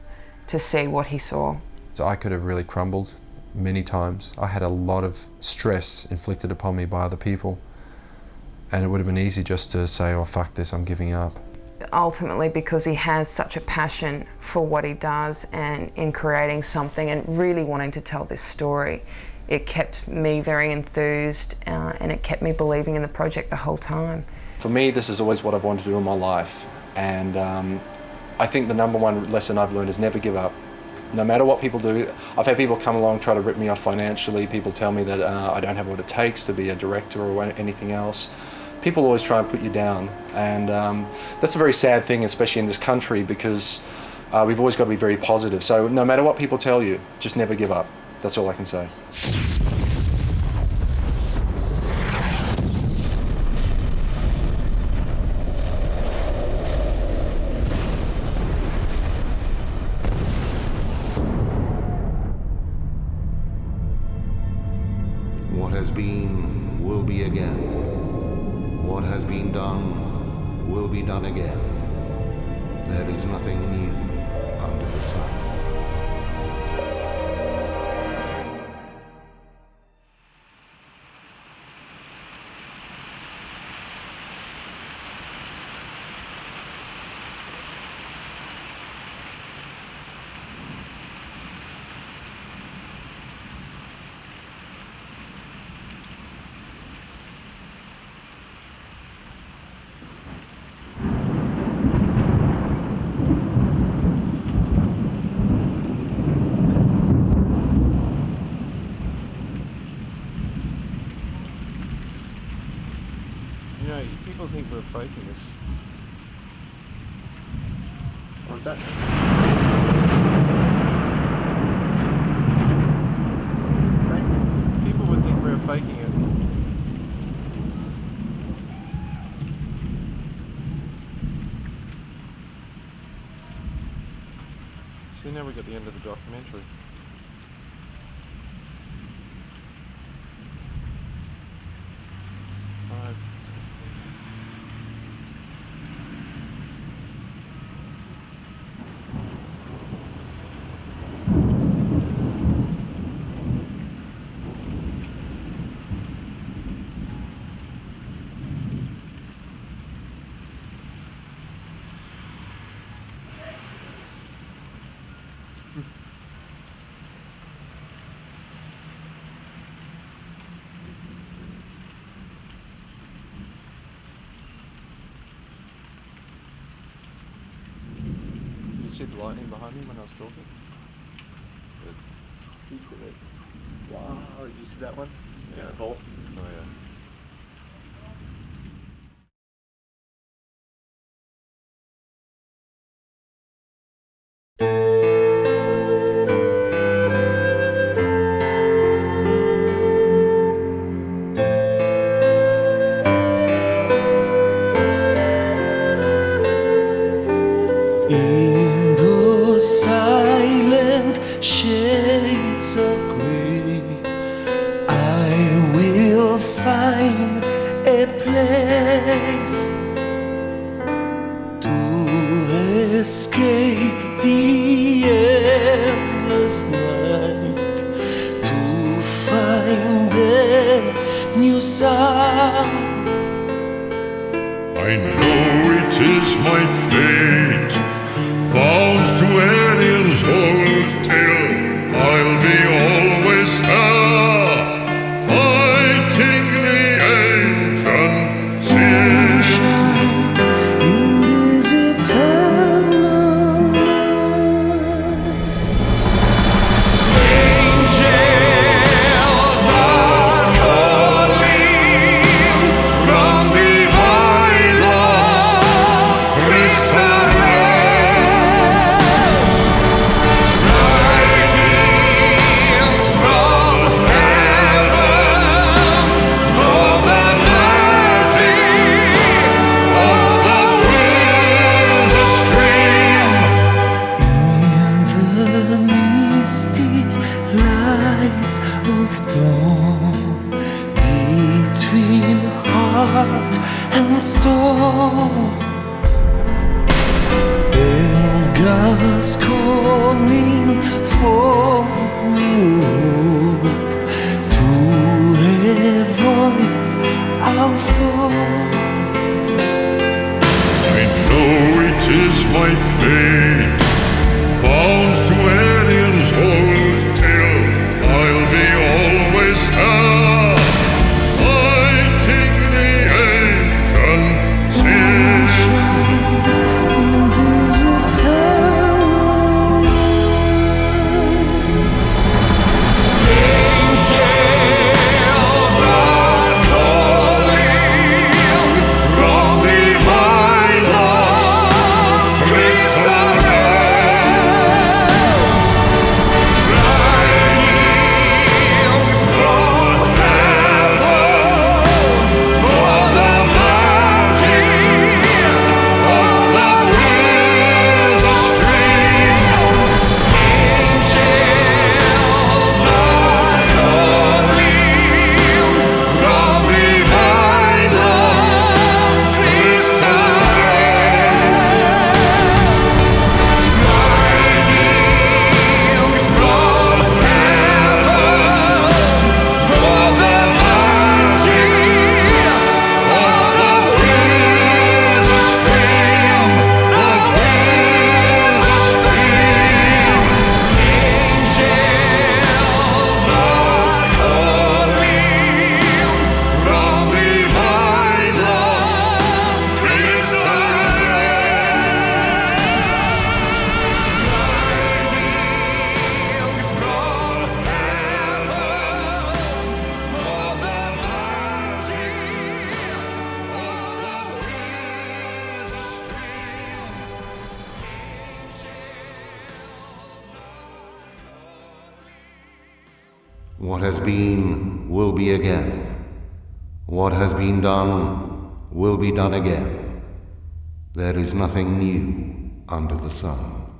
to see what he saw. So I could have really crumbled many times. I had a lot of stress inflicted upon me by other people, and it would have been easy just to say, oh, fuck this, I'm giving up. Ultimately, because he has such a passion for what he does and in creating something and really wanting to tell this story, it kept me very enthused, and it kept me believing in the project the whole time. For me, this is always what I've wanted to do in my life, And I think the number one lesson I've learned is never give up. No matter what people do. I've had people come along, try to rip me off financially. People tell me that I don't have what it takes to be a director or anything else. People always try and put you down. And that's a very sad thing, especially in this country, because we've always got to be very positive. So no matter what people tell you, just never give up. That's all I can say. What has been will be again. What has been done will be done again. There is nothing new under the sun. People think we're faking this. What's that? People would think we're faking it. See, now we got the end of the documentary. See the lightning behind me when I was talking? Wow, did you see that one? Yeah, a bolt. Oh yeah. Shades of grey, I will find a place to escape the endless night, to find a new sound. I know it is my fate, bound to aliens old tale. I'll be always there, fighting the ancient sin. In this eternal night, angels are calling from behind the crystal of dawn, between heart and soul. Elgas calling for new hope to avoid our fall. I know it is my fate, bound to aliens old tale. I'll be always there, fighting the ancient sin. What has been will be again. What has been done will be done again. There is nothing new under the sun.